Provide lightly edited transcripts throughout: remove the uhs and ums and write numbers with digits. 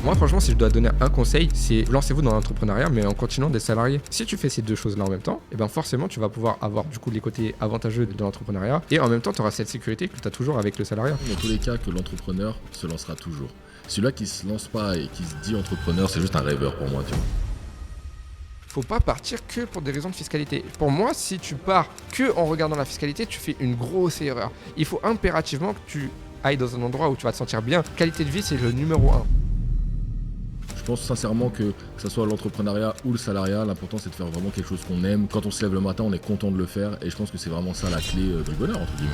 Moi, franchement, si je dois donner un conseil, c'est lancez-vous dans l'entrepreneuriat, mais en continuant d'être salarié. Si tu fais ces deux choses-là en même temps, et ben forcément, tu vas pouvoir avoir du coup les côtés avantageux de l'entrepreneuriat et en même temps, tu auras cette sécurité que tu as toujours avec le salariat. Dans tous les cas, que l'entrepreneur se lancera toujours. Celui-là qui se lance pas et qui se dit entrepreneur, c'est juste un rêveur pour moi, tu vois. Faut pas partir que pour des raisons de fiscalité. Pour moi, si tu pars que en regardant la fiscalité, tu fais une grosse erreur. Il faut impérativement que tu ailles dans un endroit où tu vas te sentir bien. Qualité de vie, c'est le numéro 1. Je pense sincèrement que ce soit l'entrepreneuriat ou le salariat, l'important c'est de faire vraiment quelque chose qu'on aime. Quand on se lève le matin, on est content de le faire et je pense que c'est vraiment ça la clé du bonheur, entre guillemets.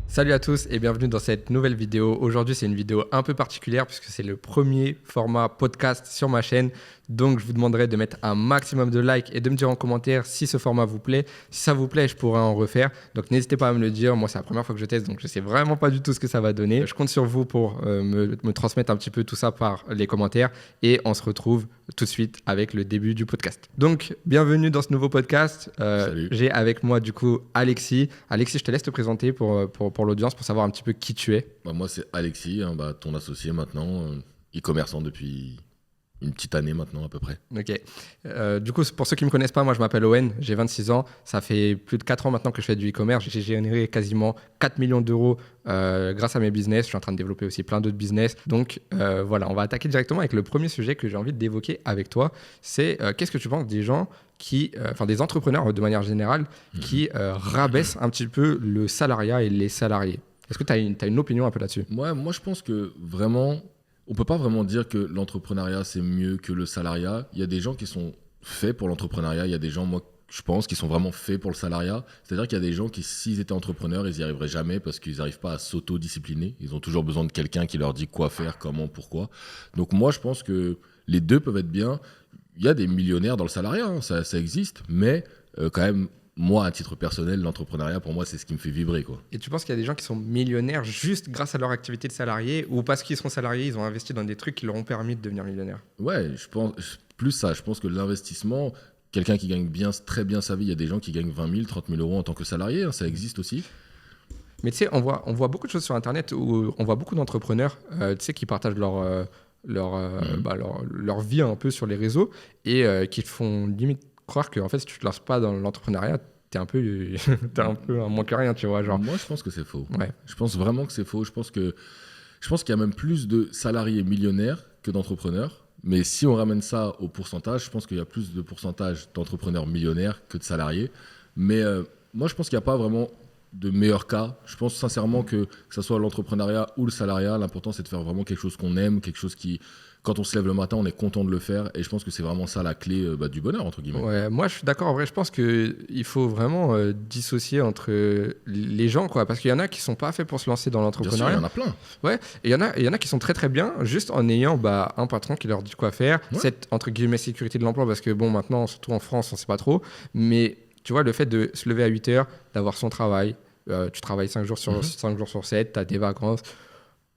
Salut à tous et bienvenue dans cette nouvelle vidéo. Aujourd'hui, c'est une vidéo un peu particulière puisque c'est le premier format podcast sur ma chaîne. Donc, je vous demanderai de mettre un maximum de likes et de me dire en commentaire si ce format vous plaît. Si ça vous plaît, je pourrais en refaire. Donc, n'hésitez pas à me le dire. Moi, c'est la première fois que je teste, donc je ne sais vraiment pas du tout ce que ça va donner. Je compte sur vous pour me transmettre un petit peu tout ça par les commentaires. Et on se retrouve tout de suite avec le début du podcast. Donc, bienvenue dans ce nouveau podcast. Salut. J'ai avec moi, du coup, Alexis. Alexis, je te laisse te présenter pour l'audience, pour savoir un petit peu qui tu es. Moi c'est Alexis, ton associé maintenant, e-commerçant depuis une petite année maintenant à peu près. Ok. Du coup, pour ceux qui ne me connaissent pas, moi je m'appelle Owen, j'ai 26 ans. Ça fait plus de 4 ans maintenant que je fais du e-commerce. J'ai généré quasiment 4 millions d'euros grâce à mes business. Je suis en train de développer aussi plein d'autres business. Donc voilà, on va attaquer directement avec le premier sujet que j'ai envie d'évoquer avec toi. C'est qu'est-ce que tu penses des gens des entrepreneurs de manière générale qui rabaissent un petit peu le salariat et les salariés. Est-ce que tu as une opinion un peu là-dessus ? Moi je pense que vraiment, on peut pas vraiment dire que l'entrepreneuriat c'est mieux que le salariat. Il y a des gens qui sont faits pour l'entrepreneuriat, il y a des gens, moi je pense, qui sont vraiment faits pour le salariat. C'est-à-dire qu'il y a des gens qui, s'ils étaient entrepreneurs, ils n'y arriveraient jamais parce qu'ils n'arrivent pas à s'auto-discipliner. Ils ont toujours besoin de quelqu'un qui leur dit quoi faire, comment, pourquoi. Donc moi je pense que les deux peuvent être bien. Il y a des millionnaires dans le salariat, ça existe, mais quand même, moi, à titre personnel, l'entrepreneuriat, pour moi, c'est ce qui me fait vibrer, quoi. Et tu penses qu'il y a des gens qui sont millionnaires juste grâce à leur activité de salarié ou parce qu'ils sont salariés, ils ont investi dans des trucs qui leur ont permis de devenir millionnaires ? Ouais, je pense plus ça. Je pense que l'investissement, quelqu'un qui gagne très bien sa vie, il y a des gens qui gagnent 20 000, 30 000 euros en tant que salarié, ça existe aussi. Mais tu sais, on voit beaucoup de choses sur Internet où on voit beaucoup d'entrepreneurs qui partagent leur vie un peu sur les réseaux et qui te font limite croire que en fait, si tu te lances pas dans l'entrepreneuriat, t'es un peu un moins que rien, tu vois. Genre. Moi, je pense que c'est faux. Ouais. Je pense vraiment que c'est faux. Je pense qu'il y a même plus de salariés millionnaires que d'entrepreneurs. Mais si on ramène ça au pourcentage, je pense qu'il y a plus de pourcentage d'entrepreneurs millionnaires que de salariés. Mais moi, je pense qu'il n'y a pas vraiment de meilleur cas. Je pense sincèrement que ce soit l'entrepreneuriat ou le salariat, l'important, c'est de faire vraiment quelque chose qu'on aime, quelque chose qui, quand on se lève le matin, on est content de le faire. Et je pense que c'est vraiment ça la clé du bonheur, entre guillemets. Ouais, moi, je suis d'accord. En vrai, je pense qu'il faut vraiment dissocier entre les gens, quoi. Parce qu'il y en a qui ne sont pas faits pour se lancer dans l'entrepreneuriat. Bien sûr, il y en a plein. Ouais, et il y en a qui sont très très bien, juste en ayant un patron qui leur dit quoi faire, cette entre guillemets sécurité de l'emploi, parce que bon, maintenant, surtout en France, on ne sait pas trop. Mais tu vois, le fait de se lever à 8 heures, d'avoir son travail, tu travailles 5 jours sur 7, tu as des vacances.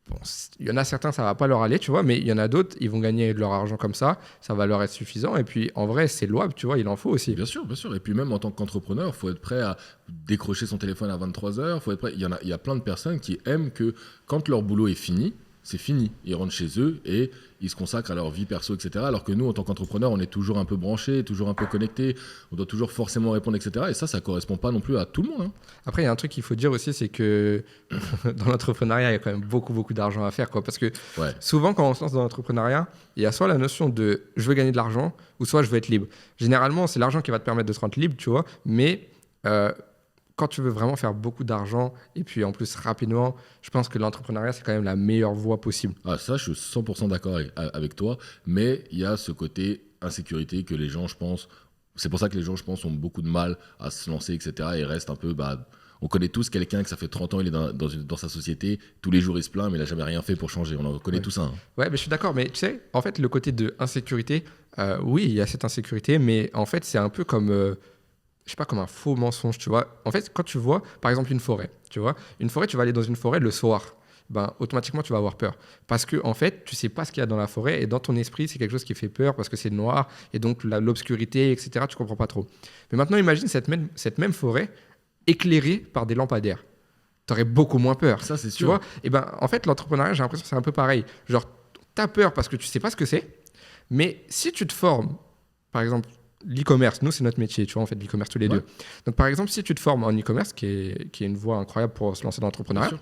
Bon, il y en a certains, ça va pas leur aller, tu vois, mais il y en a d'autres, ils vont gagner de leur argent comme ça va leur être suffisant. Et puis, en vrai, c'est louable, tu vois, il en faut aussi. Bien sûr, bien sûr. Et puis même en tant qu'entrepreneur, il faut être prêt à décrocher son téléphone à 23h. Faut être prêt. Il y a plein de personnes qui aiment que quand leur boulot est fini, c'est fini. Ils rentrent chez eux et ils se consacrent à leur vie perso, etc. Alors que nous, en tant qu'entrepreneurs, on est toujours un peu branchés, toujours un peu connectés. On doit toujours forcément répondre, etc. Et ça correspond pas non plus à tout le monde. Après, il y a un truc qu'il faut dire aussi, c'est que dans l'entrepreneuriat, il y a quand même beaucoup, beaucoup d'argent à faire, quoi. Parce que souvent, quand on se lance dans l'entrepreneuriat, il y a soit la notion de « je veux gagner de l'argent » ou soit « je veux être libre ». Généralement, c'est l'argent qui va te permettre de te rendre libre, tu vois. Mais quand tu veux vraiment faire beaucoup d'argent et puis en plus rapidement, je pense que l'entrepreneuriat, c'est quand même la meilleure voie possible. Ça, je suis 100% d'accord avec toi. Mais il y a ce côté insécurité que les gens, je pense... C'est pour ça que les gens, je pense, ont beaucoup de mal à se lancer, etc. Et restent un peu... on connaît tous quelqu'un que ça fait 30 ans, il est dans sa société. Tous les jours, il se plaint, mais il n'a jamais rien fait pour changer. On en connaît tout ça. Ouais, mais je suis d'accord. Mais tu sais, en fait, le côté de insécurité, oui, il y a cette insécurité. Mais en fait, c'est un peu comme... je sais pas, comme un faux mensonge, tu vois. En fait, quand tu vois, par exemple, une forêt, tu vas aller dans une forêt le soir, automatiquement, tu vas avoir peur. Parce que, en fait, tu sais pas ce qu'il y a dans la forêt et dans ton esprit, c'est quelque chose qui fait peur parce que c'est noir et donc l'obscurité, etc., tu comprends pas trop. Mais maintenant, imagine cette même forêt éclairée par des lampadaires. Tu aurais beaucoup moins peur. Ça, c'est sûr. Tu vois ? Et en fait, l'entrepreneuriat, j'ai l'impression que c'est un peu pareil. Genre, tu as peur parce que tu sais pas ce que c'est. Mais si tu te formes, par exemple, l'e-commerce, nous, c'est notre métier, tu vois, on fait de l'e-commerce tous les deux. Donc, par exemple, si tu te formes en e-commerce, qui est une voie incroyable pour se lancer dans l'entrepreneuriat,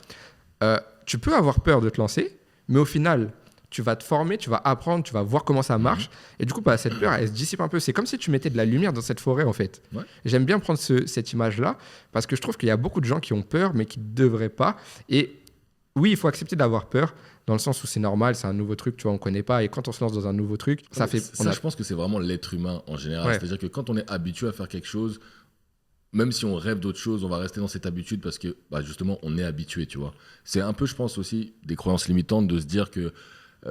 tu peux avoir peur de te lancer, mais au final, tu vas te former, tu vas apprendre, tu vas voir comment ça marche. Et du coup, bah, cette peur, elle se dissipe un peu. C'est comme si tu mettais de la lumière dans cette forêt, en fait. J'aime bien prendre cette image-là parce que je trouve qu'il y a beaucoup de gens qui ont peur, mais qui ne devraient pas. Et oui, il faut accepter d'avoir peur dans le sens où c'est normal, c'est un nouveau truc, tu vois, on ne connaît pas. Et quand on se lance dans un nouveau truc, ça fait... je pense que c'est vraiment l'être humain en général. C'est-à-dire que quand on est habitué à faire quelque chose, même si on rêve d'autre chose, on va rester dans cette habitude parce que bah, justement, on est habitué, tu vois. C'est un peu, je pense aussi, des croyances limitantes de se dire que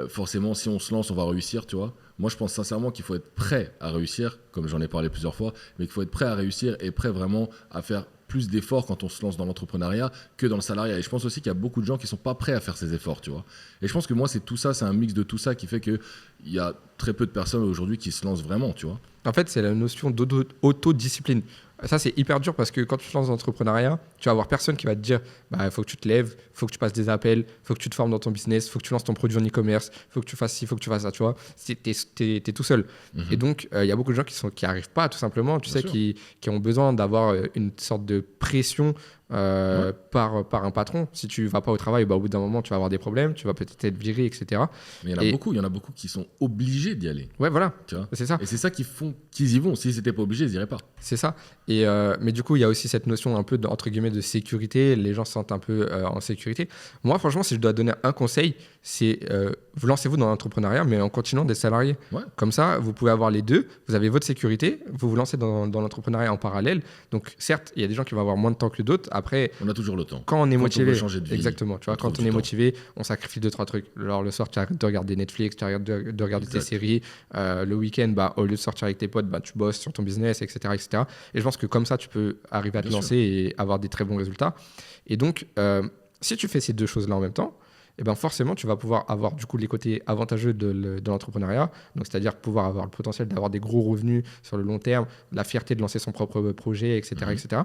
forcément, si on se lance, on va réussir, tu vois. Moi, je pense sincèrement qu'il faut être prêt à réussir, comme j'en ai parlé plusieurs fois, mais qu'il faut être prêt à réussir et prêt vraiment à faire plus d'efforts quand on se lance dans l'entrepreneuriat que dans le salariat. Et je pense aussi qu'il y a beaucoup de gens qui ne sont pas prêts à faire ces efforts, tu vois. Et je pense que moi, c'est tout ça, c'est un mix de tout ça qui fait qu'il y a très peu de personnes aujourd'hui qui se lancent vraiment, tu vois. En fait, c'est la notion d'autodiscipline. Ça, c'est hyper dur parce que quand tu te lances dans l'entrepreneuriat, tu vas avoir personne qui va te dire il faut que tu te lèves, il faut que tu passes des appels, il faut que tu te formes dans ton business, il faut que tu lances ton produit en e-commerce, il faut que tu fasses ci, il faut que tu fasses ça, tu vois. Tu es tout seul. Et donc, il y a beaucoup de gens qui n'arrivent pas, tout simplement, tu sais, qui ont besoin d'avoir une sorte de pression par un patron. Si tu ne vas pas au travail, au bout d'un moment, tu vas avoir des problèmes, tu vas peut-être être viré, etc. Mais il y en a beaucoup qui sont obligés d'y aller. Ouais, voilà. Tu vois, c'est ça. Et c'est ça qui font qu'ils y vont. S'ils n'étaient pas obligés, ils n'iraient pas. C'est ça. Mais du coup, il y a aussi cette notion un peu entre guillemets de sécurité. Les gens se sentent un peu en sécurité. Moi, franchement, si je dois donner un conseil, c'est vous lancez-vous dans l'entrepreneuriat, mais en continuant d'être salarié. Comme ça, vous pouvez avoir les deux. Vous avez votre sécurité, vous vous lancez dans l'entrepreneuriat en parallèle. Donc, certes, il y a des gens qui vont avoir moins de temps que d'autres. Après, on a toujours le temps. Quand on est motivé, on veut changer de vie, exactement. Tu vois, quand on est motivé, on sacrifie 2-3 trucs. Alors, le soir, tu arrêtes de regarder Netflix, tu arrêtes de regarder tes séries. Le week-end, au lieu de sortir avec tes potes, tu bosses sur ton business, etc., etc. Et je pense que comme ça, tu peux arriver à te lancer et avoir des très bons résultats. Et donc, si tu fais ces deux choses-là en même temps, et ben forcément, tu vas pouvoir avoir du coup les côtés avantageux de l'entrepreneuriat, donc c'est-à-dire pouvoir avoir le potentiel d'avoir des gros revenus sur le long terme, la fierté de lancer son propre projet, etc. etc.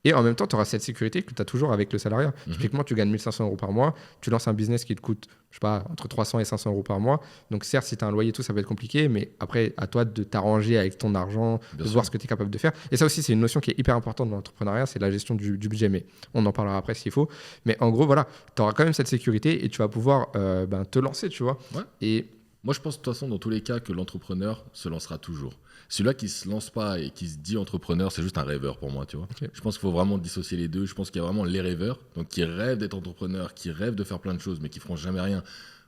Et en même temps, tu auras cette sécurité que tu as toujours avec le salariat. Typiquement, tu gagnes 1 500 euros par mois, tu lances un business qui te coûte, je sais pas, entre 300 et 500 euros par mois. Donc certes, si tu as un loyer et tout, ça peut être compliqué, mais après, à toi de t'arranger avec ton argent, de voir ce que tu es capable de faire. Et ça aussi, c'est une notion qui est hyper importante dans l'entrepreneuriat, c'est la gestion du budget, mais on en parlera après s'il faut. Mais en gros, voilà, tu auras quand même cette sécurité et tu vas pouvoir te lancer, tu vois. Et moi, je pense de toute façon, dans tous les cas, que l'entrepreneur se lancera toujours. Celui-là qui ne se lance pas et qui se dit entrepreneur, c'est juste un rêveur pour moi, tu vois. Je pense qu'il faut vraiment dissocier les deux. Je pense qu'il y a vraiment les rêveurs, donc qui rêvent d'être entrepreneurs, qui rêvent de faire plein de choses, mais qui ne feront jamais rien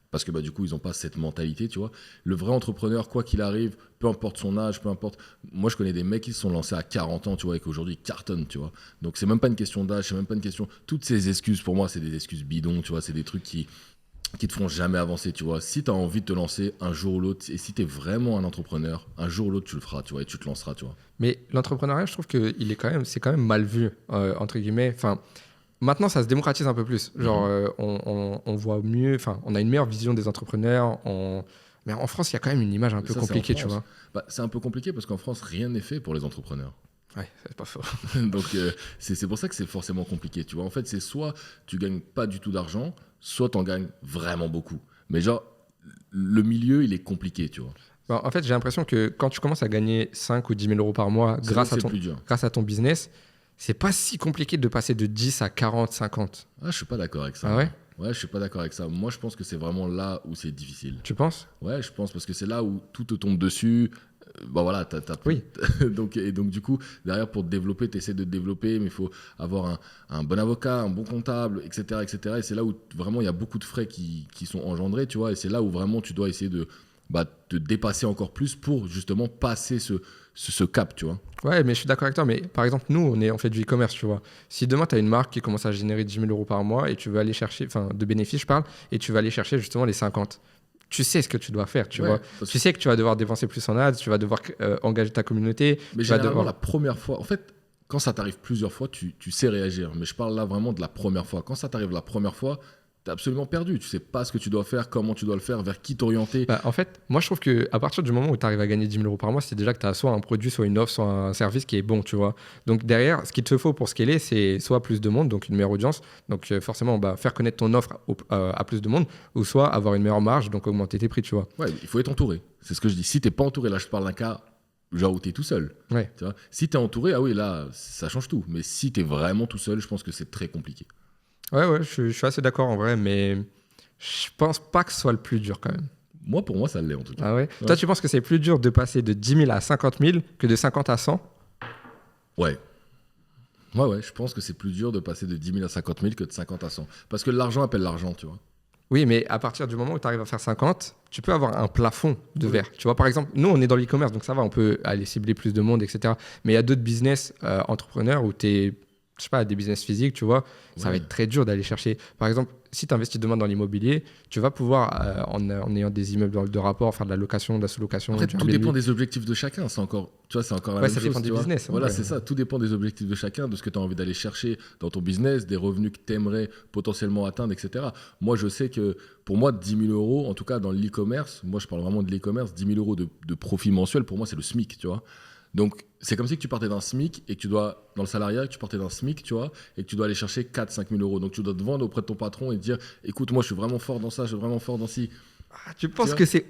parce que du coup, ils n'ont pas cette mentalité, tu vois. Le vrai entrepreneur, quoi qu'il arrive, peu importe son âge, peu importe... Moi, je connais des mecs qui se sont lancés à 40 ans, tu vois, et qu'aujourd'hui, ils cartonnent, tu vois. Donc, c'est même pas une question d'âge, c'est même pas une question... Toutes ces excuses, pour moi, c'est des excuses bidons, tu vois, c'est des trucs qui te feront jamais avancer, tu vois. Si tu as envie de te lancer un jour ou l'autre, et si tu es vraiment un entrepreneur, un jour ou l'autre, tu le feras, tu vois, et tu te lanceras, tu vois. Mais l'entrepreneuriat, je trouve que c'est quand même mal vu, entre guillemets. Enfin, maintenant, ça se démocratise un peu plus. Genre, on voit mieux, enfin, on a une meilleure vision des entrepreneurs. Mais en France, il y a quand même une image un peu compliquée, tu vois. C'est un peu compliqué parce qu'en France, rien n'est fait pour les entrepreneurs. Ouais, c'est pas faux. Donc, c'est pour ça que c'est forcément compliqué, tu vois. En fait, c'est soit tu gagnes pas du tout d'argent, soit tu en gagnes vraiment beaucoup. Mais genre, le milieu, il est compliqué, tu vois. En fait, j'ai l'impression que quand tu commences à gagner 5 ou 10 000 euros par mois grâce à ton business, c'est pas si compliqué de passer de 10 à 40, 50. Ah, je suis pas d'accord avec ça. Ah ouais ? Ouais, je suis pas d'accord avec ça. Moi, je pense que c'est vraiment là où c'est difficile. Tu penses ? Ouais, je pense parce que c'est là où tout te tombe dessus. Voilà, oui. donc du coup, derrière, pour te développer, tu essaies de te développer, mais il faut avoir un bon avocat, un bon comptable, etc. etc. Et c'est là où vraiment il y a beaucoup de frais qui sont engendrés, tu vois. Et c'est là où vraiment tu dois essayer de te dépasser encore plus pour justement passer ce cap, tu vois. Ouais, mais je suis d'accord avec toi. Mais par exemple, nous, on fait du e-commerce, tu vois. Si demain, tu as une marque qui commence à générer 10 000 euros par mois et tu veux aller chercher, enfin, de bénéfices, je parle, et tu vas aller chercher justement les 50. Tu sais ce que tu dois faire, tu vois. Tu sais que tu vas devoir dépenser plus en ads, tu vas devoir engager ta communauté. Mais généralement, la première fois, en fait, quand ça t'arrive plusieurs fois, tu sais réagir. Mais je parle là vraiment de la première fois. Quand ça t'arrive la première fois, t'es absolument perdu. Tu sais pas ce que tu dois faire, comment tu dois le faire, vers qui t'orienter. Bah, en fait, moi je trouve qu'à partir du moment où tu arrives à gagner 10 000 euros par mois, c'est déjà que tu as soit un produit, soit une offre, soit un service qui est bon, tu vois. Donc derrière, ce qu'il te faut pour scaler, c'est soit plus de monde, donc une meilleure audience, donc forcément bah, faire connaître ton offre à plus de monde, ou soit avoir une meilleure marge, donc augmenter tes prix, tu vois. Ouais, il faut être entouré. C'est ce que je dis. Si t'es pas entouré, là je te parle d'un cas genre où t'es tout seul. Ouais. Tu vois, si t'es entouré, ah oui, là ça change tout. Mais si t'es vraiment tout seul, je pense que c'est très compliqué. Ouais, je suis assez d'accord en vrai, mais je pense pas que ce soit le plus dur quand même. Moi, pour moi, ça l'est en tout cas. Ah ouais. Toi, tu penses que c'est plus dur de passer de 10 000 à 50 000 que de 50 à 100? Ouais. Ouais, je pense que c'est plus dur de passer de 10 000 à 50 000 que de 50 à 100. Parce que l'argent appelle l'argent, tu vois. Oui, mais à partir du moment où tu arrives à faire 50, tu peux avoir un plafond de verre. Tu vois, par exemple, nous, on est dans l'e-commerce, donc ça va, on peut aller cibler plus de monde, etc. Mais il y a d'autres business entrepreneurs où tu es, je sais pas, des business physiques, tu vois, ça va être très dur d'aller chercher. Par exemple, si tu investis demain dans l'immobilier, tu vas pouvoir, en ayant des immeubles de rapport, faire de la location, de la sous-location. Après, du tout Airbnb. dépend des objectifs de chacun. C'est encore, tu vois, c'est encore la même ça chose. dépend du tu vois. business. Voilà, ouais. c'est ça. Tout dépend des objectifs de chacun, de ce que tu as envie d'aller chercher dans ton business, des revenus que tu aimerais potentiellement atteindre, etc. Moi, je sais que pour moi, 10 000 euros, en tout cas dans l'e-commerce, moi, je parle vraiment de l'e-commerce, 10 000 euros de profit mensuel, pour moi, c'est le SMIC, tu vois. Donc, c'est comme si tu partais d'un SMIC et que tu dois, dans le salariat, que tu partais d'un SMIC, tu vois, et que tu dois aller chercher 4-5 000 euros. Donc, tu dois te vendre auprès de ton patron et te dire, écoute, moi, je suis vraiment fort dans ça, je suis vraiment fort dans ci. Ah, tu penses que c'est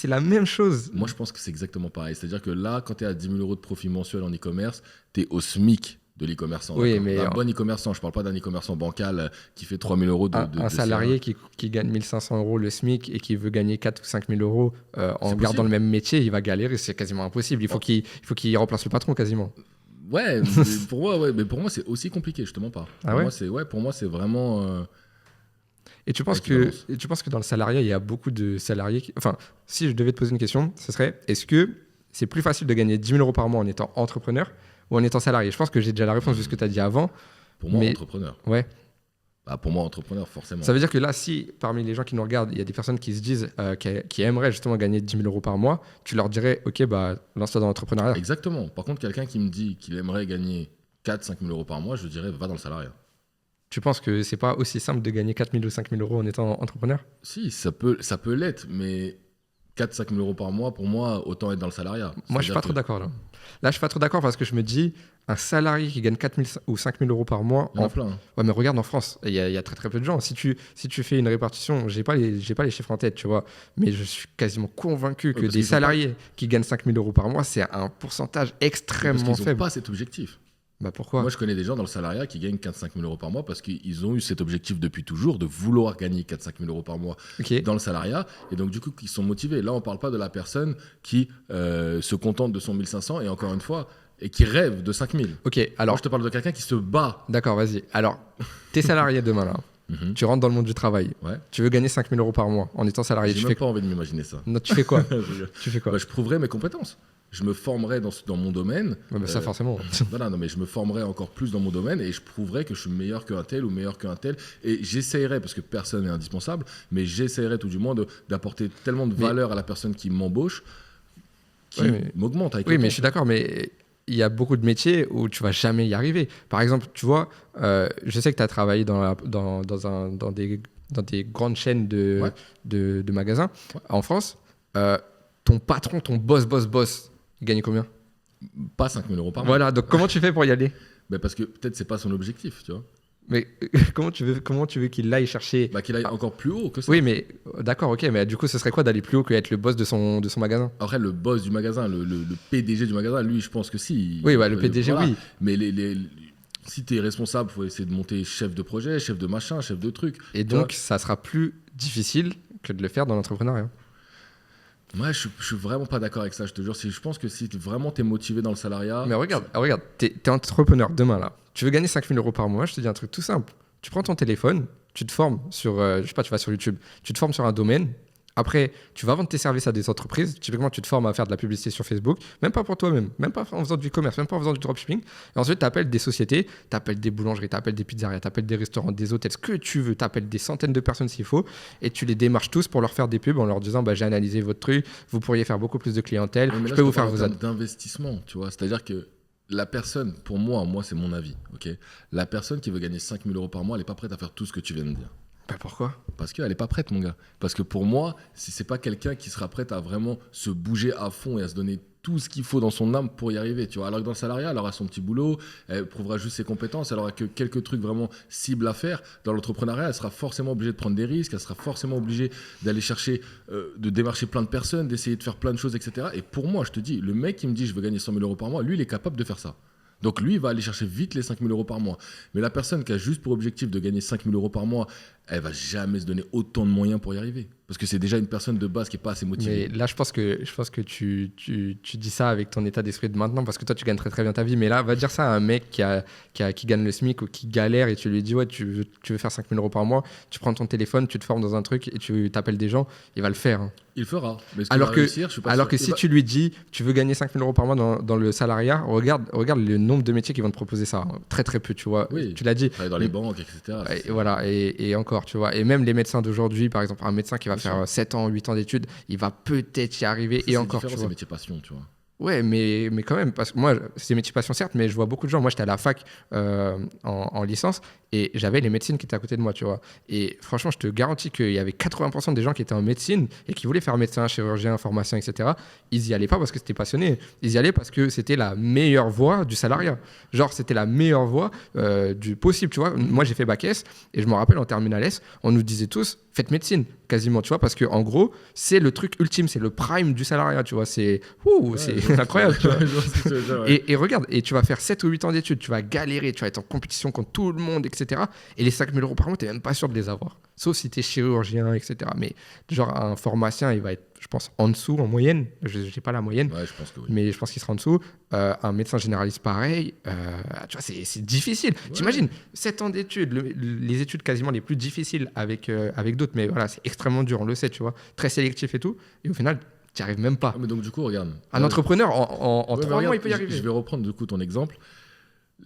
la même chose? Moi, je pense que c'est exactement pareil. C'est-à-dire que là, quand tu es à 10 000 euros de profit mensuel en e-commerce, tu es au SMIC de l'e-commerçant. Oui, mais un bon e-commerçant, je parle pas d'un e-commerçant bancal qui fait 3 000 euros de un salarié qui gagne 1 500 euros le SMIC et qui veut gagner 4 ou 5 000 euros en gardant le même métier, il va galérer, c'est quasiment impossible. Il faut qu'il remplace le patron quasiment. Ouais, mais pour moi, c'est aussi compliqué, je te mens pas. Pour moi, c'est vraiment. Et tu penses que dans le salariat, il y a beaucoup de salariés Enfin, si je devais te poser une question, ce serait, est-ce que c'est plus facile de gagner 10 000 euros par mois en étant entrepreneur ou en étant salarié? Je pense que j'ai déjà la réponse de ce que tu as dit avant. Pour moi, entrepreneur. Ouais. Bah, pour moi, entrepreneur, forcément. Ça veut dire que là, si parmi les gens qui nous regardent, il y a des personnes qui se disent, qui aimeraient justement gagner 10 000 euros par mois, tu leur dirais, OK, bah, lance-toi dans l'entrepreneuriat. Exactement. Par contre, quelqu'un qui me dit qu'il aimerait gagner 4-5 000 euros par mois, je dirais, va dans le salariat. Tu penses que c'est pas aussi simple de gagner 4 000 ou 5 000 euros en étant entrepreneur? Si, ça peut l'être, mais 4-5 000 euros par mois, pour moi, autant être dans le salariat. Moi, je suis pas trop d'accord là. Là, je suis pas trop d'accord parce que je me dis, un salarié qui gagne 4 000 ou 5 000 euros par mois. Il y en a plein. Ouais, mais regarde en France, il y a très très peu de gens. Si tu fais une répartition, j'ai pas les chiffres en tête, tu vois, mais je suis quasiment convaincu que des salariés qui gagnent 5 000 euros par mois, c'est un pourcentage extrêmement parce qu'ils faible. n'ont pas cet objectif. Bah pourquoi? Moi, je connais des gens dans le salariat qui gagnent 4-5 000 euros par mois parce qu'ils ont eu cet objectif depuis toujours de vouloir gagner 4-5 000 euros par mois dans le salariat. Et donc, du coup, ils sont motivés. Là, on ne parle pas de la personne qui se contente de son 1 500 et encore une fois, et qui rêve de 5 000. Ok, alors. Moi, je te parle de quelqu'un qui se bat. D'accord, vas-y. Alors, t'es salarié demain là. Tu rentres dans le monde du travail. Ouais. Tu veux gagner 5 000 euros par mois en étant salarié. J'ai même pas envie de m'imaginer ça. Non, tu fais quoi? Je prouverai mes compétences. Je me formerai dans mon domaine. Ouais, mais ça, forcément. Voilà, non, mais je me formerai encore plus dans mon domaine et je prouverai que je suis meilleur qu'un tel ou meilleur qu'un tel. Et j'essayerai, parce que personne n'est indispensable, mais j'essayerai tout du moins d'apporter tellement de valeur à la personne qui m'embauche, qui m'augmente avec le temps. Mais je suis d'accord, mais il y a beaucoup de métiers où tu vas jamais y arriver. Par exemple, tu vois, je sais que tu as travaillé dans des grandes chaînes de magasins en France. Ton patron, ton boss, il gagne combien? Pas 5 000 euros par mois. Voilà, donc comment tu fais pour y aller? Parce que peut-être c'est pas son objectif, tu vois. Mais comment tu veux qu'il aille chercher? Qu'il aille encore plus haut que ça. Oui, mais d'accord, ok, mais du coup, ce serait quoi d'aller plus haut que être le boss de son magasin? Après, le boss du magasin, le PDG du magasin, lui, je pense que si. Oui, le PDG, oui. Mais si tu es responsable, il faut essayer de monter chef de projet, chef de machin, chef de truc. Et donc, ça sera plus difficile que de le faire dans l'entrepreneuriat. Moi, je suis vraiment pas d'accord avec ça, je te jure. Je pense que si vraiment t'es motivé dans le salariat. Mais regarde, t'es entrepreneur demain là. Tu veux gagner 5 000 euros par mois, je te dis un truc tout simple. Tu prends ton téléphone, tu te formes sur, je sais pas, tu vas sur YouTube, tu te formes sur un domaine. Après, tu vas vendre tes services à des entreprises. Typiquement, tu te formes à faire de la publicité sur Facebook, même pas pour toi-même, même pas en faisant du commerce, même pas en faisant du dropshipping. Et ensuite, tu appelles des sociétés, tu appelles des boulangeries, tu appelles des pizzerias, tu appelles des restaurants, des hôtels, ce que tu veux. Tu appelles des centaines de personnes s'il faut et tu les démarches tous pour leur faire des pubs en leur disant j'ai analysé votre truc, vous pourriez faire beaucoup plus de clientèle, je peux vous faire vos ads. D'investissement, tu vois. C'est-à-dire que la personne, pour moi c'est mon avis, ok. La personne qui veut gagner 5 000 euros par mois, elle n'est pas prête à faire tout ce que tu viens de dire. Bah, pourquoi? Parce qu'elle n'est pas prête, mon gars. Parce que pour moi, si c'est pas quelqu'un qui sera prêt à vraiment se bouger à fond et à se donner tout ce qu'il faut dans son âme pour y arriver, tu vois. Alors que dans le salariat, elle aura son petit boulot, elle prouvera juste ses compétences, elle aura que quelques trucs vraiment cibles à faire. Dans l'entrepreneuriat, elle sera forcément obligée de prendre des risques, elle sera forcément obligée d'aller chercher, de démarcher plein de personnes, d'essayer de faire plein de choses, etc. Et pour moi, je te dis, le mec qui me dit je veux gagner 100 000 euros par mois, lui, il est capable de faire ça. Donc lui, il va aller chercher vite les 5 000 euros par mois. Mais la personne qui a juste pour objectif de gagner 5 000 euros par mois, elle va jamais se donner autant de moyens pour y arriver. Parce que c'est déjà une personne de base qui n'est pas assez motivée. Mais là, je pense que tu dis ça avec ton état d'esprit de maintenant parce que toi, tu gagnes très très bien ta vie. Mais là, va dire ça à un mec qui gagne le SMIC ou qui galère et tu lui dis, ouais, tu veux faire 5 000 euros par mois, tu prends ton téléphone, tu te formes dans un truc et tu t'appelles des gens, il va le faire. Hein. Il fera. Mais Alors que si tu lui dis, tu veux gagner 5 000 euros par mois dans le salariat, regarde le nombre de métiers qui vont te proposer ça. Très très peu, tu vois. Oui, tu l'as dit. Travailler dans les banques, etc. Et voilà, et encore, tu vois. Et même les médecins d'aujourd'hui, par exemple, un médecin qui va faire 7 ans, 8 ans d'études, il va peut-être y arriver. Ça, et encore, tu vois. C'est vois. métier passion, tu vois. Ouais, mais quand même, parce que moi, c'est métier passion certes, mais je vois beaucoup de gens. Moi, j'étais à la fac en licence et j'avais les médecines qui étaient à côté de moi, tu vois. Et franchement, je te garantis qu'il y avait 80% des gens qui étaient en médecine et qui voulaient faire médecin, chirurgien, pharmacien, etc. Ils y allaient pas parce que c'était passionné. Ils y allaient parce que c'était la meilleure voie du salariat. Genre, c'était la meilleure voie du possible, tu vois. Moi, j'ai fait bac S et je me rappelle en terminale S, on nous disait tous, faites médecine, quasiment, tu vois, parce que en gros, c'est le truc ultime, c'est le prime du salariat, tu vois. C'est incroyable, tu vois. Et regarde, et tu vas faire 7 ou 8 ans d'études, tu vas galérer, tu vas être en compétition contre tout le monde, etc. Et les 5 000 euros par mois, tu n'es même pas sûr de les avoir. Sauf si tu es chirurgien, etc. Mais genre, un pharmacien, il va être, je pense, en dessous, en moyenne. Je n'ai pas la moyenne, Ouais, je pense que oui. mais je pense qu'il sera en dessous. Un médecin généraliste, pareil. Tu vois, c'est difficile. Ouais. T'imagines, 7 ans d'études, les études quasiment les plus difficiles avec d'autres. Mais voilà, c'est extrêmement dur, on le sait, tu vois. Très sélectif et tout. Et au final, tu n'y arrives même pas. Ah, mais donc, du coup, regarde. Un entrepreneur, en 3 mois, il peut y arriver. Je vais reprendre, du coup, ton exemple.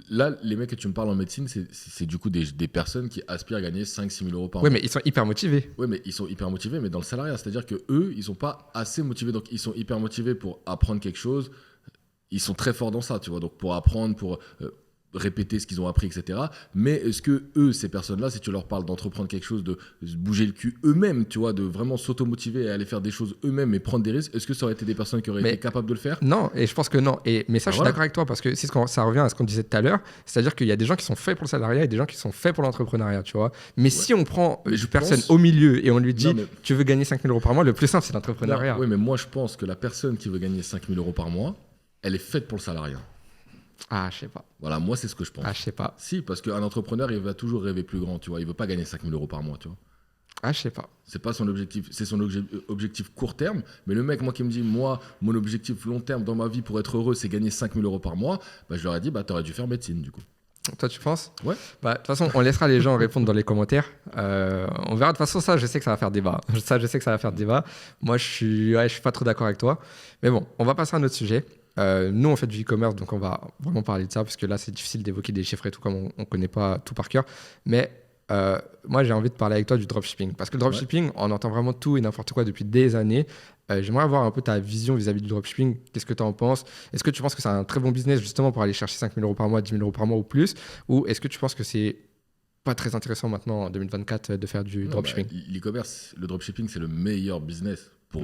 Là, les mecs que tu me parles en médecine, c'est du coup des personnes qui aspirent à gagner 5-6 000 euros par mois. Oui, mais ils sont hyper motivés. Oui, mais ils sont hyper motivés, mais dans le salariat. C'est-à-dire qu'eux, ils sont pas assez motivés. Donc, ils sont hyper motivés pour apprendre quelque chose. Ils sont très forts dans ça, tu vois. Donc, pour apprendre, pour répéter ce qu'ils ont appris, etc. Mais est-ce que eux, ces personnes-là, si tu leur parles d'entreprendre quelque chose, de se bouger le cul eux-mêmes, tu vois, de vraiment s'auto-motiver et aller faire des choses eux-mêmes et prendre des risques, est-ce que ça aurait été des personnes qui auraient été capables de le faire? Non, et je pense que non. Mais ça, je suis d'accord avec toi parce que ça revient à ce qu'on disait tout à l'heure. C'est-à-dire qu'il y a des gens qui sont faits pour le salariat et des gens qui sont faits pour l'entrepreneuriat, tu vois. Mais si on prend une personne au milieu et on lui dit, tu veux gagner 5 000 euros par mois, le plus simple, c'est l'entrepreneuriat. Oui, mais moi, je pense que la personne qui veut gagner 5 000 euros par mois, elle est faite pour le salariat. Ah, je sais pas. Voilà, moi, c'est ce que je pense. Ah, je sais pas. Si, parce qu'un entrepreneur, il va toujours rêver plus grand, tu vois. Il veut pas gagner 5 000 euros par mois, tu vois. Ah, je sais pas. C'est pas son objectif, c'est son objectif court terme. Mais le mec, moi, qui me dit, moi, mon objectif long terme dans ma vie pour être heureux, c'est gagner 5 000 euros par mois, bah, je leur ai dit, bah, t'aurais dû faire médecine, du coup. Toi, tu penses? Ouais. Bah, de toute façon, on laissera les gens répondre dans les commentaires. On verra. De toute façon, ça, je sais que ça va faire débat. Moi, je suis pas trop d'accord avec toi. Mais bon, on va passer à un autre sujet. Nous, on fait du e-commerce, donc on va vraiment parler de ça, parce que là, c'est difficile d'évoquer des chiffres et tout, comme on ne connaît pas tout par cœur. Mais moi, j'ai envie de parler avec toi du dropshipping. Parce que le dropshipping, on entend vraiment tout et n'importe quoi depuis des années. J'aimerais avoir un peu ta vision vis-à-vis du dropshipping. Qu'est-ce que tu en penses? Est-ce que tu penses que c'est un très bon business, justement, pour aller chercher 5 000 euros par mois, 10 000 euros par mois ou plus? Ou est-ce que tu penses que c'est pas très intéressant maintenant, en 2024, de faire du dropshipping? L'e-commerce, le dropshipping, c'est le meilleur business pour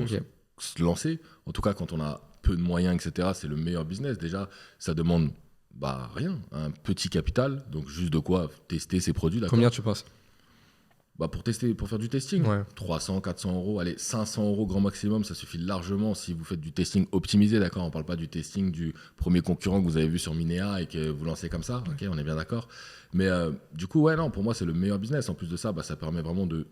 se lancer. En tout cas, quand on a peu de moyens, etc., c'est le meilleur business. Déjà, ça demande rien, un petit capital, donc juste de quoi tester ses produits. Combien tu penses? Pour faire du testing, 300, 400 euros, allez, 500 euros grand maximum, ça suffit largement si vous faites du testing optimisé, d'accord? On ne parle pas du testing du premier concurrent que vous avez vu sur Minea et que vous lancez comme ça, ok, on est bien d'accord. Mais du coup, pour moi, c'est le meilleur business. En plus de ça, ça permet vraiment de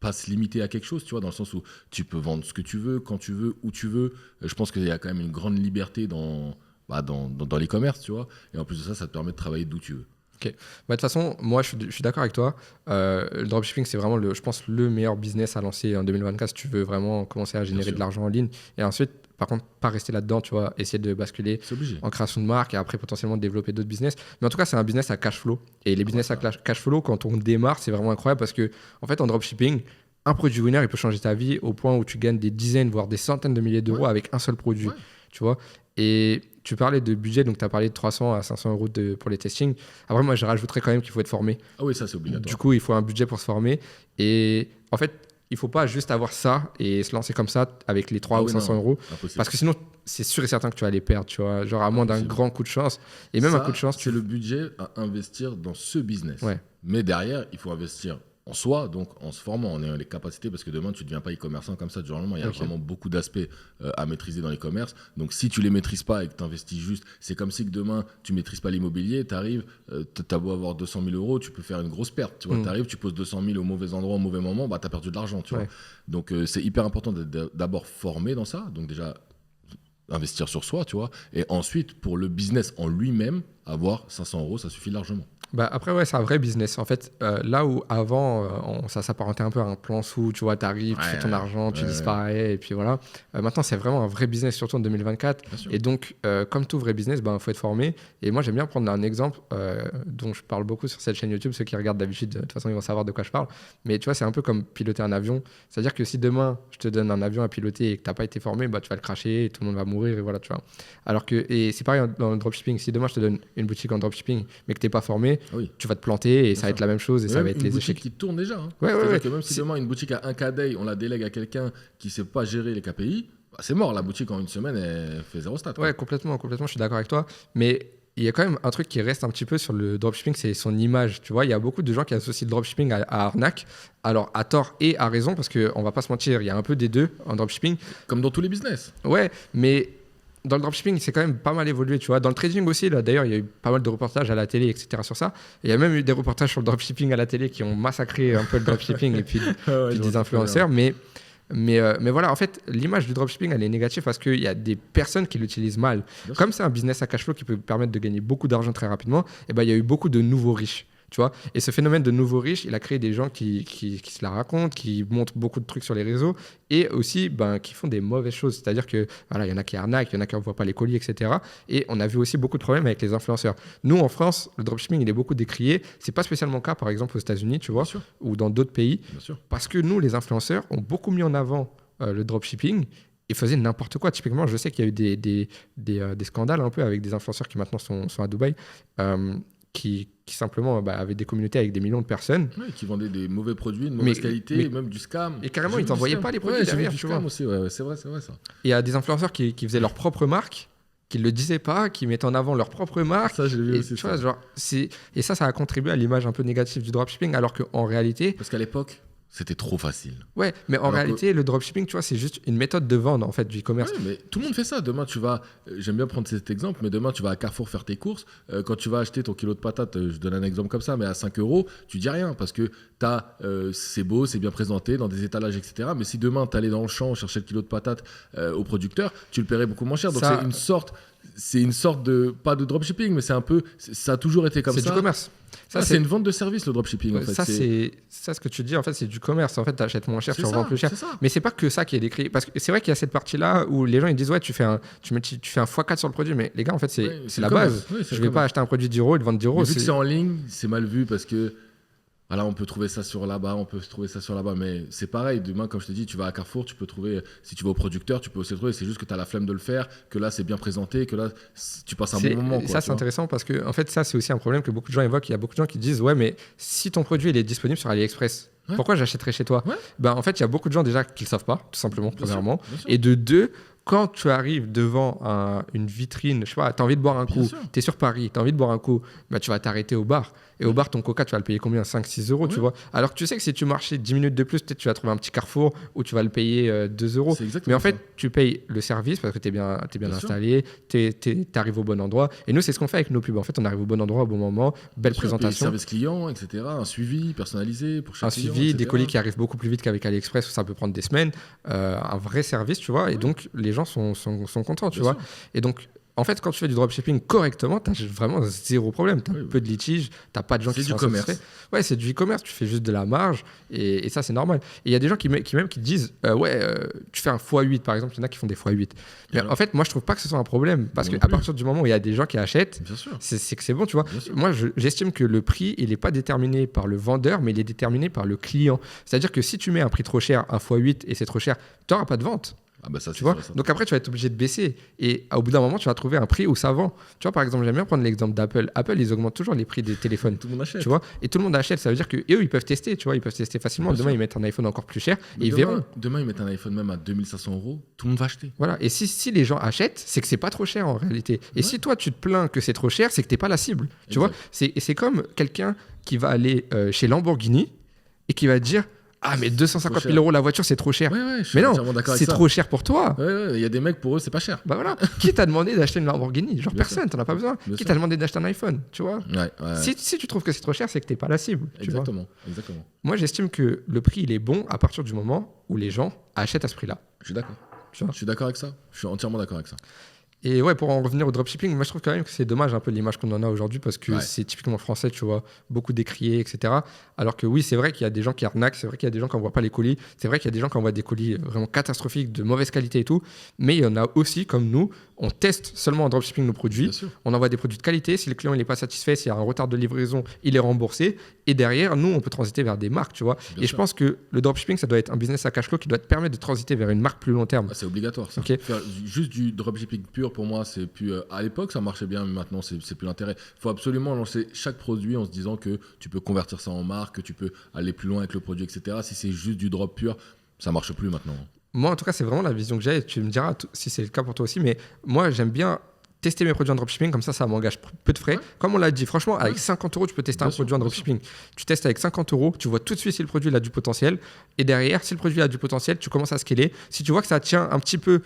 pas se limiter à quelque chose, tu vois, dans le sens où tu peux vendre ce que tu veux, quand tu veux, où tu veux. Je pense qu'il y a quand même une grande liberté dans l'e-commerce, tu vois. Et en plus de ça, ça te permet de travailler d'où tu veux. Ok. De toute façon, moi, je suis d'accord avec toi. Le dropshipping, c'est vraiment, je pense, le meilleur business à lancer en 2024 si tu veux vraiment commencer à générer de l'argent en ligne. Et ensuite, par contre, pas rester là-dedans, tu vois, essayer de basculer en création de marque et après potentiellement développer d'autres business. Mais en tout cas, c'est un business à cash flow. Et les business à cash flow, quand on démarre, c'est vraiment incroyable parce que, en fait, en dropshipping, un produit winner, il peut changer ta vie au point où tu gagnes des dizaines, voire des centaines de milliers d'euros avec un seul produit. Tu vois. Et tu parlais de budget, donc tu as parlé de 300 à 500 euros pour les testings. Après, moi, je rajouterais quand même qu'il faut être formé. Ah oui, ça c'est obligatoire. Du coup, il faut un budget pour se former. Et en fait, il ne faut pas juste avoir ça et se lancer comme ça avec les 300 ou 500 euros. Impossible. Parce que sinon, c'est sûr et certain que tu vas les perdre, tu vois. Genre à moins d'un grand coup de chance. Et même ça, un coup de chance, c'est le budget à investir dans ce business. Ouais. Mais derrière, il faut investir en soi, donc en se formant, en ayant les capacités, parce que demain, tu ne deviens pas e-commerçant comme ça du jour au lendemain. Il y a vraiment beaucoup d'aspects à maîtriser dans l'e-commerce. Donc, si tu ne les maîtrises pas et que tu investis juste, c'est comme si que demain, tu ne maîtrises pas l'immobilier, tu arrives, tu as beau avoir 200 000 euros, tu peux faire une grosse perte. Tu vois, tu arrives, tu poses 200 000 au mauvais endroit, au mauvais moment, bah, tu as perdu de l'argent. Tu vois. Donc, c'est hyper important d'être d'abord formé dans ça. Donc, déjà, investir sur soi, tu vois. Et ensuite, pour le business en lui-même, avoir 500 euros, ça suffit largement. Bah après, ouais, c'est un vrai business. En fait, là où avant, ça s'apparentait un peu à un plan sous, tu vois, t'arrives, tu fais ton argent, tu disparais, et puis voilà. Maintenant, c'est vraiment un vrai business, surtout en 2024. Et donc, comme tout vrai business, il faut être formé. Et moi, j'aime bien prendre un exemple dont je parle beaucoup sur cette chaîne YouTube. Ceux qui regardent d'habitude, de toute façon, ils vont savoir de quoi je parle. Mais tu vois, c'est un peu comme piloter un avion. C'est-à-dire que si demain, je te donne un avion à piloter et que t'as pas été formé, bah, tu vas le cracher, et tout le monde va mourir, et voilà, tu vois. Alors que, et c'est pareil dans le dropshipping. Si demain, je te donne une boutique en dropshipping, mais que t'es pas formé, tu vas te planter et ça va être la même chose et ça va être les échecs. Une boutique qui tourne déjà. Hein. Ouais. Que même si demain une boutique a un KDI, on la délègue à quelqu'un qui ne sait pas gérer les KPI, bah c'est mort. La boutique en une semaine, elle fait 0 stat. Ouais, complètement, je suis d'accord avec toi. Mais il y a quand même un truc qui reste un petit peu sur le dropshipping, c'est son image. Tu vois, il y a beaucoup de gens qui associent le dropshipping à arnaque. Alors, à tort et à raison, parce qu'on va pas se mentir, il y a un peu des deux en dropshipping. Comme dans tous les business. Ouais, mais dans le dropshipping, c'est quand même pas mal évolué, tu vois. Dans le trading aussi, là, d'ailleurs, il y a eu pas mal de reportages à la télé, etc. sur ça. Et il y a même eu des reportages sur le dropshipping à la télé qui ont massacré un peu le dropshipping et puis des influenceurs. Mais voilà, en fait, l'image du dropshipping, elle est négative parce qu'il y a des personnes qui l'utilisent mal. Comme c'est un business à cash flow qui peut permettre de gagner beaucoup d'argent très rapidement, et ben, il y a eu beaucoup de nouveaux riches. Tu vois, et ce phénomène de nouveaux riches, il a créé des gens qui se la racontent, qui montrent beaucoup de trucs sur les réseaux et aussi qui font des mauvaises choses. C'est-à-dire que voilà, il y en a qui arnaquent, il y en a qui n'envoient pas les colis, etc. Et on a vu aussi beaucoup de problèmes avec les influenceurs. Nous, en France, le dropshipping, il est beaucoup décrié. C'est pas spécialement le cas, par exemple, aux États-Unis, tu vois, ou dans d'autres pays. Parce que nous, les influenceurs, ont beaucoup mis en avant le dropshipping et faisaient n'importe quoi. Typiquement, je sais qu'il y a eu des scandales un peu avec des influenceurs qui maintenant sont à Dubaï. Qui simplement avaient des communautés avec des millions de personnes. Oui, qui vendaient des mauvais produits, de mauvaise qualité, même du scam. Et carrément, ils t'envoyaient pas les produits derrière, du tu scam vois. aussi, c'est vrai ça. Et il y a des influenceurs qui faisaient leur propre marque, qui ne le disaient pas, qui mettaient en avant leur propre marque. Ça, je l'ai vu aussi. Tu vois, genre, et ça a contribué à l'image un peu négative du dropshipping, alors qu'en réalité... Parce qu'à l'époque, c'était trop facile. Ouais, mais en réalité, le dropshipping, tu vois, c'est juste une méthode de vente, en fait, du e-commerce. Ouais, mais tout le monde fait ça. Demain, tu vas... J'aime bien prendre cet exemple, mais demain, tu vas à Carrefour faire tes courses. Quand tu vas acheter ton kilo de patates, je donne un exemple comme ça, mais à 5 €, tu dis rien parce que c'est beau, c'est bien présenté, dans des étalages, etc. Mais si demain, tu allais dans le champ chercher le kilo de patates au producteur, tu le paierais beaucoup moins cher. Donc, c'est une sorte de... Pas de dropshipping, mais c'est un peu... Ça a toujours été comme ça. C'est du commerce. C'est une vente de service, le dropshipping. En fait. Ça, ce que tu dis, en fait, c'est du commerce. En fait, tu achètes moins cher, tu revends plus cher. Mais c'est pas que ça qui est décrit. Parce que c'est vrai qu'il y a cette partie-là où les gens ils disent ouais, tu fais un x4 sur le produit. Mais les gars, en fait, c'est la base. Je vais pas acheter un produit d'€10 et le vendre 10 €. Mais vu que c'est en ligne, c'est mal vu parce que voilà, on peut trouver ça sur là-bas, mais c'est pareil. Demain, comme je te dis, tu vas à Carrefour, tu peux trouver, si tu vas au producteur, tu peux aussi le trouver. C'est juste que tu as la flemme de le faire, que là, c'est bien présenté, que là, tu passes un bon moment. Quoi, ça, c'est intéressant parce que, en fait, ça, c'est aussi un problème que beaucoup de gens évoquent. Il y a beaucoup de gens qui disent ouais, mais si ton produit il est disponible sur AliExpress, pourquoi j'achèterais chez toi ? En fait, il y a beaucoup de gens déjà qui ne le savent pas, tout simplement, premièrement. Bien sûr. Et de deux, quand tu arrives devant une vitrine, je sais pas, tu as envie de boire un coup, tu es sur Paris, tu as envie de boire un coup, tu vas t'arrêter au bar. Et au bar, ton coca, tu vas le payer combien ? 5-6 €, tu vois. Alors que tu sais que si tu marchais 10 minutes de plus, peut-être tu vas trouver un petit Carrefour où tu vas le payer 2 €. Mais en fait, tu payes le service parce que tu es bien installé, tu arrives au bon endroit. Et nous, c'est ce qu'on fait avec nos pubs. En fait, on arrive au bon endroit, au bon moment, belle présentation. Service client, etc. Un suivi personnalisé pour chaque client. Un suivi, des colis qui arrivent beaucoup plus vite qu'avec AliExpress où ça peut prendre des semaines. Un vrai service, tu vois. Et donc, les gens sont contents, tu vois. Et donc, en fait, quand tu fais du dropshipping correctement, tu as vraiment zéro problème. Tu as peu de litiges, tu n'as pas de gens qui sont insatisfaits. Ouais, c'est du e-commerce, tu fais juste de la marge et ça, c'est normal. Et il y a des gens qui te disent tu fais un x8 par exemple, il y en a qui font des x8. Mais en fait, moi, je trouve pas que ce soit un problème parce qu'à partir du moment où il y a des gens qui achètent, c'est que c'est bon, tu vois. Moi, j'estime que le prix, il n'est pas déterminé par le vendeur, mais il est déterminé par le client. C'est-à-dire que si tu mets un prix trop cher, un x8 et c'est trop cher, tu n'auras pas de vente. Ah bah ça, Tu c'est vois? sûr et certain. Donc après, tu vas être obligé de baisser. Et au bout d'un moment, tu vas trouver un prix où ça vend. Tu vois, par exemple, j'aime bien prendre l'exemple d'Apple. Apple, ils augmentent toujours les prix des téléphones. Tout le monde Tu achète. vois? Et tout le monde achète. Ça veut dire qu'eux, ils peuvent tester. Tu vois? Ils peuvent tester facilement. Bien Demain, sûr. ils mettent un iPhone encore plus cher Mais et ils verront. demain, ils mettent un iPhone même à 2500 euros, tout le monde va acheter. Voilà. Et si les gens achètent, c'est que c'est pas trop cher en réalité. Et Ouais. si toi, tu te plains que c'est trop cher, c'est que t'es pas la cible. Tu vois? Exact. C'est comme quelqu'un qui va aller chez Lamborghini et qui va te dire ah, mais 250 000 euros la voiture, c'est trop cher. Ouais, je suis Mais non, entièrement d'accord avec c'est ça. trop cher pour toi. Ouais, il y a des mecs, pour eux, c'est pas cher. Bah voilà, qui t'a demandé d'acheter une Lamborghini? Genre Bien personne, sûr. t'en as pas besoin. Bien Qui sûr. t'a demandé d'acheter un iPhone, tu vois? Ouais. Si tu trouves que c'est trop cher, c'est que t'es pas la cible. Tu vois. Exactement. Moi, j'estime que le prix, il est bon à partir du moment où les gens achètent à ce prix-là. Je suis d'accord. Tu vois. Je suis d'accord avec ça. Je suis entièrement d'accord avec ça. Et ouais, pour en revenir au dropshipping, moi je trouve quand même que c'est dommage un peu l'image qu'on en a aujourd'hui parce que Ouais. c'est typiquement français, tu vois, beaucoup décrié, etc. Alors que oui, c'est vrai qu'il y a des gens qui arnaquent, c'est vrai qu'il y a des gens qui n'envoient pas les colis, c'est vrai qu'il y a des gens qui envoient des colis vraiment catastrophiques, de mauvaise qualité et tout, mais il y en a aussi comme nous, on teste seulement en dropshipping nos produits, Bien sûr. on envoie des produits de qualité, si le client n'est pas satisfait, s'il y a un retard de livraison, il est remboursé, et derrière, nous, on peut transiter vers des marques, tu vois. Bien Et sûr. je pense que le dropshipping, ça doit être un business à cash flow qui doit te permettre de transiter vers une marque plus long terme. Ah, c'est obligatoire ça. Ok. Faire juste du dropshipping pur pour moi, c'est plus. À l'époque, ça marchait bien, mais maintenant, c'est plus l'intérêt. Il faut absolument lancer chaque produit en se disant que tu peux convertir ça en marque, que tu peux aller plus loin avec le produit, etc. Si c'est juste du drop pur, ça marche plus maintenant. Moi, en tout cas, c'est vraiment la vision que j'ai. Tu me diras si c'est le cas pour toi aussi. Mais moi, j'aime bien tester mes produits en dropshipping. Comme ça m'engage peu de frais. Ouais. Comme on l'a dit, franchement, avec Ouais. 50 euros, tu peux tester Bien un sûr, produit en bien dropshipping. Tu testes avec 50 euros. Tu vois tout de suite si le produit il a du potentiel. Et derrière, si le produit a du potentiel, tu commences à scaler. Si tu vois que ça tient un petit peu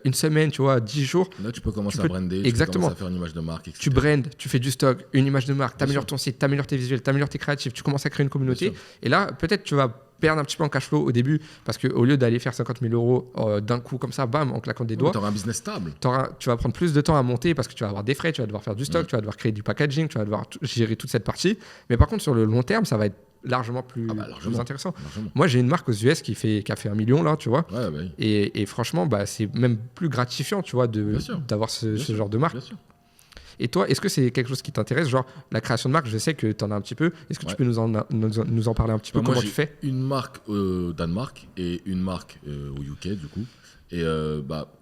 une semaine, tu vois, 10 jours, Là, tu peux commencer Tu à peux- brander, Exactement. tu peux commencer à faire une image de marque, etc. tu brandes, tu fais du stock, une image de marque, tu Bien améliores sûr. ton site, tu améliores tes visuels, tu améliores tes créatifs, tu commences à créer une communauté. Bien sûr. Et là, peut-être tu vas perdre un petit peu en cash flow au début parce qu'au lieu d'aller faire 50 000 euros d'un coup comme ça, bam, en claquant des doigts, Tu auras un business stable. tu vas prendre plus de temps à monter parce que tu vas avoir des frais, tu vas devoir faire du stock, tu vas devoir créer du packaging, tu vas devoir gérer toute cette partie. Mais par contre, sur le long terme, ça va être largement plus, Largement. plus intéressant. Largement. Moi, j'ai une marque aux US qui a fait 1 million là, tu vois. Ouais, bah oui. Et franchement, bah, c'est même plus gratifiant, tu vois, Bien sûr. d'avoir ce Bien sûr. genre de marque. Bien sûr. Et toi, est-ce que c'est quelque chose qui t'intéresse? Genre, la création de marque, je sais que tu en as un petit peu. Est-ce que tu Ouais. peux nous en parler un petit peu? Bah, moi, Comment tu j'ai fais? une marque au Danemark et une marque au UK, du coup. Et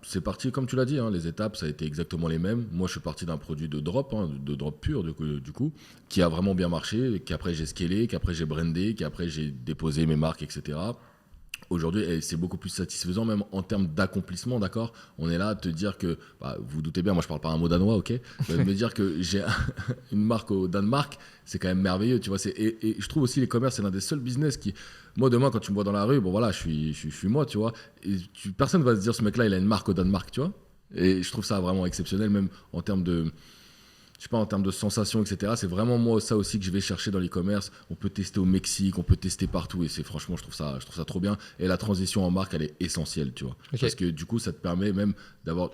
c'est parti, comme tu l'as dit, hein, les étapes, ça a été exactement les mêmes. Moi, je suis parti d'un produit de drop, de drop pur, du coup, qui a vraiment bien marché, qu'après j'ai scalé, qu'après j'ai brandé, qu'après j'ai déposé mes marques, etc. Aujourd'hui, c'est beaucoup plus satisfaisant, même en termes d'accomplissement, d'accord? On est là à te dire que, vous doutez bien, moi je parle pas un mot danois, ok? Mais de me dire que j'ai une marque au Danemark, c'est quand même merveilleux, tu vois. Et je trouve aussi les commerces, c'est l'un des seuls business qui, moi demain, quand tu me vois dans la rue, bon voilà, je suis moi, tu vois. Et personne va se dire, ce mec-là, il a une marque au Danemark, tu vois. Et je trouve ça vraiment exceptionnel, même en termes de. Je sais pas, en termes de sensations, etc. C'est vraiment moi ça aussi que je vais chercher dans l'e-commerce. On peut tester au Mexique, on peut tester partout. Et franchement, je trouve ça trop bien. Et la transition en marque, elle est essentielle, tu vois. Ok. Parce que du coup, ça te permet même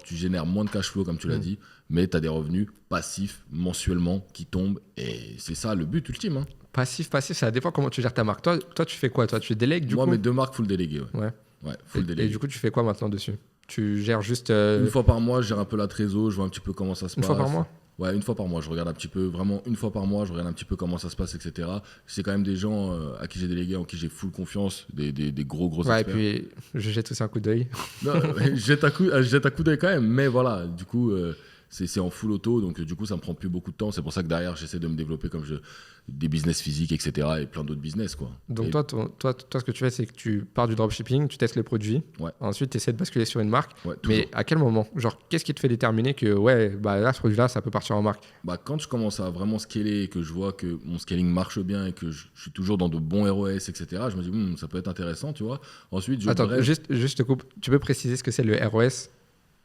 tu génères moins de cash flow, comme tu l'as dit, mais tu as des revenus passifs mensuellement qui tombent. Et c'est ça le but ultime. Hein. Passif, ça dépend comment tu gères ta marque. Toi, tu fais quoi? Toi, tu délègues du Moi, coup? mes deux marques, full délégué. Ouais. Ouais, full Et délégué. du coup, tu fais quoi maintenant dessus? Tu gères juste Une fois par mois, je gère un peu la trésor, je vois un petit peu comment ça se une passe. fois par mois? Ouais, une fois par mois, je regarde un petit peu, vraiment une fois par mois, je regarde un petit peu comment ça se passe, etc. C'est quand même des gens à qui j'ai délégué, en qui j'ai full confiance, des gros Ouais, et experts. puis je jette aussi un coup d'œil. Non, jette un coup d'œil quand même, mais voilà, du coup, c'est en full auto, donc du coup, ça me prend plus beaucoup de temps. C'est pour ça que derrière, j'essaie de me développer des business physiques, etc. et plein d'autres business, quoi. Donc Et- toi, ce que tu fais, c'est que tu pars du dropshipping, tu testes les produits. Ouais. Ensuite, tu essaies de basculer sur une marque. ouais, Mais à quel moment? Genre, qu'est-ce qui te fait déterminer que ouais, bah là, ce produit-là, ça peut partir en marque? quand je commence à vraiment scaler et que je vois que mon scaling marche bien et que je suis toujours dans de bons ROS, etc., je me dis, ça peut être intéressant, tu vois. Ensuite, je Attends, bref, juste je te coupe. Tu peux préciser ce que c'est le ROS?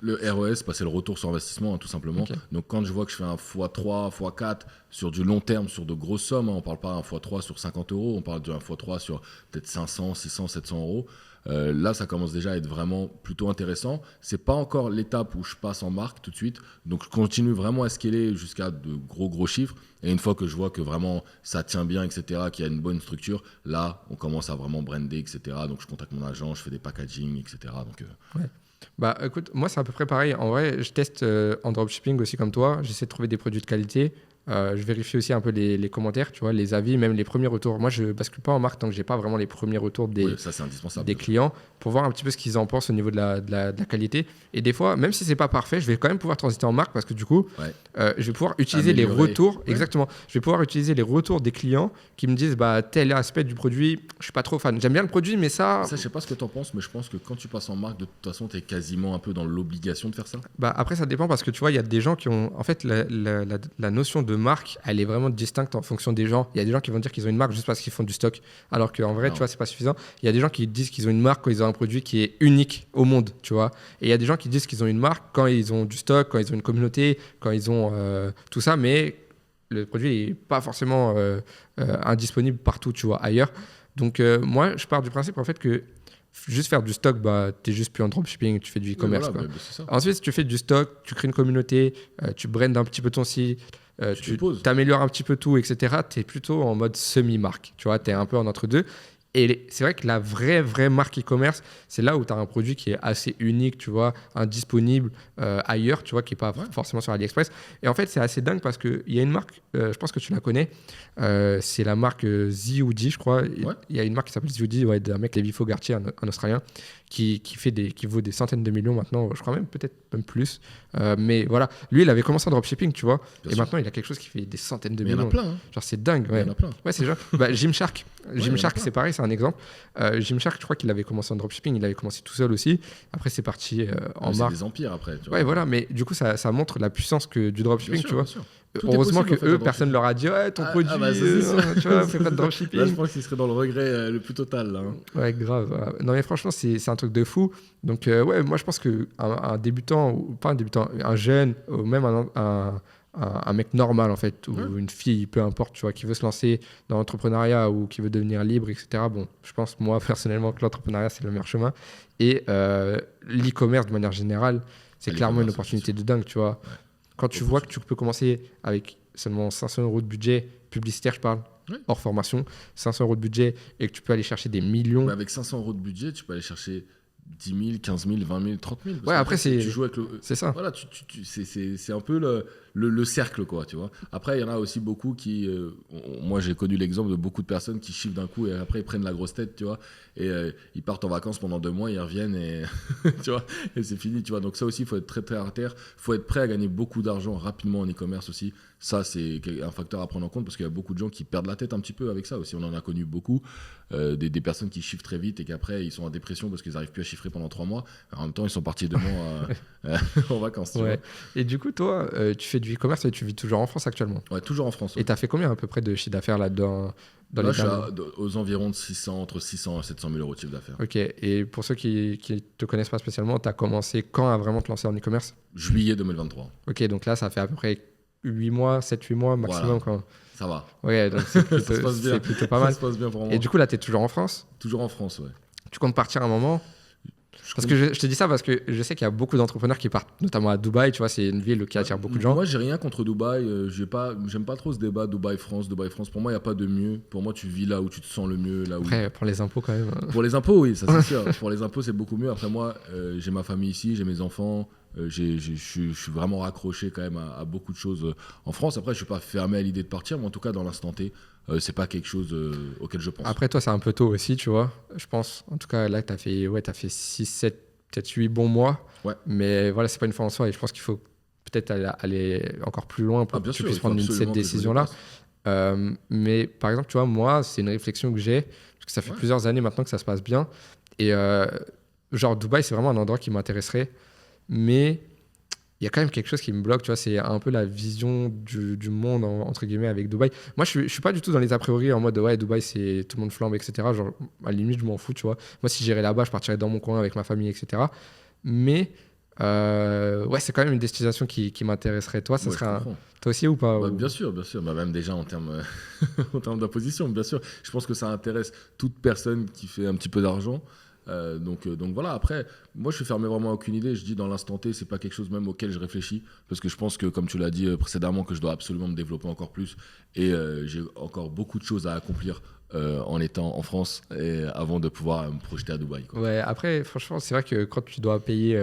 le ROS, c'est le retour sur investissement, hein, tout simplement. Ok. Donc, quand je vois que je fais un x3, x4 sur du long terme, sur de grosses sommes, on ne parle pas d'un x3 sur 50 euros, on parle d'un x3 sur peut-être 500, 600, 700 euros. Là, ça commence déjà à être vraiment plutôt intéressant. C'est pas encore l'étape où je passe en marque tout de suite. Donc, je continue vraiment à scaler jusqu'à de gros chiffres. Et une fois que je vois que vraiment ça tient bien, etc., qu'il y a une bonne structure, là, on commence à vraiment brander, etc. Donc, je contacte mon agent, je fais des packaging, etc. Donc, Bah écoute, moi c'est à peu près pareil. En vrai, je teste en dropshipping aussi comme toi. J'essaie de trouver des produits de qualité. Je vérifie aussi un peu les commentaires, tu vois, les avis, même les premiers retours. Moi, je bascule pas en marque tant que j'ai pas vraiment les premiers retours Oui, ça c'est indispensable. des clients pour voir un petit peu ce qu'ils en pensent au niveau de la qualité. Et des fois, même si c'est pas parfait, je vais quand même pouvoir transiter en marque parce que du coup, je vais pouvoir utiliser les retours. Exactement. Je vais pouvoir utiliser les retours des clients qui me disent tel aspect du produit, je suis pas trop fan. J'aime bien le produit, mais ça. Ça, je sais pas ce que tu en penses, mais je pense que quand tu passes en marque, de toute façon, tu es quasiment un peu dans l'obligation de faire ça. Après, ça dépend parce que tu vois, il y a des gens qui ont. En fait, la notion de marque, elle est vraiment distincte en fonction des gens. Il y a des gens qui vont dire qu'ils ont une marque juste parce qu'ils font du stock, alors qu'en vrai, tu vois, c'est pas suffisant. Il y a des gens qui disent qu'ils ont une marque quand ils ont un produit qui est unique au monde, tu vois. Et il y a des gens qui disent qu'ils ont une marque quand ils ont du stock, quand ils ont une communauté, quand ils ont tout ça, mais le produit n'est pas forcément indisponible partout, tu vois, ailleurs. Donc, moi, je pars du principe en fait que juste faire du stock, t'es juste plus en dropshipping, tu fais du e-commerce. Voilà, c'est ça. Ensuite, si tu fais du stock, tu crées une communauté, tu brandes un petit peu ton site, tu t'améliores un petit peu tout, etc. Tu es plutôt en mode semi-marque, tu vois, tu es un peu en entre-deux. Et c'est vrai que la vraie marque e-commerce, c'est là où tu as un produit qui est assez unique, tu vois, indisponible ailleurs, tu vois, qui n'est pas forcément sur AliExpress. Et en fait, c'est assez dingue parce qu'il y a une marque, je pense que tu la connais, c'est la marque Zioudi, je crois. Il y a une marque qui s'appelle Zioudi, d'un mec, Levi Fogarty, un Australien, qui vaut des centaines de millions maintenant, je crois peut-être même plus. Mais voilà, lui, il avait commencé en dropshipping, tu vois, et maintenant, il a quelque chose qui fait des centaines de millions. Il y en a plein. Genre, c'est dingue. Il y en a plein. Ouais, c'est genre. Gymshark. Gymshark, c'est pareil, c'est un exemple. Gymshark, je crois qu'il avait commencé en dropshipping, il avait commencé tout seul aussi. Après, c'est parti en marque. C'est des empires après. Tu vois. Ouais, voilà, mais du coup, ça montre la puissance du dropshipping, tu vois. Heureusement que eux, personne leur a dit ton produit, tu vois, fais pas de dropshipping. Là, je pense qu'ils seraient dans le regret le plus total. Là, hein. Ouais, grave. Voilà. Non, mais franchement, c'est un truc de fou. Donc, moi, je pense qu'un débutant, ou pas un débutant, un jeune, ou même un mec normal, en fait, ou une fille, peu importe, tu vois, qui veut se lancer dans l'entrepreneuriat ou qui veut devenir libre, etc. Bon, je pense, moi, personnellement, que l'entrepreneuriat, c'est le meilleur chemin. Et l'e-commerce, de manière générale, c'est clairement une opportunité de dingue, tu vois. Ouais. Quand tu vois que tu peux commencer avec seulement 500 € de budget, publicitaire, je parle, hors formation, 500 € de budget, et que tu peux aller chercher des millions. Mais avec 500 € de budget, tu peux aller chercher 10 000, 15 000, 20 000, 30 000. Ouais, après, tu joues avec c'est ça. Voilà, c'est un peu le cercle, quoi, tu vois. Après, il y en a aussi beaucoup qui... moi, j'ai connu l'exemple de beaucoup de personnes qui chiffrent d'un coup et après, ils prennent la grosse tête, tu vois. Et ils partent en vacances pendant 2 mois, ils reviennent et, tu vois, et c'est fini, tu vois. Donc ça aussi, il faut être très, très à terre. Il faut être prêt à gagner beaucoup d'argent rapidement en e-commerce aussi. Ça, c'est un facteur à prendre en compte parce qu'il y a beaucoup de gens qui perdent la tête un petit peu avec ça aussi. On en a connu beaucoup. Des personnes qui chiffrent très vite et qu'après, ils sont en dépression parce qu'ils n'arrivent plus à chiffrer pendant 3 mois. En même temps, ils sont partis 2 mois en vacances, tu vois. Et du coup, toi, tu fais du e-commerce et tu vis toujours en France actuellement? Ouais, toujours en France. Ouais. Et tu as fait combien à peu près de chiffre d'affaires là-dedans? Là, je suis aux environs de entre 600 et 700 000 € de chiffre d'affaires. Ok, et pour ceux qui ne te connaissent pas spécialement, tu as commencé quand à vraiment te lancer en e-commerce? Juillet 2023. Ok, donc là, ça fait à peu près 8 mois, 7-8 mois maximum. Voilà. Quand... Ça va. Ouais, donc c'est plutôt pas mal. Ça se passe bien pour moi. Et du coup, là, tu es toujours en France? Toujours en France, ouais. Tu comptes partir un moment? Parce que je te dis ça parce que je sais qu'il y a beaucoup d'entrepreneurs qui partent, notamment à Dubaï, tu vois, c'est une ville qui attire beaucoup de gens. Moi, j'ai rien contre Dubaï, j'aime pas trop ce débat Dubaï-France. Pour moi, il n'y a pas de mieux. Pour moi, tu vis là où tu te sens le mieux. Là où... Après, pour les impôts quand même. Pour les impôts, oui, ça c'est sûr. Pour les impôts, c'est beaucoup mieux. Après, moi, j'ai ma famille ici, j'ai mes enfants. Je suis vraiment raccroché quand même à beaucoup de choses en France. Après, je suis pas fermé à l'idée de partir, mais en tout cas, dans l'instant T, c'est pas quelque chose auquel je pense. Après, toi, c'est un peu tôt aussi, tu vois, je pense. En tout cas, là, tu as fait 6, 7, peut-être 8 bons mois. Ouais. Mais voilà, c'est pas une fin en soi. Et je pense qu'il faut peut-être aller encore plus loin pour que tu puisses prendre cette décision-là. Mais par exemple, tu vois, moi, c'est une réflexion que j'ai, parce que ça fait plusieurs années maintenant que ça se passe bien. Et genre, Dubaï, c'est vraiment un endroit qui m'intéresserait. Mais il y a quand même quelque chose qui me bloque, tu vois, c'est un peu la vision du monde, entre guillemets, avec Dubaï. Moi, je suis pas du tout dans les a priori en mode, ouais, Dubaï, c'est tout le monde flambe, etc. Genre, à la limite, je m'en fous, tu vois. Moi, si j'irais là-bas, je partirais dans mon coin avec ma famille, etc. Mais, ouais, c'est quand même une destination qui m'intéresserait. Toi, ça serait toi aussi ou pas? Bien sûr. Même déjà en termes d'imposition, bien sûr. Je pense que ça intéresse toute personne qui fait un petit peu d'argent. Donc voilà, après, moi je suis fermé vraiment à aucune idée. Je dis dans l'instant T, c'est pas quelque chose même auquel je réfléchis parce que je pense que, comme tu l'as dit précédemment, que je dois absolument me développer encore plus et j'ai encore beaucoup de choses à accomplir en étant en France et avant de pouvoir me projeter à Dubaï, quoi. Ouais, après, franchement, c'est vrai que quand tu dois payer,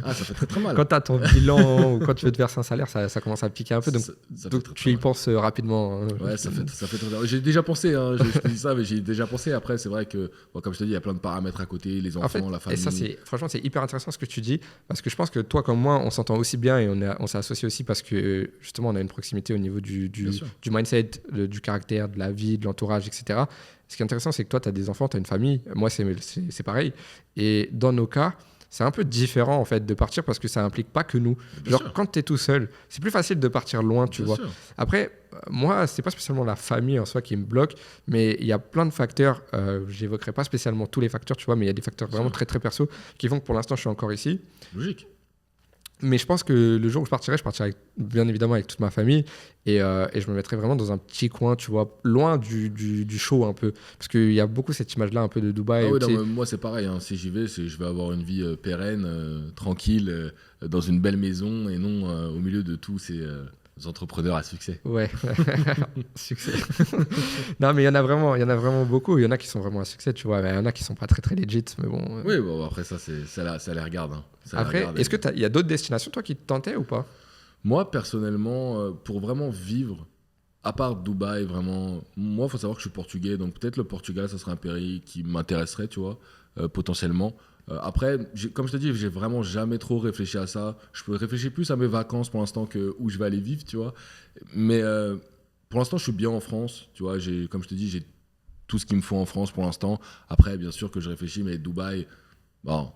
Ah, ça fait très très mal. quand tu as ton bilan ou quand tu veux te verser un salaire, ça commence à piquer un peu. Donc, Ça fait donc très, tu très y mal. penses rapidement. Ouais, ça fait très mal. J'ai déjà pensé, hein, je te dis ça, mais j'ai déjà pensé. Après, c'est vrai que, bon, comme je te dis, il y a plein de paramètres à côté, les En fait, enfants, la et famille. ça, franchement, c'est hyper intéressant ce que tu dis, parce que je pense que toi comme moi, on s'entend aussi bien et on s'est associés aussi parce que justement, on a une proximité au niveau Bien sûr. du mindset, du caractère, de la vie, de l'entourage, etc. Ce qui est intéressant, c'est que toi, tu as des enfants, tu as une famille. Moi, c'est pareil. Et dans nos cas, c'est un peu différent en fait de partir parce que ça implique pas que nous. Bien Genre, sûr. quand tu es tout seul, c'est plus facile de partir loin, tu Bien vois. sûr. Après, moi, c'est pas spécialement la famille en soi qui me bloque, mais il y a plein de facteurs. J'évoquerai pas spécialement tous les facteurs, tu vois, mais il y a des facteurs vraiment très très perso qui font que pour l'instant, je suis encore ici. Logique. Mais je pense que le jour où je partirai bien évidemment avec toute ma famille et je me mettrai vraiment dans un petit coin, tu vois, loin du show un peu. Parce qu'il y a beaucoup cette image-là un peu de Dubaï. Ah où, oui, tu non, sais, mais moi c'est pareil, hein. Si j'y vais, je vais avoir une vie pérenne, tranquille, dans une belle maison et non au milieu de tous ces entrepreneurs à succès. ouais, succès. Non, mais il y en a vraiment beaucoup. Il y en a qui sont vraiment à succès, tu vois. Mais il y en a qui sont pas très très legit, mais bon. Oui, bon, après ça les regarde, hein. Ça les Après, regarde, est-ce et- que il y a d'autres destinations, toi, qui te tentaient ou pas? Moi personnellement, pour vraiment vivre, à part Dubaï, vraiment, moi il faut savoir que je suis portugais, donc peut-être le Portugal, ça serait un pays qui m'intéresserait, tu vois, potentiellement. Après, comme je te dis, j'ai vraiment jamais trop réfléchi à ça. Je peux réfléchir plus à mes vacances pour l'instant que où je vais aller vivre, tu vois. Mais pour l'instant, je suis bien en France, tu vois. Comme je te dis, j'ai tout ce qu'il me faut en France pour l'instant. Après, bien sûr que je réfléchis, mais Dubaï, bon,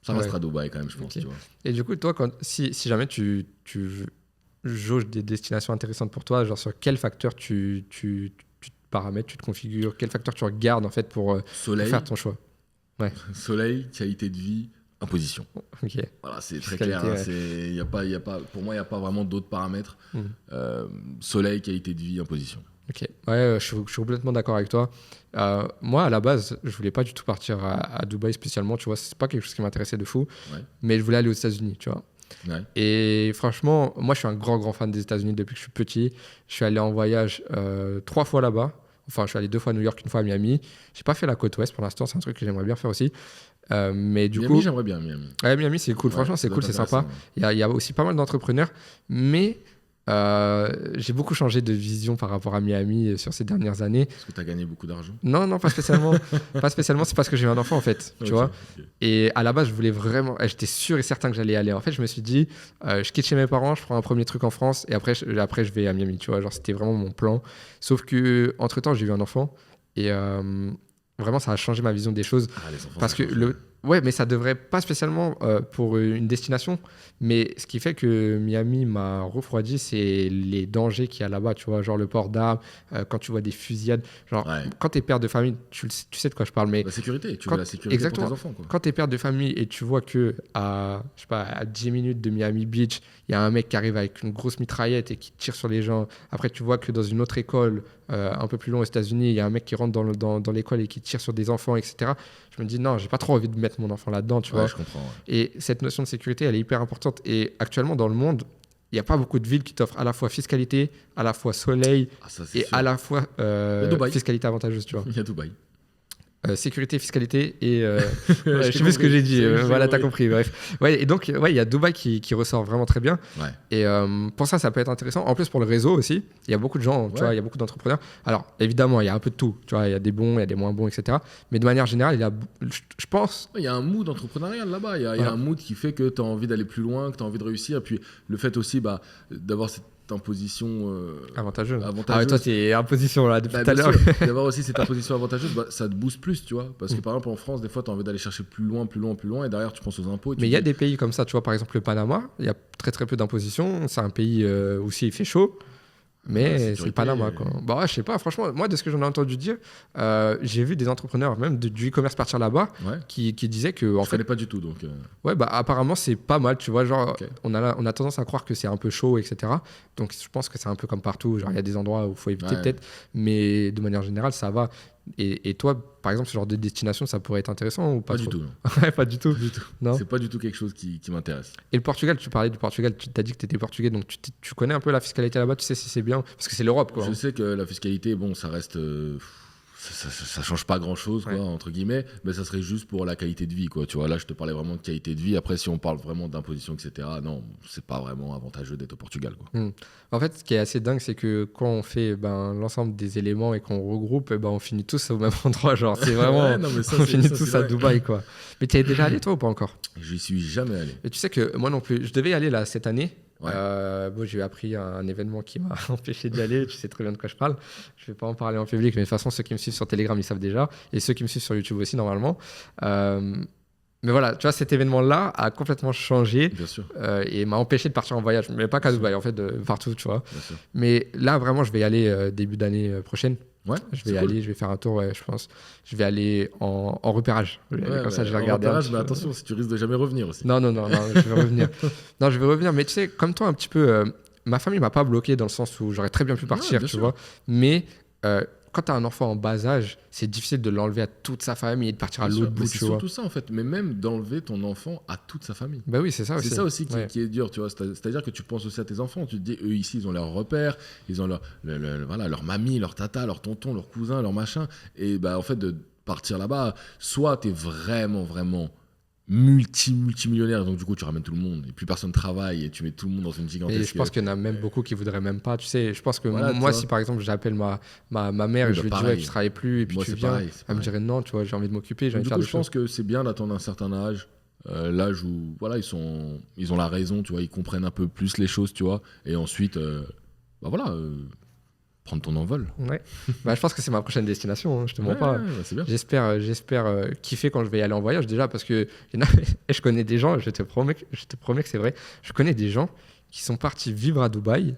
ça Ouais. restera Dubaï quand même, je pense, Ok. tu vois. Et du coup, toi, si jamais tu jauges des destinations intéressantes pour toi, genre sur quel facteur tu te paramètres, tu te configures, quel facteur tu regardes en fait pour Soleil, faire ton choix? soleil, qualité de vie, imposition. Ok. Voilà, c'est très Fiscalité, clair, hein. ouais. Y a pas, pour moi, il n'y a pas vraiment d'autres paramètres. Mhm. Soleil, qualité de vie, imposition. Ok. Ouais, je suis complètement d'accord avec toi. Moi, à la base, je voulais pas du tout partir à Dubaï spécialement, tu vois. C'est pas quelque chose qui m'intéressait de fou, Ouais. mais je voulais aller aux États-Unis, tu vois. Ouais. Et franchement, moi, je suis un grand fan des États-Unis depuis que je suis petit. Je suis allé en voyage 3 fois là-bas. Enfin, je suis allé 2 fois à New York, 1 fois à Miami. J'ai pas fait la côte ouest pour l'instant, c'est un truc que j'aimerais bien faire aussi. Mais du Miami, coup, j'aimerais bien, Miami. ouais, Miami, c'est cool. Ouais, Franchement, ça c'est doit cool, être c'est sympa. intéressant. Il y a aussi pas mal d'entrepreneurs, mais j'ai beaucoup changé de vision par rapport à Miami sur ces dernières années. Parce que tu as gagné beaucoup d'argent. Non, non, pas spécialement. Pas spécialement, c'est parce que j'ai eu un enfant en fait, tu Ok, vois. ok. Et à la base, je voulais vraiment, j'étais sûr et certain que j'allais y aller. En fait, je me suis dit, je quitte chez mes parents, je prends un premier truc en France et après, je vais à Miami, tu vois. Genre, c'était vraiment mon plan. Sauf que, entre-temps, j'ai eu un enfant et vraiment, ça a changé ma vision des choses. Ah, les enfants, Parce ça que change. ouais, mais ça devrait pas spécialement pour une destination. Mais ce qui fait que Miami m'a refroidi, c'est les dangers qu'il y a là-bas. Tu vois, genre le port d'armes, quand tu vois des fusillades. Genre, Ouais. quand tu es père de famille, tu sais de quoi je parle. Mais La sécurité, tu quand- veux la sécurité exactement. pour tes enfants, quoi. quand tu es père de famille et tu vois que je sais pas, à 10 minutes de Miami Beach, il y a un mec qui arrive avec une grosse mitraillette et qui tire sur les gens. Après, tu vois que dans une autre école, un peu plus loin aux États-Unis, il y a un mec qui rentre dans l'école et qui tire sur des enfants, etc. Je me dis, non, j'ai pas trop envie de mettre mon enfant là-dedans, tu Ouais, vois. je comprends. Ouais. Et cette notion de sécurité, elle est hyper importante. Et actuellement, dans le monde, il n'y a pas beaucoup de villes qui t'offrent à la fois fiscalité, à la fois soleil Ah, ça, c'est et sûr. à la fois Dubaï. fiscalité avantageuse, tu vois. Il y a Dubaï. Sécurité, fiscalité et ouais, Je je t'ai sais plus ce que compris. j'ai dit. J'ai Voilà, t'as compris. compris. Bref. Ouais, et donc, ouais, il y a Dubaï qui ressort vraiment très bien. Ouais. Et pour ça peut être intéressant. En plus, pour le réseau aussi, il y a beaucoup de gens, tu Ouais. vois, il y a beaucoup d'entrepreneurs. Alors, évidemment, il y a un peu de tout. Tu vois, il y a des bons, il y a des moins bons, etc. Mais de manière générale, je pense. Il y a un mood entrepreneurial là-bas. Il y a Voilà. un mood qui fait que tu as envie d'aller plus loin, que tu as envie de réussir. Et puis le fait aussi d'avoir cette imposition Avantageux. avantageuse. Ah ouais, toi, t'es en position là depuis Bah, tout à bien l'heure. sûr, d'avoir aussi cette imposition avantageuse, ça te booste plus, tu vois. Parce que par exemple, en France, des fois, tu as envie d'aller chercher plus loin, plus loin, plus loin. Et derrière, tu penses aux impôts. et tu Mais il y a dis, des pays comme ça, tu vois, par exemple le Panama, il y a très très peu d'imposition. C'est un pays où il fait chaud. la Mais c'est le sécurité, Panama, quoi. Bah ouais, je sais pas, franchement, moi, de ce que j'en ai entendu dire, j'ai vu des entrepreneurs, même du e-commerce partir là-bas, Ouais. qui disaient que, en Je fait, connais pas du tout, donc. ouais, bah apparemment, c'est pas mal, tu vois. Genre, Ok. on a tendance à croire que c'est un peu chaud, etc. Donc, je pense que c'est un peu comme partout. Genre, il y a des endroits où il faut éviter Ouais. peut-être, mais de manière générale, ça va. Et toi, par exemple, ce genre de destination, ça pourrait être intéressant ou pas Pas du trop tout, non. Ouais, pas du tout. Pas du tout. Non. C'est pas du tout quelque chose qui m'intéresse. Et le Portugal, tu parlais du Portugal, tu t'as dit que tu étais portugais, donc tu connais un peu la fiscalité là-bas, tu sais si c'est bien, parce que c'est l'Europe, quoi. Je sais que la fiscalité, bon, ça ça change pas grand-chose, quoi, entre guillemets, mais ça serait juste pour la qualité de vie, quoi. Tu vois, là, je te parlais vraiment de qualité de vie. Après, si on parle vraiment d'imposition, etc., non, c'est pas vraiment avantageux d'être au Portugal, quoi. En fait, ce qui est assez dingue, c'est que quand on fait l'ensemble des éléments et qu'on regroupe, on finit tous au même endroit. Genre, c'est vraiment. Ouais, non, mais ça, on c'est- finit ça, tous c'est à vrai. Dubaï, quoi. Mais tu es déjà allé, toi, ou pas encore? J'y suis jamais allé. Et tu sais que moi non plus, je devais y aller là cette année. Ouais. J'ai appris un événement qui m'a empêché d'y aller. Tu sais très bien de quoi je parle. Je vais pas en parler en public, mais de toute façon, ceux qui me suivent sur Telegram, ils savent déjà. Et ceux qui me suivent sur YouTube aussi, normalement. Mais voilà, tu vois, cet événement-là a complètement changé Bien sûr, et m'a empêché de partir en voyage. Mais pas qu'à Dubaï, en fait, partout, tu vois. bien sûr. Mais là, vraiment, je vais y aller début d'année prochaine. Ouais, Je vais c'est y cool. aller, je vais faire un tour, ouais, je pense. Je vais aller en repérage. Je vais aller Ouais, comme ça, mais je vais en regarder. repérage, un mais petit peu. attention, si tu risques de jamais revenir aussi. Non, je vais revenir. Non, je vais revenir. Mais tu sais, comme toi, un petit peu, ma famille m'a pas bloqué dans le sens où j'aurais très bien pu Ouais, partir, bien tu sûr. vois. Mais quand tu as un enfant en bas âge, c'est difficile de l'enlever à toute sa famille et de partir à Bien sûr. l'autre Mais bout, c'est tu vois. surtout ça, en fait. Mais même d'enlever ton enfant à toute sa famille. Bah oui, c'est ça aussi. C'est ça aussi Ouais. qui est dur, tu vois. C'est-à-dire que tu penses aussi à tes enfants. Tu te dis, eux ici, ils ont leurs repères, ils ont voilà, leur mamie, leur tata, leur tonton, leur cousin, leur machin. Et bah, en fait, de partir là-bas, soit tu es vraiment, vraiment multimillionnaire, donc du coup, tu ramènes tout le monde, et plus personne travaille, et tu mets tout le monde dans une Et gigantesque. je pense qu'il y en a même beaucoup qui voudraient même pas. Tu sais, je pense que Voilà, tu moi, vois. si par exemple j'appelle ma mère Oui, et je bah, lui dis ouais, pareil. tu travailles plus et puis Moi, tu c'est viens, pareil, c'est elle me pareil. dirait non, tu vois, j'ai envie de m'occuper, j'ai envie Donc, de du faire coup, des je choses. pense que c'est bien d'attendre un certain âge, l'âge où voilà, ils ont la raison, tu vois, ils comprennent un peu plus les choses, tu vois, et ensuite, bah voilà, prendre ton envol. Ouais. Bah, je pense que c'est ma prochaine destination, hein, je te mens Ouais, pas. ouais, c'est bien. J'espère kiffer quand je vais y aller en voyage déjà parce que il y en a- et je connais des gens, je te promets que c'est vrai, je connais des gens qui sont partis vivre à Dubaï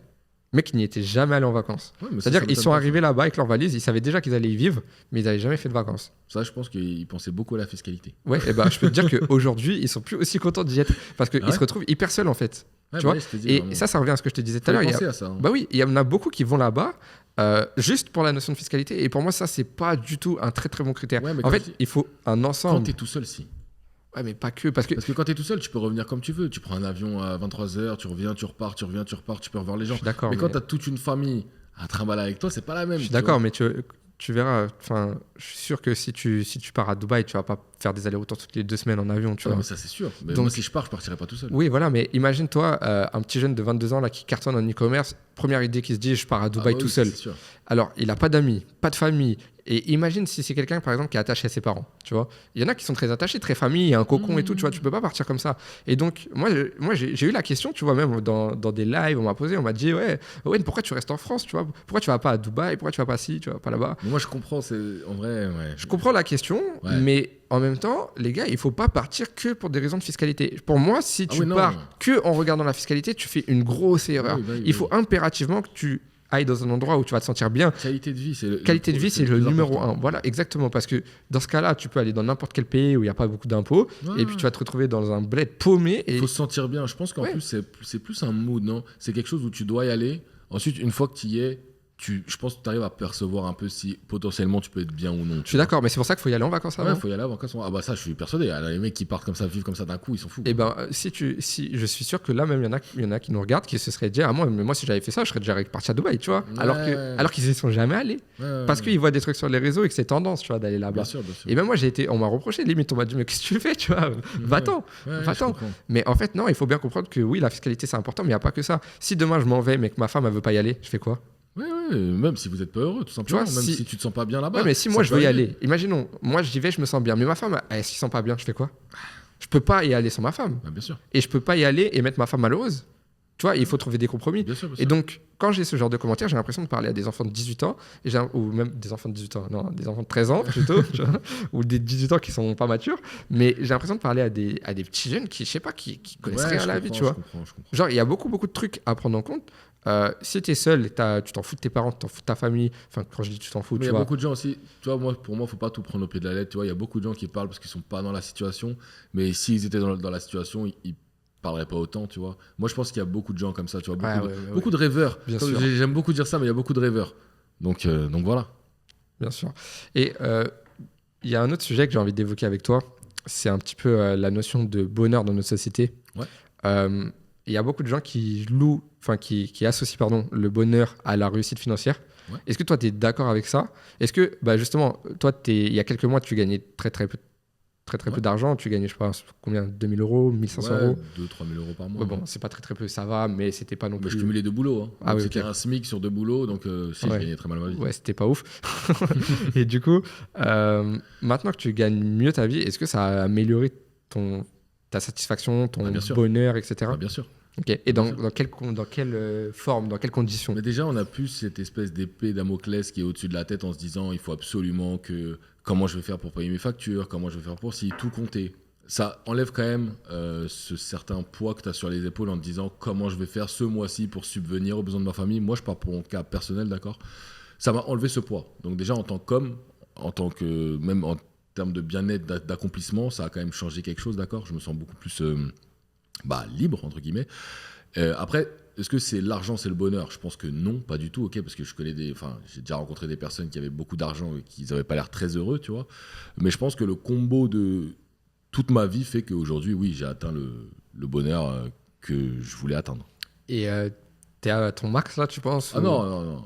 mais qui n'y étaient jamais allés en vacances. Ouais, mais ça C'est-à-dire qu'ils m'étonne sont pas, arrivés là-bas avec leurs valises, ils savaient déjà qu'ils allaient y vivre, mais ils n'avaient jamais fait de vacances. ça, je pense qu'ils pensaient beaucoup à la fiscalité. Ouais, et bah je peux te dire qu'aujourd'hui, ils sont plus aussi contents d'y être parce qu'ils Ah ouais se retrouvent hyper seuls en fait. Ouais, Tu bah vois ouais, je t'ai dit, Et vraiment. ça revient à ce que je te disais tout Faut à l'heure. y Il y a- penser à ça. Hein. Bah oui, il y en a beaucoup qui vont là-bas juste pour la notion de fiscalité. Et pour moi, ça, c'est pas du tout un très très bon critère. Ouais, mais En quand fait, tu- il faut un Quand ensemble. t'es tout seul, si. Ouais, mais pas que. Parce que Parce que quand t'es tout seul, tu peux revenir comme tu veux. Tu prends un avion à 23h, tu reviens, tu repars, tu reviens, tu repars, tu peux revoir les je gens. suis d'accord. Mais quand t'as toute une famille à trimballer avec toi, c'est pas la même. Je suis tu d'accord, vois. mais tu verras. Enfin, je suis sûr que si tu pars à Dubaï, tu vas pas faire des allers-retours toutes les 2 semaines en avion. Tu Ouais, vois. mais ça, c'est sûr. Mais Donc- moi, si je pars, je partirai pas tout seul. Oui, voilà, mais imagine-toi un petit jeune de 22 ans là, qui cartonne en e-commerce. Première idée qui se dit, je pars à Ah Dubaï bah tout oui, seul. c'est sûr. Alors, il n'a pas d'amis, pas de famille. Et imagine si c'est quelqu'un, par exemple, qui est attaché à ses parents. Tu vois, il y en a qui sont très attachés, très famille, il y a un cocon et tout. Tu vois, tu peux pas partir comme ça. Et donc, moi, j'ai eu la question, tu vois, même dans des lives, on m'a posé, on m'a dit, ouais, Owen, pourquoi tu restes en France, tu vois? Pourquoi tu vas pas à Dubaï? Pourquoi tu vas pas ci, tu vas pas là-bas? Mais moi, je comprends. C'est en vrai, ouais. Je comprends la question, Ouais. mais en même temps, les gars, il faut pas partir que pour des raisons de fiscalité. Pour moi, si Ah tu oui, non. pars que en regardant la fiscalité, tu fais une grosse erreur. Oui, oui, Il oui. faut impérativement que tu ailles dans un endroit où tu vas te sentir bien. Qualité de vie, c'est Qualité de vie, c'est le plus numéro important. 1. Voilà, exactement. Parce que dans ce cas-là, tu peux aller dans n'importe quel pays où il n'y a pas beaucoup d'impôts, Ouais, et puis tu vas te retrouver dans un bled paumé. Et Il faut se sentir bien. Je pense qu'en Ouais. plus, c'est plus un mood, non? C'est quelque chose où tu dois y aller. Ensuite, une fois que tu y es, je pense que tu arrives à percevoir un peu si potentiellement tu peux être bien ou non. je suis d'accord, mais c'est pour ça qu'il faut y aller en vacances avant. Ouais, faut y aller avant qu'elles soient. Ah bah ça, je suis persuadé. Ah, les mecs qui partent comme ça, vivent comme ça d'un coup, ils sont fous. Et ben, si je suis sûr que là même il y en a qui nous regardent qui se seraient dit ah moi si j'avais fait ça je serais déjà parti à Dubaï, tu vois. Ouais. Alors qu'ils y sont jamais allés parce qu'ils voient des trucs sur les réseaux et que c'est tendance, tu vois, d'aller là-bas. Bien sûr, bien sûr. Et même moi on m'a reproché, limite on m'a dit mais qu'est-ce que tu fais, tu vois, va-t'en. Ouais, va-t'en. je comprends. Mais en fait non, il faut bien comprendre que oui la fiscalité c'est important mais il y a pas que ça. Si demain je m'en vais mais que ma femme elle veut pas y aller, je fais quoi? Ouais, même si vous êtes pas heureux, tout simplement. vois, même si- si tu te sens pas bien là-bas. Ouais, mais si ça moi je peut veux y arriver. aller, imaginons, moi j'y vais, je me sens bien, mais ma femme elle s'y sent pas bien, je fais quoi? Je peux pas y aller sans ma femme Bah, bien sûr, et je peux pas y aller et mettre ma femme malheureuse. Tu vois, il faut trouver des compromis. bien sûr. Bien Et sûr. donc, quand j'ai ce genre de commentaires, j'ai l'impression de parler à des enfants de 18 ans, ou même des enfants de 18 ans, non, des enfants de 13 ans plutôt, tu vois, ou des 18 ans qui sont pas matures, mais j'ai l'impression de parler à des petits jeunes qui, je sais pas, qui connaissent Ouais, rien à je la vie, comprends, tu vois. Je comprends. Genre, il y a beaucoup de trucs à prendre en compte. Si tu es seul, et tu t'en fous de tes parents, tu t'en fous de ta famille, enfin, quand je dis tu t'en fous, Mais il tu y a vois. beaucoup de gens aussi, tu vois, pour moi, faut pas tout prendre au pied de la lettre. Tu vois, il y a beaucoup de gens qui parlent parce qu'ils sont pas dans la situation, mais s'ils étaient dans la situation, ils parleraient pas autant, tu vois. Moi, je pense qu'il y a beaucoup de gens comme ça, tu vois, beaucoup, Ouais, beaucoup de rêveurs. Bien Comme sûr. J'aime beaucoup dire ça, mais il y a beaucoup de rêveurs. Donc voilà. Bien sûr. Et il y a un autre sujet que j'ai envie d'évoquer avec toi, c'est un petit peu la notion de bonheur dans notre société. Ouais. Il y a beaucoup de gens qui associent le bonheur à la réussite financière. Ouais. Est-ce que toi, tu es d'accord avec ça? Est-ce que, justement, toi, il y a quelques mois, tu gagnais très peu d'argent. Tu gagnais, je sais pas, combien? 2000 euros, 1500 Ouais, euros? 2-3 000 euros par mois. Ouais, bon, c'est pas très peu, ça va, mais c'était pas non Mais je plus. cumulais 2 boulots. Hein. Ah Donc oui, c'était ok. un SMIC sur 2 boulots, donc si, je Ouais. gagnais très mal ma vie. Ouais, c'était pas ouf. Et du coup, maintenant que tu gagnes mieux ta vie, est-ce que ça a amélioré ta satisfaction, ton bien sûr. bonheur, etc. Bien sûr. Ok. Et Bien sûr. dans quelle forme, dans quelles conditions? Mais déjà, on a plus cette espèce d'épée Damoclès qui est au-dessus de la tête en se disant il faut absolument que. Comment je vais faire pour payer mes factures? Comment je vais faire pour si tout compter? Ça enlève quand même ce certain poids que tu as sur les épaules en te disant comment je vais faire ce mois-ci pour subvenir aux besoins de ma famille. Moi, je parle pour mon cas personnel, d'accord? Ça m'a enlevé ce poids. Donc déjà, en tant qu'homme, même en termes de bien-être, d'accomplissement, ça a quand même changé quelque chose, d'accord? Je me sens beaucoup plus libre, entre guillemets. Après, est-ce que c'est l'argent, c'est le bonheur? Je pense que non, pas du tout, ok, parce que j'ai déjà rencontré des personnes qui avaient beaucoup d'argent et qui n'avaient pas l'air très heureux, tu vois. Mais je pense que le combo de toute ma vie fait qu'aujourd'hui, oui, j'ai atteint le bonheur que je voulais atteindre. Et t'es à ton max là, tu penses? Ah non.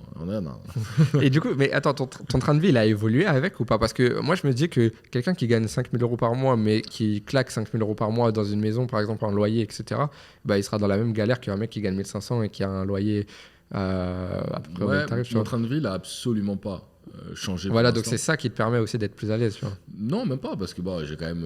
Et du coup, mais attends, ton train de vie, il a évolué avec ou pas? Parce que moi, je me dis que quelqu'un qui gagne 5000 euros par mois, mais qui claque 5000 euros par mois dans une maison, par exemple, en loyer, etc., il sera dans la même galère qu'un mec qui gagne 1500 et qui a un loyer à peu près au même tarif. Mon train de vie, il a absolument pas changé. Voilà, donc c'est ça qui te permet aussi d'être plus à l'aise, tu vois. Non, même pas, parce que j'ai quand même.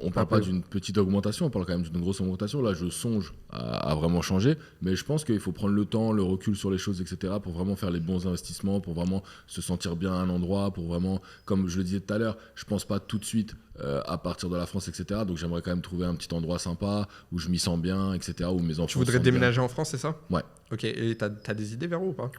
On parle pas d'une petite augmentation, on parle quand même d'une grosse augmentation. Là, je songe à vraiment changer, mais je pense qu'il faut prendre le temps, le recul sur les choses, etc., pour vraiment faire les bons investissements, pour vraiment se sentir bien à un endroit, pour vraiment, comme je le disais tout à l'heure, je pense pas tout de suite à partir de la France, etc. Donc j'aimerais quand même trouver un petit endroit sympa, où je m'y sens bien, etc., où mes enfants Tu voudrais déménager en France, c'est ça? Ouais. Ok, et t'as des idées vers où ou pas?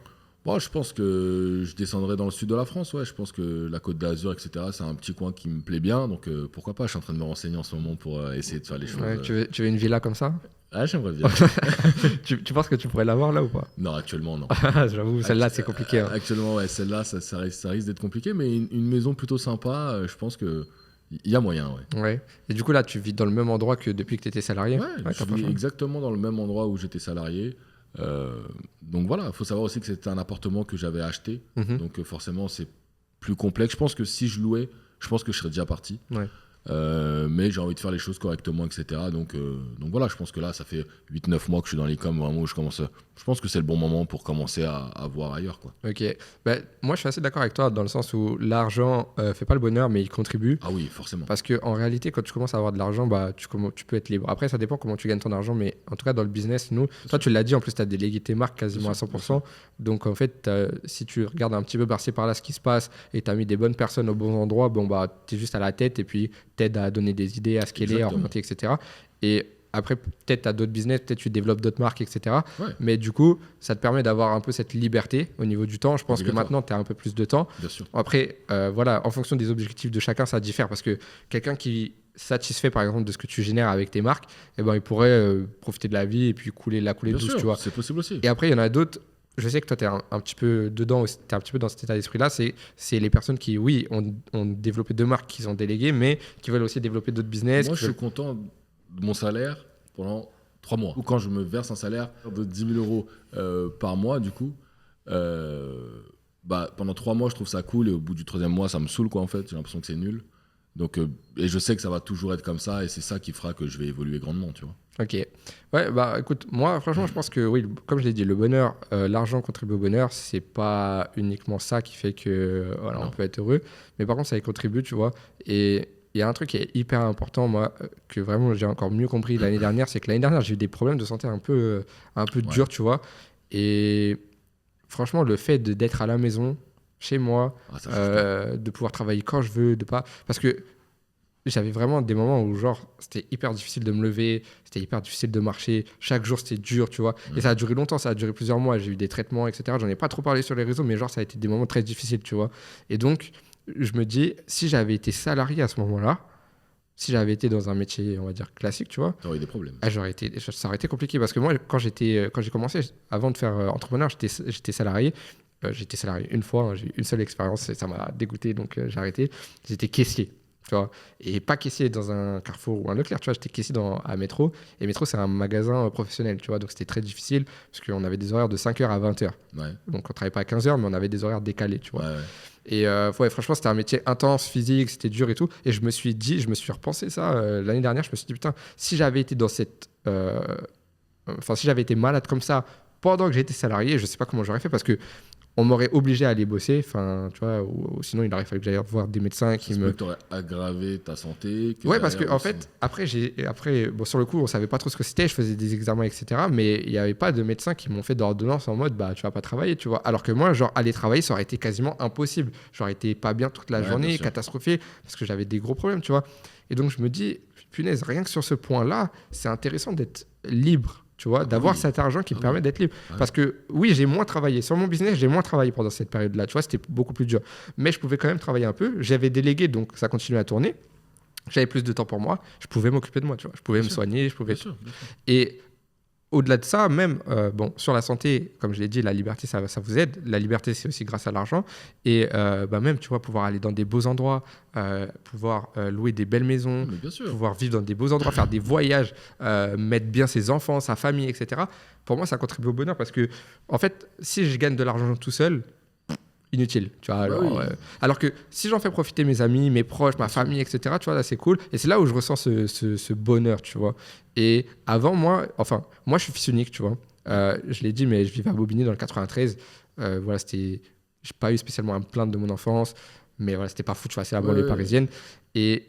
Bon, je pense que je descendrai dans le sud de la France, ouais. Je pense que la Côte d'Azur, etc., c'est un petit coin qui me plaît bien. Donc pourquoi pas, je suis en train de me renseigner en ce moment pour essayer de faire les choses. Ouais, tu veux une villa comme ça? Ah, j'aimerais bien. tu penses que tu pourrais l'avoir là ou pas? Non, actuellement, non. J'avoue, celle-là, c'est compliqué. Hein. Actuellement, ouais, celle-là, ça risque d'être compliqué, mais une maison plutôt sympa, je pense qu'il y a moyen, ouais. Ouais. Et du coup, là, tu vis dans le même endroit que depuis que tu étais salarié? Ouais, je vis exactement dans le même endroit où j'étais salarié. Donc voilà, il faut savoir aussi que c'était un appartement que j'avais acheté. Donc forcément, c'est plus complexe. Je pense que si je louais, je pense que je serais déjà parti. Ouais. Mais j'ai envie de faire les choses correctement, etc. Donc voilà, je pense que là, ça fait 8-9 mois que je suis dans l'e-com, vraiment où je pense que c'est le bon moment pour commencer à voir ailleurs, quoi. Ok. Moi, je suis assez d'accord avec toi dans le sens où l'argent fait pas le bonheur, mais il contribue. Ah oui, forcément. Parce qu'en réalité, quand tu commences à avoir de l'argent, tu peux être libre. Après, ça dépend comment tu gagnes ton argent, mais en tout cas, dans le business, toi, tu l'as dit, en plus, tu as délégué tes marques quasiment à 100%. Donc, en fait, si tu regardes un petit peu par-ci par-là ce qui se passe et tu as mis des bonnes personnes au bon endroit, tu es juste à la tête et puis t'aides à donner des idées, à scaler, à remonter, etc. Et après, peut-être tu as d'autres business, peut-être tu développes d'autres marques, etc. Ouais. Mais du coup, ça te permet d'avoir un peu cette liberté au niveau du temps. Je pense que maintenant, tu as un peu plus de temps. Bien sûr. Après, en fonction des objectifs de chacun, ça diffère. Parce que quelqu'un qui satisfait, par exemple, de ce que tu génères avec tes marques, il pourrait profiter de la vie et puis la couler Bien douce, sûr, tu vois. c'est possible aussi. Et après, il y en a d'autres. Je sais que toi, tu es un petit peu dedans, tu es un petit peu dans cet état d'esprit-là. C'est les personnes qui, oui, ont développé 2 marques qu'ils ont déléguées, mais qui veulent aussi développer d'autres business. Moi, je suis content de mon salaire pendant 3 mois. Ou quand je me verse un salaire de 10 000 euros par mois, du coup, pendant 3 mois, je trouve ça cool. Et au bout du 3e mois, ça me saoule, quoi, en fait. J'ai l'impression que c'est nul. Donc, et je sais que ça va toujours être comme ça. Et c'est ça qui fera que je vais évoluer grandement, tu vois. Ok. Ouais, écoute, moi, franchement, je pense que oui, comme je l'ai dit, le bonheur, l'argent contribue au bonheur. C'est pas uniquement ça qui fait que on peut être heureux. Mais par contre, ça y contribue, tu vois. Et il y a un truc qui est hyper important, moi, que vraiment j'ai encore mieux compris l'année dernière, c'est que l'année dernière, j'ai eu des problèmes de santé un peu durs, tu vois. Et franchement, le fait d'être à la maison, chez moi, de pouvoir travailler quand je veux, parce que j'avais vraiment des moments où genre c'était hyper difficile de me lever, c'était hyper difficile de marcher, chaque jour c'était dur, tu vois. Et ça a duré longtemps, ça a duré plusieurs mois, j'ai eu des traitements, etc. J'en ai pas trop parlé sur les réseaux, mais genre ça a été des moments très difficiles, tu vois. Et donc je me dis, si j'avais été salarié à ce moment-là, si j'avais été dans un métier, on va dire classique, tu vois, t'aurais eu des problèmes. Ça aurait été compliqué parce que moi, quand j'ai commencé, avant de faire entrepreneur, j'étais salarié. J'étais salarié une fois, j'ai eu une seule expérience et ça m'a dégoûté, donc j'ai arrêté. J'étais caissier. tu vois. Et pas caissier dans un Carrefour ou un Leclerc, tu vois. J'étais caissier à Métro. Et Métro, c'est un magasin professionnel, tu vois. Donc, c'était très difficile parce qu'on avait des horaires de 5h à 20h. Ouais. Donc, on travaillait pas à 15h, mais on avait des horaires décalés, tu vois. Ouais, ouais. Et ouais, franchement, c'était un métier intense, physique, c'était dur et tout. Et je me suis repensé ça l'année dernière. Je me suis dit, putain, si j'avais été si j'avais été malade comme ça pendant que j'étais salarié, je sais pas comment j'aurais fait parce que on m'aurait obligé à aller bosser. Enfin, tu vois, ou sinon, il aurait fallu que j'aille voir des médecins qui Ça se me. peut que t'aurais aggravé ta santé. Ouais, parce que derrière en aussi. fait, après, bon, sur le coup, on savait pas trop ce que c'était. Je faisais des examens, etc. Mais il n'y avait pas de médecins qui m'ont fait d'ordonnance en mode, bah, tu vas pas travailler, tu vois. Alors que moi, genre, aller travailler, ça aurait été quasiment impossible. J'aurais été pas bien toute la Ouais, bien journée, sûr. catastrophé, parce que j'avais des gros problèmes, tu vois. Et donc, je me dis, punaise, rien que sur ce point-là, c'est intéressant d'être libre. Tu vois, Ah bah d'avoir oui. cet argent qui me Ah permet oui. d'être libre. Ouais. Parce que oui, j'ai moins travaillé. Sur mon business, j'ai moins travaillé pendant cette période-là. Tu vois, c'était beaucoup plus dur. Mais je pouvais quand même travailler un peu. J'avais délégué, donc ça continuait à tourner. J'avais plus de temps pour moi. Je pouvais m'occuper de moi, tu vois. Je pouvais Bien me sûr. soigner, je pouvais. Bien sûr, bien sûr. Et au-delà de ça, même, bon, sur la santé, comme je l'ai dit, la liberté, ça vous aide. La liberté, c'est aussi grâce à l'argent. Et bah, même, tu vois, pouvoir aller dans des beaux endroits, pouvoir louer des belles maisons, Mais bien sûr. pouvoir vivre dans des beaux endroits, faire des voyages, mettre bien ses enfants, sa famille, etc. Pour moi, ça contribue au bonheur parce que, en fait, si je gagne de l'argent tout seul, inutile, tu vois. Bah Alors, oui. alors que si j'en fais profiter mes amis, mes proches, ma famille, etc., tu vois, là, c'est cool. Et c'est là où je ressens ce bonheur, tu vois. Et avant, moi, je suis fils unique, tu vois. Je l'ai dit, mais je vivais à Bobigny dans le 93. Voilà, j'ai pas eu spécialement à me plaindre de mon enfance, mais voilà, c'était pas fou, tu vois, c'est la banlieue Ouais. parisienne. Et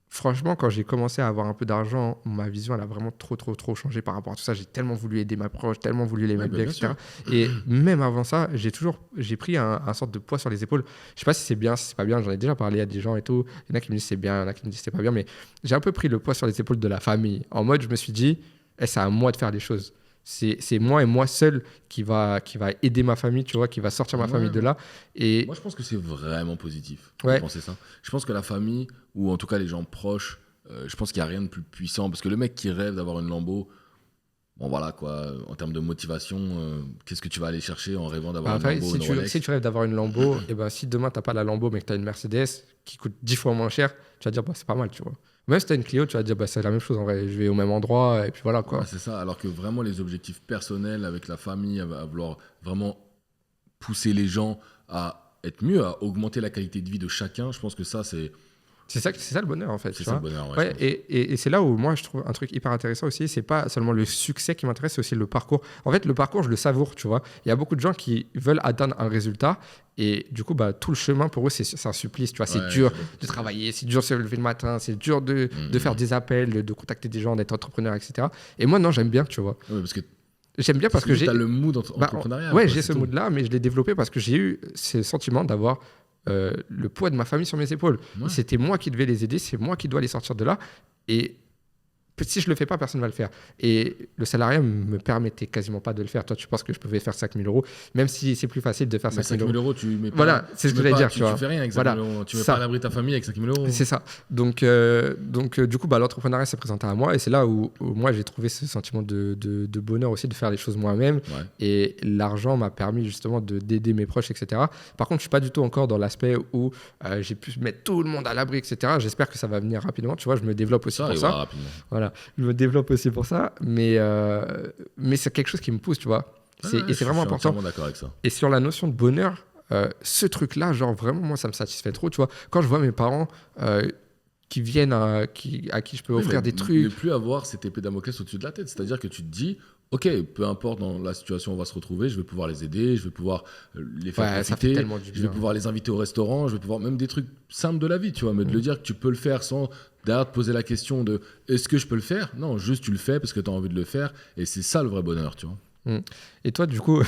franchement, quand j'ai commencé à avoir un peu d'argent, ma vision, elle a vraiment trop changé par rapport à tout ça. J'ai tellement voulu aider ma proche, tellement voulu les Ouais, mettre bah, bien, bien etc. sûr. Et même avant ça, j'ai pris un sorte de poids sur les épaules. Je sais pas si c'est bien, si c'est pas bien. J'en ai déjà parlé à des gens et tout. Il y en a qui me disent c'est bien, il y en a qui me disent c'est pas bien. Mais j'ai un peu pris le poids sur les épaules de la famille. En mode, je me suis dit, c'est à moi de faire les choses. C'est moi et moi seul qui va aider ma famille, tu vois, qui va sortir ma Ouais. famille de là. Et Moi, je pense que c'est vraiment positif de Ouais. penser ça. Je pense que la famille, ou en tout cas les gens proches, je pense qu'il n'y a rien de plus puissant. Parce que le mec qui rêve d'avoir une Lambo, bon voilà quoi, en termes de motivation, qu'est-ce que tu vas aller chercher en rêvant d'avoir une Enfin, Lambo, si une tu, Rolex? si tu rêves d'avoir une Lambo, et ben si demain t'as pas la Lambo mais que tu as une Mercedes qui coûte 10 fois moins cher, tu vas dire bah, c'est pas mal, tu vois. Même si tu as une Clio, tu vas dire bah, c'est la même chose en vrai, je vais au même endroit et puis voilà quoi. Ouais, c'est ça. Alors que vraiment les objectifs personnels avec la famille, à vouloir vraiment pousser les gens à être mieux, à augmenter la qualité de vie de chacun, je pense que ça, c'est C'est ça le bonheur en fait. Tu ça le vois. bonheur. Ouais, Ouais, je pense. et c'est là où moi je trouve un truc hyper intéressant aussi, c'est pas seulement le succès qui m'intéresse, c'est aussi le parcours. En fait, le parcours, je le savoure, tu vois. Il y a beaucoup de gens qui veulent atteindre un résultat et du coup, bah, tout le chemin pour eux, c'est un supplice, tu vois. C'est Ouais, dur c'est de travailler, c'est dur de se lever le matin, c'est dur de faire des appels, de contacter des gens, d'être entrepreneur, etc. Et moi, non, j'aime bien, tu vois. Ouais, parce que J'aime bien parce que j'ai. tu as le mood Bah, entrepreneurial. ouais, quoi, j'ai c'est ce tout. mood-là, mais je l'ai développé parce que j'ai eu ce sentiment d'avoir le poids de ma famille sur mes épaules. Ouais. C'était moi qui devais les aider, c'est moi qui dois les sortir de là. Et si je le fais pas, personne ne va le faire. Et le salariat me permettait quasiment pas de le faire. Toi, tu penses que je pouvais faire 5 000 euros, même si c'est plus facile de faire Mais 5 5 000 000 euros. euros, tu mets pas. Voilà, c'est ce tu que mets j'allais pas- dire, Tu, tu vois. tu fais rien avec 5 Voilà, 000 euros. Tu mets ça. pas à l'abri de ta famille avec 5 000 euros. C'est ça. Donc du coup, bah, l'entrepreneuriat s'est présenté à moi et c'est là où moi, j'ai trouvé ce sentiment de bonheur aussi de faire les choses moi-même. Ouais. Et l'argent m'a permis justement d'aider mes proches, etc. Par contre, je suis pas du tout encore dans l'aspect où j'ai pu mettre tout le monde à l'abri, etc. J'espère que ça va venir rapidement. Tu vois, je me développe aussi Ça pour arrivera ça. rapidement. Voilà, je me développe aussi pour ça. Mais c'est quelque chose qui me pousse, tu vois. Et c'est vraiment Je suis important. entièrement d'accord avec ça. Et sur la notion de bonheur, ce truc-là, genre vraiment, moi, ça me satisfait trop, tu vois. Quand je vois mes parents qui viennent, à qui je peux Oui, offrir mais des Ne trucs. plus avoir cette épée Damoclès au-dessus de la tête. C'est-à-dire que tu te dis, ok, peu importe dans la situation où on va se retrouver, je vais pouvoir les aider, je vais pouvoir les faire Ouais, ça fait profiter, tellement du je vais bien. pouvoir les inviter au restaurant, je vais pouvoir même des trucs simples de la vie, tu vois, mais de le dire que tu peux le faire sans derrière te poser la question de est-ce que je peux le faire? Non, juste tu le fais parce que tu as envie de le faire et c'est ça le vrai bonheur, tu vois. Et toi, du coup,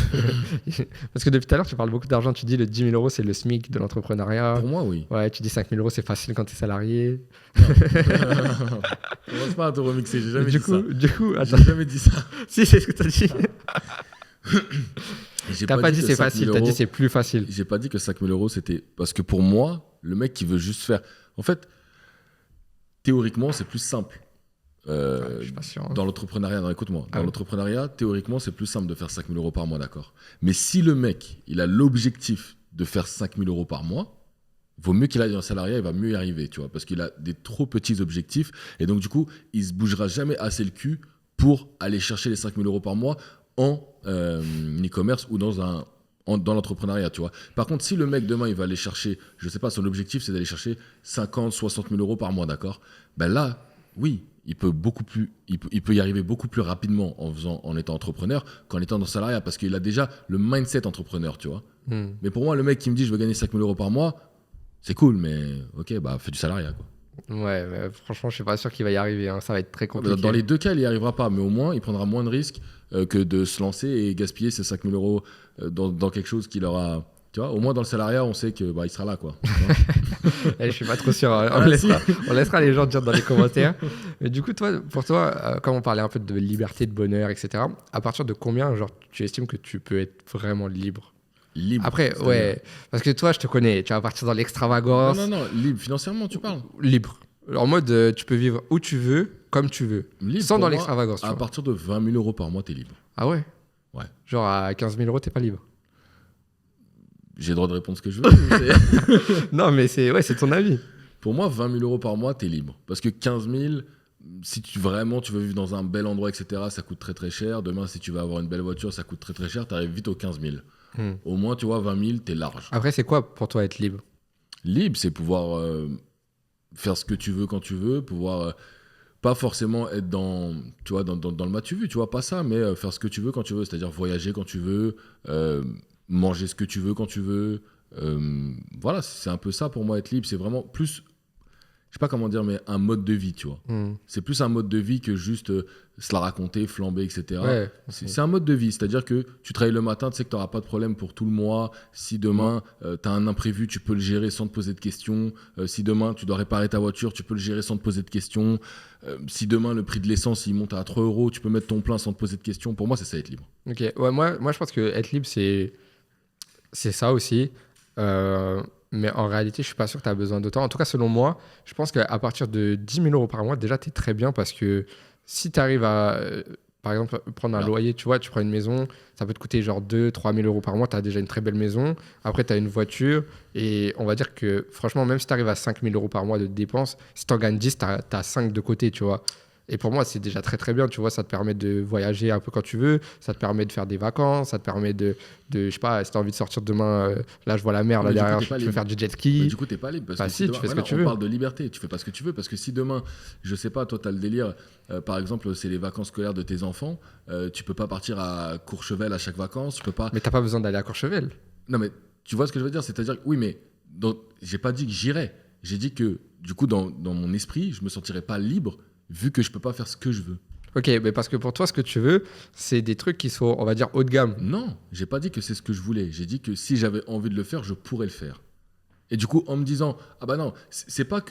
parce que depuis tout à l'heure, tu parles beaucoup d'argent, tu dis le 10 000 euros, c'est le SMIC de l'entrepreneuriat. Pour moi, oui. Ouais, tu dis 5 000 euros, c'est facile quand tu es salarié. Commence pas à te remixer, j'ai Mais jamais du dit coup, ça. attends, J'ai jamais dit ça. si, c'est ce que tu as dit. J'ai T'as pas dit que c'est 5 000 facile, t'as euros- dit c'est plus facile. J'ai pas dit que 5 000 euros, c'était. Parce que pour moi, le mec qui veut juste faire. En fait, théoriquement, c'est plus simple. Je suis pas sûr. Hein. Dans l'entrepreneuriat, non, écoute-moi. Ah Dans oui. l'entrepreneuriat, théoriquement, c'est plus simple de faire 5 000 euros par mois, d'accord. Mais si le mec, il a l'objectif de faire 5 000 euros par mois, vaut mieux qu'il aille dans le salariat, il va mieux y arriver, tu vois, parce qu'il a des trop petits objectifs. Et donc, du coup, il se bougera jamais assez le cul pour aller chercher les 5 000 euros par mois en e-commerce ou dans l'entrepreneuriat, tu vois. Par contre, si le mec, demain, il va aller chercher, je sais pas, son objectif, c'est d'aller chercher 50, 60 000 euros par mois, d'accord? Ben là, oui, il peut y arriver beaucoup plus rapidement en étant entrepreneur qu'en étant dans le salariat, parce qu'il a déjà le mindset entrepreneur, tu vois. Mais pour moi, le mec qui me dit, je veux gagner 5 000 euros par mois, c'est cool, mais ok, bah fais du salariat, quoi. Ouais, mais franchement, je suis pas sûr qu'il va y arriver. Hein. Ça va être très compliqué. Dans les deux cas, il n'y arrivera pas, mais au moins, il prendra moins de risques que de se lancer et gaspiller ces 5 000 euros dans quelque chose qu'il aura. Tu vois, au moins dans le salariat, on sait que il sera là, quoi. Je suis pas trop sûr. On laissera les gens dire dans les commentaires. Mais du coup, pour toi, comme on parlait un peu de liberté, de bonheur, etc., à partir de combien, genre, tu estimes que tu peux être vraiment libre? Libre. Après, ouais, parce que toi, je te connais, tu vas partir dans l'extravagance. Non, libre. Financièrement, tu parles. Libre. En mode, tu peux vivre où tu veux, comme tu veux, libre, sans dans l'extravagance. À partir de 20 000 euros par mois, t'es libre. Ah ouais? Ouais. Genre à 15 000 euros, t'es pas libre. J'ai le droit de répondre ce que je veux. Non, mais c'est ton avis. Pour moi, 20 000 euros par mois, t'es libre. Parce que 15 000, si tu veux vivre dans un bel endroit, etc., ça coûte très très cher. Demain, si tu veux avoir une belle voiture, ça coûte très très cher. T'arrives vite aux 15 000. Au moins, tu vois, 20 000, t'es large. Après, c'est quoi pour toi être libre? Libre, c'est pouvoir faire ce que tu veux quand tu veux, pouvoir pas forcément être dans le m'as-tu vu, tu vois, pas ça, mais faire ce que tu veux quand tu veux, c'est-à-dire voyager quand tu veux, manger ce que tu veux quand tu veux. Voilà, c'est un peu ça pour moi être libre. C'est vraiment plus, je sais pas comment dire, mais un mode de vie, tu vois. C'est plus un mode de vie que juste se la raconter, flamber, etc. Ouais, c'est un mode de vie, c'est-à-dire que tu travailles le matin, tu sais que tu n'auras pas de problème pour tout le mois. Si demain, tu as un imprévu, tu peux le gérer sans te poser de questions. Si demain, tu dois réparer ta voiture, tu peux le gérer sans te poser de questions. Si demain, le prix de l'essence, il monte à 3 euros, tu peux mettre ton plein sans te poser de questions. Pour moi, c'est ça, être libre. Ok, ouais, moi, je pense que être libre, c'est ça aussi. Mais en réalité, je suis pas sûr que tu as besoin d'autant. En tout cas, selon moi, je pense qu'à partir de 10 000 euros par mois, déjà, tu es très bien parce que si tu arrives à, par exemple, prendre un loyer, tu vois, tu prends une maison, ça peut te coûter genre 2 000 3 000 euros par mois, tu as déjà une très belle maison. Après, tu as une voiture et on va dire que franchement, même si tu arrives à 5 000 euros par mois de dépenses, si tu en gagnes 10, tu as 5 de côté, tu vois. Et pour moi, c'est déjà très très bien, tu vois, ça te permet de voyager un peu quand tu veux, ça te permet de faire des vacances, ça te permet de je sais pas, si tu as envie de sortir demain, là je vois la mer, là derrière, tu peux faire du jet ski. Mais du coup, t'es pas libre. Parce que si, tu fais ce que tu veux. On parle de liberté, tu fais pas ce que tu veux, parce que si demain, je sais pas, toi tu as le délire, par exemple, c'est les vacances scolaires de tes enfants, tu peux pas partir à Courchevel à chaque vacances, tu peux pas... Mais t'as pas besoin d'aller à Courchevel. Non mais, tu vois ce que je veux dire, c'est-à-dire, oui mais, j'ai pas dit que j'irais, j'ai dit que, du coup, dans mon esprit, je me sentirais pas libre, vu que je peux pas faire ce que je veux. Ok, mais parce que pour toi, ce que tu veux, c'est des trucs qui sont, on va dire, haut de gamme. Non, j'ai pas dit que c'est ce que je voulais. J'ai dit que si j'avais envie de le faire, je pourrais le faire. Et du coup, en me disant, ah bah non, c'est pas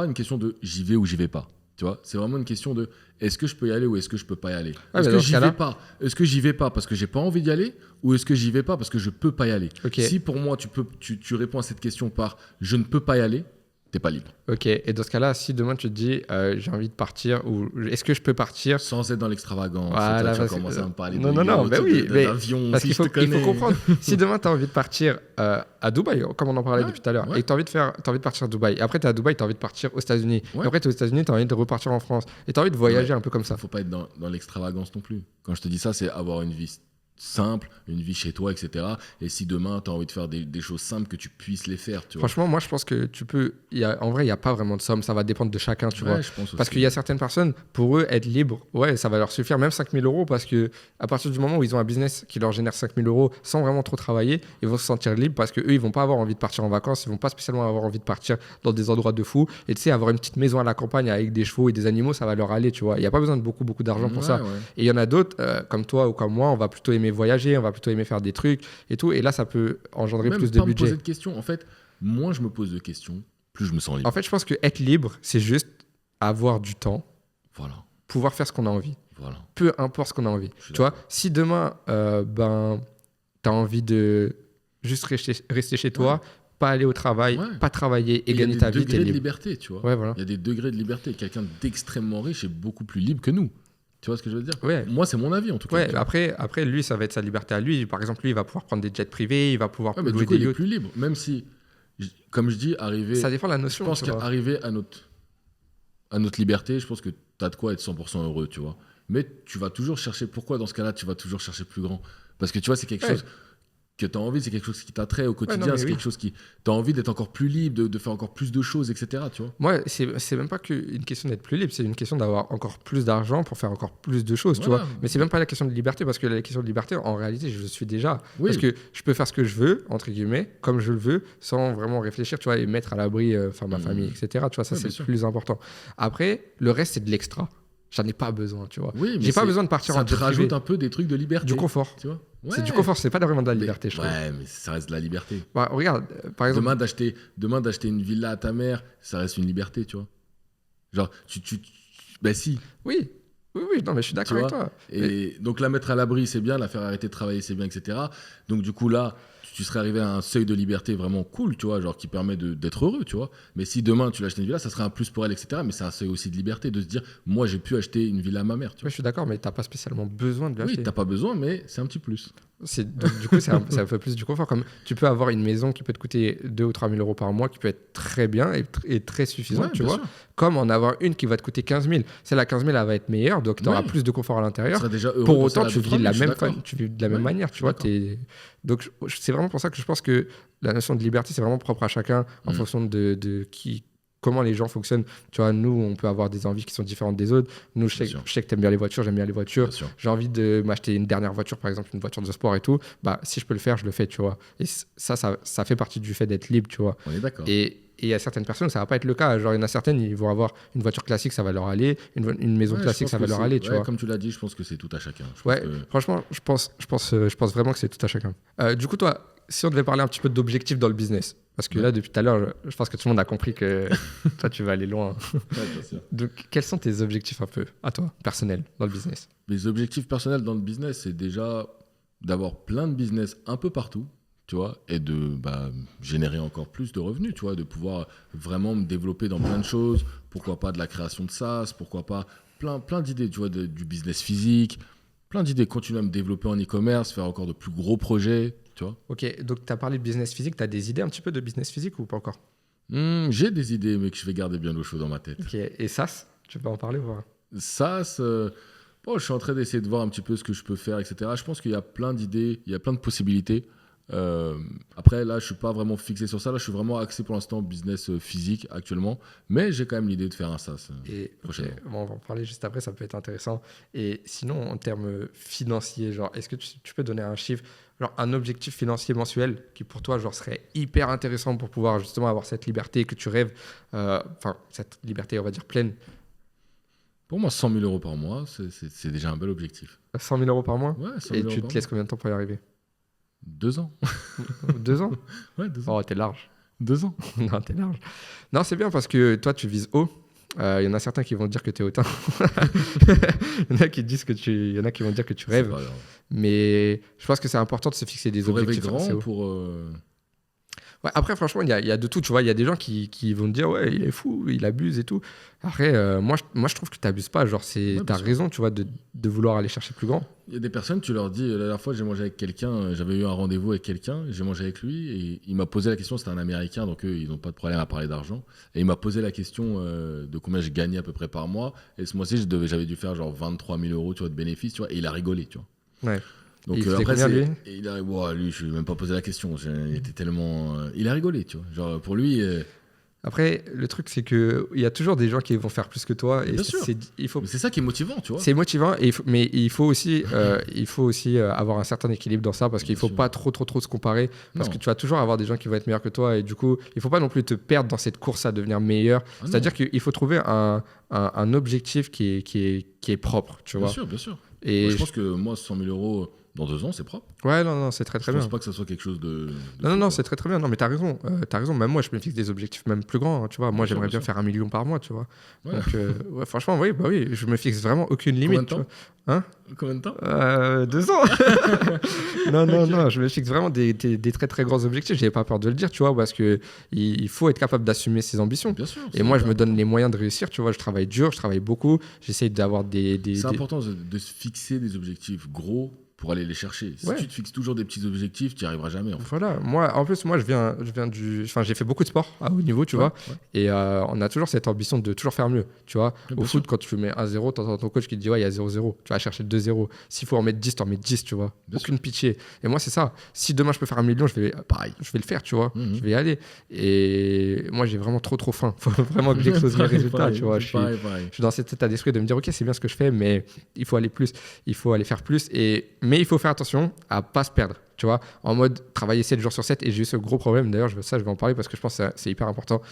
une question de j'y vais ou j'y vais pas. Tu vois, c'est vraiment une question de est-ce que je peux y aller ou est-ce que je peux pas y aller. Est-ce que j'y vais pas? Est-ce que j'y vais pas parce que j'ai pas envie d'y aller ou est-ce que j'y vais pas parce que je peux pas y aller? Okay. Si pour moi tu réponds à cette question par je ne peux pas y aller, t'es pas libre. Ok, et dans ce cas-là, si demain tu te dis j'ai envie de partir ou est-ce que je peux partir sans être dans l'extravagance, voilà, tu vas commencer à me parler d'avion, parce qu'il faut comprendre. Si demain tu as envie de partir à Dubaï, comme on en parlait depuis tout à l'heure, et que tu as envie de partir à Dubaï, et après tu es à Dubaï, tu as envie de partir aux États-Unis, et après tu es aux États-Unis, tu as envie de repartir en France, et tu as envie de voyager un peu comme ça. Faut pas être dans l'extravagance non plus. Quand je te dis ça, c'est avoir une vie simple, une vie chez toi, etc. Et si demain, tu as envie de faire des choses simples, que tu puisses les faire. Tu vois. Franchement, moi, je pense que tu peux... En vrai, il n'y a pas vraiment de somme. Ça va dépendre de chacun, tu vois. Je pense parce qu'il y a certaines personnes, pour eux, être libre, ouais, ça va leur suffire, même 5 000 euros, parce qu'à partir du moment où ils ont un business qui leur génère 5 000 euros sans vraiment trop travailler, ils vont se sentir libres parce qu'eux, ils vont pas avoir envie de partir en vacances, ils vont pas spécialement avoir envie de partir dans des endroits de fou. Et tu sais, avoir une petite maison à la campagne avec des chevaux et des animaux, ça va leur aller, tu vois. Il n'y a pas besoin de beaucoup d'argent pour ça. Ouais. Et il y en a d'autres, comme toi ou comme moi, on va plutôt aimer voyager, on va plutôt aimer faire des trucs et tout, et là ça peut engendrer même plus de budget. Me poser de questions. En fait, moins je me pose de questions, plus je me sens libre. En fait, je pense que être libre, c'est juste avoir du temps, voilà, pouvoir faire ce qu'on a envie, voilà, peu importe ce qu'on a envie. Tu vois, si demain t'as envie de juste rester chez toi, pas aller au travail, pas travailler et gagner ta vie, t'es libre. Il y a des degrés de liberté, tu vois. Ouais, voilà. Il y a des degrés de liberté. Quelqu'un d'extrêmement riche est beaucoup plus libre que nous. Tu vois ce que je veux dire? Ouais. Moi, c'est mon avis en tout cas. Ouais, après, lui, ça va être sa liberté à lui. Par exemple, lui, il va pouvoir prendre des jets privés, il va pouvoir louer des yachts. Il est plus libre. Même si Comme je dis, arriver. Ça dépend de la Je notion. pense tu vois. qu'arriver à notre liberté, je pense que tu as de quoi être 100% heureux, tu vois. Mais tu vas toujours chercher. Pourquoi dans ce cas-là, tu vas toujours chercher plus grand? Parce que tu vois, c'est quelque Ouais. chose que tu as envie, c'est quelque chose qui t'attrait au Ouais, quotidien, non, mais c'est oui. quelque chose qui. Tu as envie d'être encore plus libre, de faire encore plus de choses, etc. Tu vois. Moi, c'est même pas une question d'être plus libre, c'est une question d'avoir encore plus d'argent pour faire encore plus de choses, tu Voilà. vois. Mais c'est même pas la question de liberté, parce que la question de liberté, en réalité, je le suis déjà. Oui. Parce que je peux faire ce que je veux, entre guillemets, comme je le veux, sans vraiment réfléchir, tu vois, et mettre à l'abri ma famille, etc. Tu vois, ça, Ouais, c'est bien le sûr. plus important. Après, le reste, c'est de l'extra. J'en ai pas besoin, tu vois. Oui, mais J'ai pas besoin de partir en ça te jet privé. rajoute un peu des trucs de liberté. Du confort. Tu vois. C'est du Ouais. confort, c'est pas vraiment de la Mais- liberté, je trouve. Ouais, mais ça reste de la liberté. Bah, regarde, par exemple. Demain d'acheter une villa à ta mère, ça reste une liberté, tu vois. Genre, ben si, Oui, non, mais je suis tu d'accord avec vois. toi. Et donc la mettre à l'abri, c'est bien, la faire arrêter de travailler, c'est bien, etc. Donc du coup là, tu serais arrivé à un seuil de liberté vraiment cool, tu vois, genre qui permet d'être heureux, tu vois. Mais si demain tu l'achètes une villa, ça serait un plus pour elle, etc. Mais c'est un seuil aussi de liberté de se dire, moi j'ai pu acheter une villa à ma mère, tu Ouais, vois. je suis d'accord, mais t'as pas spécialement besoin de l'acheter. Oui, t'as pas besoin, mais c'est un petit plus. Donc, du coup, c'est un peu plus du confort. Comme tu peux avoir une maison qui peut te coûter 2 ou 3 000 euros par mois, qui peut être très bien et très suffisante, Ouais, tu bien vois. sûr. Comme en avoir une qui va te coûter 15 000. Celle à 15 000, elle va être meilleure, donc tu auras Ouais. plus de confort à Tu l'intérieur. serais déjà heureux Pour pour autant, celle à tu 2 vis de la 3 000, même, je suis d'accord. tu vis de la même Ouais, manière, je tu suis vois. d'accord. Donc, c'est vraiment pour ça que je pense que la notion de liberté, c'est vraiment propre à chacun en Mm. fonction de comment les gens fonctionnent. Tu vois, nous, on peut avoir des envies qui sont différentes des autres. Nous, je Bien sais sûr. que tu aimes bien les voitures, j'aime bien les voitures. Bien sûr. J'ai envie de m'acheter une dernière voiture, par exemple, une voiture de sport et tout. Bah, si je peux le faire, je le fais, tu vois. Et ça fait partie du fait d'être libre, tu vois. On est d'accord. Et il y a certaines personnes, ça va pas être le cas. Genre, il y en a certaines, ils vont avoir une voiture classique, ça va leur aller. Une maison Ouais, je classique, pense ça va que leur c'est- aller, tu ouais, vois. Comme tu l'as dit, je pense que c'est tout à chacun. Je pense Ouais, que- franchement, je pense vraiment que c'est tout à chacun. Du coup, toi, si on devait parler un petit peu d'objectifs dans le business, parce que Ouais. là, depuis tout à l'heure, je pense que tout le monde a compris que toi, tu vas aller loin. Ouais, bien sûr. Donc, quels sont tes objectifs un peu, à toi, personnels, dans le business? Mes objectifs personnels dans le business, c'est déjà d'avoir plein de business un peu partout, tu vois, et de générer encore plus de revenus, tu vois, de pouvoir vraiment me développer dans plein de choses. Pourquoi pas de la création de SaaS, pourquoi pas plein d'idées, tu vois, du business physique, plein d'idées. Continuer à me développer en e-commerce, faire encore de plus gros projets, tu vois. Ok, donc tu as parlé de business physique, tu as des idées un petit peu de business physique ou pas encore? J'ai des idées, mais que je vais garder bien au chaud dans ma tête. Ok, et SaaS, tu peux en parler ou pas? SaaS, bon, je suis en train d'essayer de voir un petit peu ce que je peux faire, etc. Je pense qu'il y a plein d'idées, il y a plein de possibilités. Après, là, je suis pas vraiment fixé sur ça. Là, je suis vraiment axé pour l'instant business physique actuellement. Mais j'ai quand même l'idée de faire un SaaS. Et ok, Prochainement. bon, on va en parler juste après, ça peut être intéressant. Et sinon, en termes financiers, genre, est-ce que tu peux donner un chiffre, genre un objectif financier mensuel qui pour toi genre, serait hyper intéressant pour pouvoir justement avoir cette liberté que tu rêves, enfin, cette liberté, on va dire, pleine, Pour moi, 100 000 euros par mois, c'est déjà un bel objectif. 100 000 euros par mois? Ouais, 100 Et 000 euros tu par te laisses combien de temps pour y arriver? mois. 2 ans. 2 ans? Ouais, 2 ans. Oh, t'es large. 2 ans. Non, t'es large. Non, c'est bien parce que toi, tu vises haut. Il y en a certains qui vont dire que tu es hautain. Il y en a qui disent que il y en a qui vont dire que tu C'est rêves. pas grave. Mais je pense que c'est important de se fixer des Faut rêver objectifs assez grand hauts. pour. Ouais, après, franchement, il y a de tout. Tu vois, il y a des gens qui vont te dire, ouais, il est fou, il abuse et tout. Après, moi, je trouve que tu n'abuses pas. Genre, Ouais, bien t'as sûr. raison, tu vois, de vouloir aller chercher plus grand. Il y a des personnes, tu leur dis, la dernière fois, j'ai mangé avec quelqu'un, j'avais eu un rendez-vous avec quelqu'un, j'ai mangé avec lui, et il m'a posé la question, c'était un Américain, donc eux, ils n'ont pas de problème à parler d'argent, et il m'a posé la question de combien je gagnais à peu près par mois, et ce mois-ci, j'avais dû faire genre 23 000 euros, tu vois, de bénéfices, tu vois, et il a rigolé, tu vois. Ouais. Donc Et il faisait après, combien, lui et il a, ouah, lui, je lui ai même pas posé la question, il était tellement, il a rigolé, tu vois, genre pour lui, Après, le truc, c'est qu'il y a toujours des gens qui vont faire plus que toi. Et Bien sûr. il faut mais c'est ça qui est motivant, tu vois. C'est motivant, mais il faut aussi, avoir un certain équilibre dans ça parce qu'il ne Bien faut sûr. pas trop se comparer parce Non. que tu vas toujours avoir des gens qui vont être meilleurs que toi et du coup, il ne faut pas non plus te perdre dans cette course à devenir meilleur. Ah C'est-à-dire qu'il faut trouver un objectif qui est propre, tu Bien vois. sûr, bien sûr. Et Moi, je pense que moi, 100 000 euros dans 2 ans, c'est propre. ouais, non, c'est très Je très pense bien. pas que ça soit quelque chose de Non, fou, quoi. c'est très très bien. Non, mais t'as raison. T'as raison. Même moi, je me fixe des objectifs même plus grands. Hein, tu vois, moi, Bien sûr, j'aimerais bien bien faire 1 million par mois, tu vois. Ouais. Donc, ouais, franchement, oui, bah oui, je me fixe vraiment aucune limite. Combien de tu temps vois. Hein Combien de temps 2 ans. Non, je me fixe vraiment des très très grands objectifs. J'ai pas peur de le dire, tu vois, parce que il faut être capable d'assumer ses ambitions. Bien sûr. Et moi, je me donne les moyens de réussir, tu vois. Je travaille dur, je travaille beaucoup. J'essaye d'avoir des. C'est important de se fixer des objectifs gros pour aller les chercher. Si Ouais. tu te fixes toujours des petits objectifs, tu n'y arriveras jamais. En fait. Voilà, moi, je viens du. Enfin, j'ai fait beaucoup de sport à haut niveau, tu vois. Ouais. Et on a toujours cette ambition de toujours faire mieux, tu vois. Ouais, Au bien foot, sûr. quand tu mets 1-0, t'entends ton coach qui te dit, ouais, il y a 0-0. Tu vas chercher le 2-0. S'il faut en mettre 10, t'en mets 10, tu vois. Bien Aucune pitié. Et moi, c'est ça. Si demain, je peux faire 1 million, Pareil. je vais le faire, tu vois. Mhm. Je vais y aller. Et moi, j'ai vraiment trop faim. Faut vraiment que j'explose mes résultats, tu vois. Je suis dans cet état d'esprit de me dire, ok, c'est bien ce que je fais, mais il faut aller plus. Il faut aller faire plus. Mais il faut faire attention à pas se perdre. Tu vois, en mode travailler 7 jours sur 7. Et j'ai eu ce gros problème. D'ailleurs, je vais en parler parce que je pense que c'est hyper important.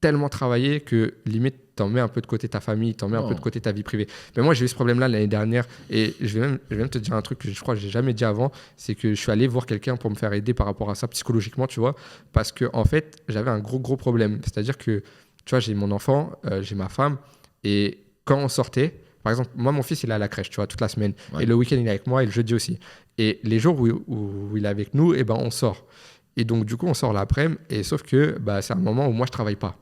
Tellement travailler que limite, t'en mets un peu de côté ta famille, t'en mets un peu de côté ta vie privée. Mais moi, j'ai eu ce problème-là l'année dernière. Et je vais même te dire un truc que je crois que j'ai jamais dit avant. C'est que je suis allé voir quelqu'un pour me faire aider par rapport à ça psychologiquement, tu vois. Parce que, en fait, j'avais un gros problème. C'est-à-dire que, tu vois, j'ai mon enfant, j'ai ma femme. Et quand on sortait, par exemple, moi, mon fils, il est à la crèche, tu vois, toute la semaine. Ouais. Et le week-end, il est avec moi et le jeudi aussi. Et les jours où il est avec nous, eh ben, on sort. Et donc, du coup, on sort l'après-midi. Et sauf que c'est un moment où moi, je travaille pas.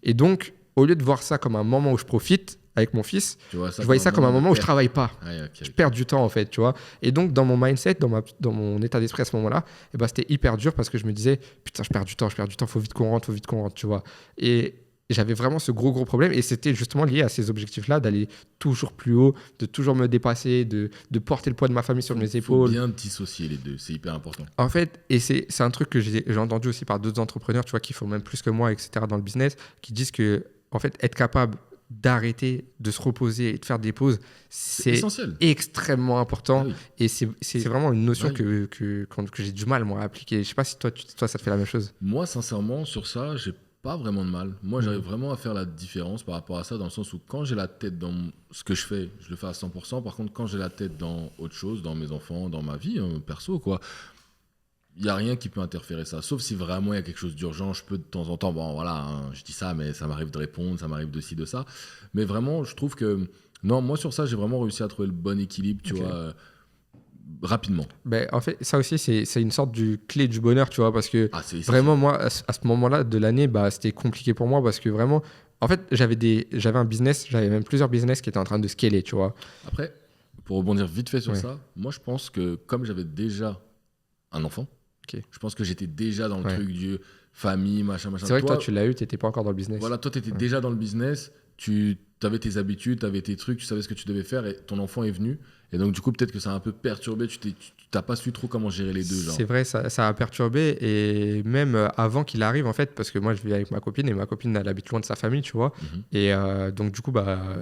Et donc, au lieu de voir ça comme un moment où je profite avec mon fils, je voyais ça comme un moment où je travaille pas. Ouais, okay. Je perds du temps, en fait, tu vois. Et donc, dans mon mindset, dans mon état d'esprit à ce moment-là, c'était hyper dur parce que je me disais, putain, je perds du temps, faut vite qu'on rentre, tu vois. Et j'avais vraiment ce gros problème et c'était justement lié à ces objectifs-là, d'aller toujours plus haut, de toujours me dépasser, de porter le poids de ma famille sur mes épaules. Il faut bien dissocier les deux, c'est hyper important. En fait, et c'est un truc que j'ai entendu aussi par d'autres entrepreneurs, tu vois, qui font même plus que moi, etc., dans le business, qui disent que, en fait, être capable d'arrêter, de se reposer et de faire des pauses, c'est essentiel. Extrêmement important. Oui. Et c'est vraiment une notion Oui. que j'ai du mal, moi, à appliquer. Je sais pas si toi, ça te fait la même chose. Moi, sincèrement, sur ça, j'ai pas vraiment de mal. Moi, j'arrive vraiment à faire la différence par rapport à ça, dans le sens où quand j'ai la tête dans ce que je fais, je le fais à 100%. Par contre, quand j'ai la tête dans autre chose, dans mes enfants, dans ma vie perso, quoi, il n'y a rien qui peut interférer ça. Sauf si vraiment il y a quelque chose d'urgent, je peux de temps en temps, bon voilà, je dis ça, mais ça m'arrive de répondre, ça m'arrive de ci, de ça. Mais vraiment, je trouve que, non, moi sur ça, j'ai vraiment réussi à trouver le bon équilibre, tu vois, rapidement. En fait, ça aussi, c'est une sorte de clé du bonheur, tu vois, parce que vraiment, moi, à ce moment-là de l'année, c'était compliqué pour moi parce que vraiment, en fait, j'avais un business, j'avais même plusieurs business qui étaient en train de scaler, tu vois. Après, pour rebondir vite fait sur ça, moi je pense que comme j'avais déjà un enfant, je pense que j'étais déjà dans le truc du famille, machin. C'est vrai que toi, tu l'as eu, tu n'étais pas encore dans le business. Voilà, toi, tu étais déjà dans le business, tu avais tes habitudes, tu avais tes trucs, tu savais ce que tu devais faire et ton enfant est venu. Et donc, du coup, peut-être que ça a un peu perturbé, tu n'as pas su trop comment gérer les deux. C'est vrai, ça a perturbé. Et même avant qu'il arrive, en fait, parce que moi, je vis avec ma copine et ma copine, elle habite loin de sa famille, tu vois. Et donc, du coup,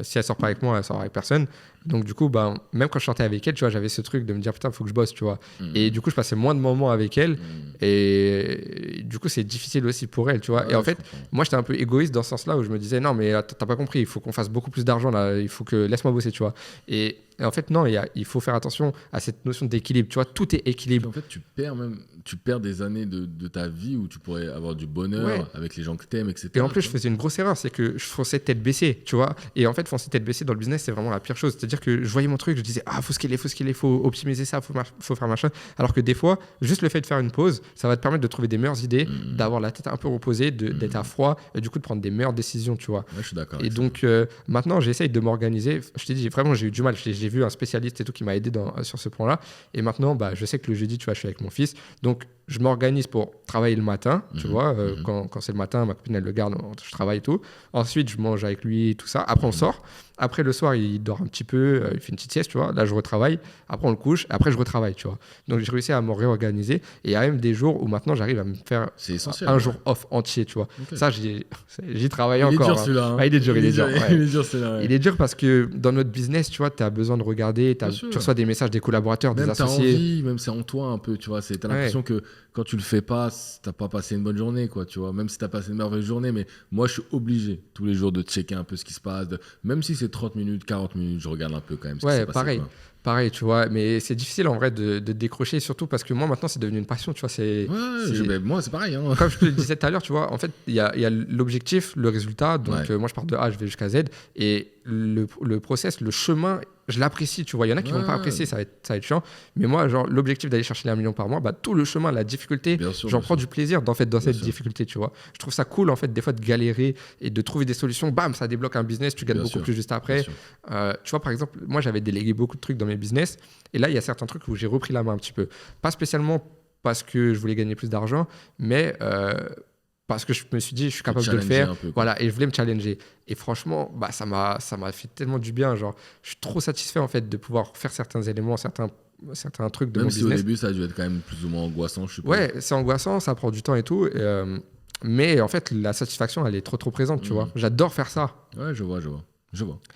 si elle sort pas avec moi, elle sort avec personne. Donc, du coup, même quand je sortais avec elle, tu vois, j'avais ce truc de me dire, putain, il faut que je bosse, tu vois. Et du coup, je passais moins de moments avec elle. Et du coup, c'est difficile aussi pour elle, tu vois. Et en fait, moi, j'étais un peu égoïste dans ce sens-là où je me disais, non, mais t'as pas compris, il faut qu'on fasse beaucoup plus d'argent là, il faut que laisse-moi bosser, tu vois. Et en fait, non, il faut faire attention à cette notion d'équilibre, tu vois, tout est équilibre. En fait, tu perds des années de ta vie où tu pourrais avoir du bonheur avec les gens que t'aimes, etc. Et en plus, je faisais une grosse erreur, c'est que je fonçais tête baissée, tu vois. Et en fait, foncer tête baissée dans le business, c'est vraiment la pire chose. C'est-à-dire que je voyais mon truc, je disais, faut scaler, faut optimiser ça, faut faire machin. Alors que des fois, juste le fait de faire une pause, ça va te permettre de trouver des meilleures idées, d'avoir la tête un peu reposée, d'être à froid, et du coup de prendre des meilleures décisions, tu vois. Ouais, je suis d'accord. Et donc, maintenant, j'essaye de m'organiser. Je t'ai dit, vraiment, j'ai eu du mal. J'ai vu un spécialiste et tout qui m'a aidé sur ce point-là. Et maintenant, je sais que le jeudi, tu vois, je suis avec mon fils. Donc, je m'organise pour travailler le matin, tu vois. Quand c'est le matin, ma copine, elle le garde, je travaille et tout. Ensuite, je mange avec lui et tout ça. Après, on sort. Après, le soir, il dort un petit peu, il fait une petite sieste, tu vois. Là, je retravaille. Après, on le couche. Après, je retravaille, tu vois. Donc, j'ai réussi à me réorganiser. Et il y a même des jours où maintenant, j'arrive à me faire un jour off entier, tu vois. Okay. Ça, j'y travaille encore. Il est dur, celui-là. Il est dur, il est dur. Il est dur, celui-là. Il est dur parce que dans notre business, tu vois, tu as besoin de regarder. Tu reçois des messages des collaborateurs, même des associés. Envie, même c'est en toi un peu, tu vois. T'as l'impression que quand tu le fais pas, t'as pas passé une bonne journée, quoi, tu vois. Même si t'as passé une merveilleuse journée, mais moi, je suis obligé tous les jours de checker un peu ce qui se passe. Même si c'est 30 minutes, 40 minutes, je regarde un peu quand même ce qui s'est passé. Pareil. Pareil, tu vois, mais c'est difficile en vrai de décrocher, surtout parce que moi maintenant c'est devenu une passion, tu vois. Moi c'est pareil. Hein. Comme je te le disais tout à l'heure, tu vois, en fait, il y a l'objectif, le résultat. Donc moi je pars de A, je vais jusqu'à Z. Et le process, le chemin, je l'apprécie, tu vois. Il y en a qui vont pas apprécier, ça va être chiant. Mais moi, genre, l'objectif d'aller chercher les 1 million par mois, bah, tout le chemin, la difficulté, j'en prends du plaisir dans cette difficulté, tu vois. Je trouve ça cool, en fait, des fois, de galérer et de trouver des solutions. Bam, ça débloque un business, tu gagnes beaucoup plus juste après. Tu vois, par exemple, moi, j'avais délégué beaucoup de trucs dans mes business. Et là, il y a certains trucs où j'ai repris la main un petit peu. Pas spécialement parce que je voulais gagner plus d'argent, mais parce que je me suis dit, je suis capable de le faire. Voilà, et je voulais me challenger. Et franchement, bah, ça m'a fait tellement du bien. Genre, je suis trop satisfait en fait de pouvoir faire certains éléments, certains trucs de mon business. Même si au début, ça a dû être quand même plus ou moins angoissant, je suppose. Ouais, c'est angoissant, ça prend du temps et tout. Mais en fait, la satisfaction, elle est trop présente, tu vois. J'adore faire ça. Ouais, je vois.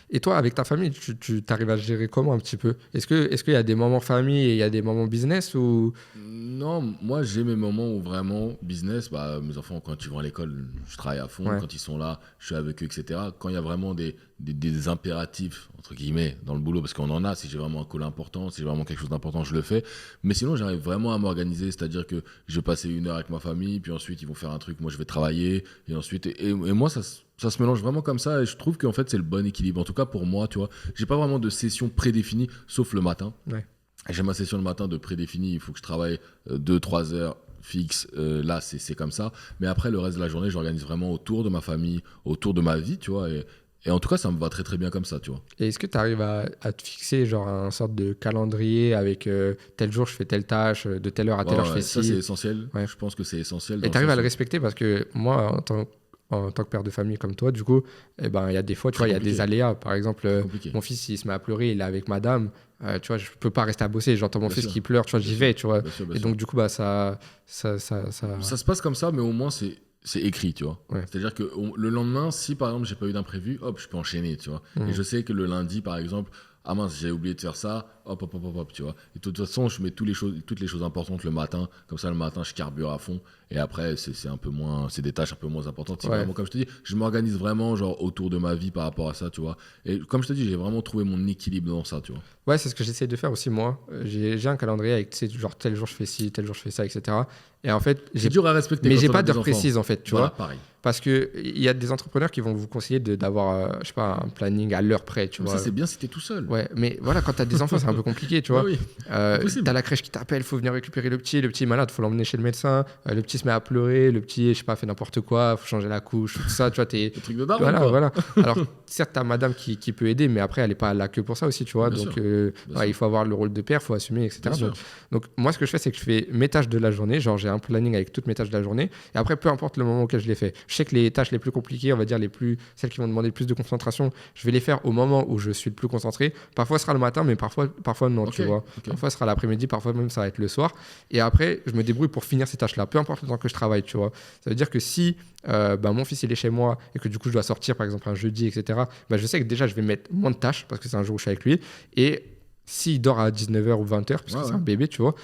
Et toi, avec ta famille, tu arrives à gérer comment un petit peu? Est-ce qu'il y a des moments famille et il y a des moments business ou... Non, moi j'ai mes moments où vraiment business, bah, mes enfants quand ils vont à l'école, je travaille à fond, quand ils sont là, je suis avec eux, etc. Quand il y a vraiment des impératifs, entre guillemets, dans le boulot, parce qu'on en a, si j'ai vraiment un call important, si j'ai vraiment quelque chose d'important, je le fais. Mais sinon, j'arrive vraiment à m'organiser, c'est-à-dire que je vais passer 1 heure avec ma famille, puis ensuite ils vont faire un truc, moi je vais travailler, et ensuite, et moi ça se mélange vraiment comme ça, et je trouve qu'en fait c'est le bon équilibre. En tout cas pour moi, tu vois, j'ai pas vraiment de session prédéfinie, sauf le matin. Ouais. J'ai ma session le matin de prédéfinie, il faut que je travaille 2-3 heures fixe, là c'est comme ça. Mais après le reste de la journée, j'organise vraiment autour de ma famille, autour de ma vie, tu vois. Et en tout cas, ça me va très très bien comme ça, tu vois. Et est-ce que tu arrives à te fixer genre un sorte de calendrier avec tel jour je fais telle tâche, de telle heure à telle heure je fais ci? Ça c'est essentiel, je pense que c'est essentiel. Et tu arrives à le respecter parce que moi, en tant que père de famille comme toi, du coup, eh ben, il y a des fois, tu vois, il y a des aléas. Par exemple, mon fils, il se met à pleurer, il est avec madame. Tu vois, je peux pas rester à bosser. J'entends mon fils qui pleure, tu vois, j'y vais, tu vois. Et donc, du coup, bah, ça se passe comme ça, mais au moins, c'est écrit, tu vois. Ouais. C'est-à-dire que le lendemain, si par exemple, j'ai pas eu d'imprévu, hop, je peux enchaîner, tu vois. Et je sais que le lundi, par exemple, ah mince, j'ai oublié de faire ça, hop, tu vois. Et de toute façon, je mets toutes les choses importantes le matin. Comme ça, le matin, je carbure à fond. Et après, c'est un peu moins, c'est des tâches un peu moins importantes. Vraiment, comme je te dis, je m'organise vraiment genre autour de ma vie par rapport à ça, tu vois. Et comme je te dis, j'ai vraiment trouvé mon équilibre dans ça, tu vois. Ouais, c'est ce que j'essaie de faire aussi, moi. J'ai un calendrier avec, tu sais, genre tel jour je fais ci, tel jour je fais ça, etc. Et en fait, c'est dur à respecter. Mais j'ai pas d'heure précise, en fait, tu vois. Pareil. Parce qu'il y a des entrepreneurs qui vont vous conseiller d'avoir, je sais pas, un planning à l'heure près, tu vois. Ça, c'est bien si t'es tout seul. Ouais, mais voilà, quand t'as des enfants, c'est un peu compliqué, tu vois. Oui. T'as la crèche qui t'appelle, faut venir récupérer le petit est malade, faut l'emmener chez le médecin, le petit se met à pleurer, le petit, je sais pas, fait n'importe quoi, faut changer la couche, tout ça, tu vois, le truc de daron, quoi. Voilà. Alors, certes, t'as madame qui peut aider, mais après, elle est pas là que pour ça aussi, tu vois. Bien donc, sûr. il faut avoir le rôle de père, faut assumer, etc. Donc, moi, ce que je fais, c'est que je fais mes tâches de la journée, genre, j'ai un planning avec toutes mes tâches de la journée, et après, peu importe le moment auquel je les fais. Je sais que les tâches les plus compliquées, on va dire celles qui vont demander le plus de concentration, je vais les faire au moment où je suis le plus concentré. Parfois, ce sera le matin, mais parfois non, tu vois. Parfois, ce sera l'après-midi, parfois même, ça va être le soir. Et après, je me débrouille pour finir ces tâches-là, peu importe le temps que je travaille, tu vois. Ça veut dire que si mon fils, il est chez moi et que du coup, je dois sortir, par exemple, un jeudi, etc., je sais que déjà, je vais mettre moins de tâches parce que c'est un jour où je suis avec lui. Et s'il dort à 19h ou 20h, parce que c'est un bébé, tu vois,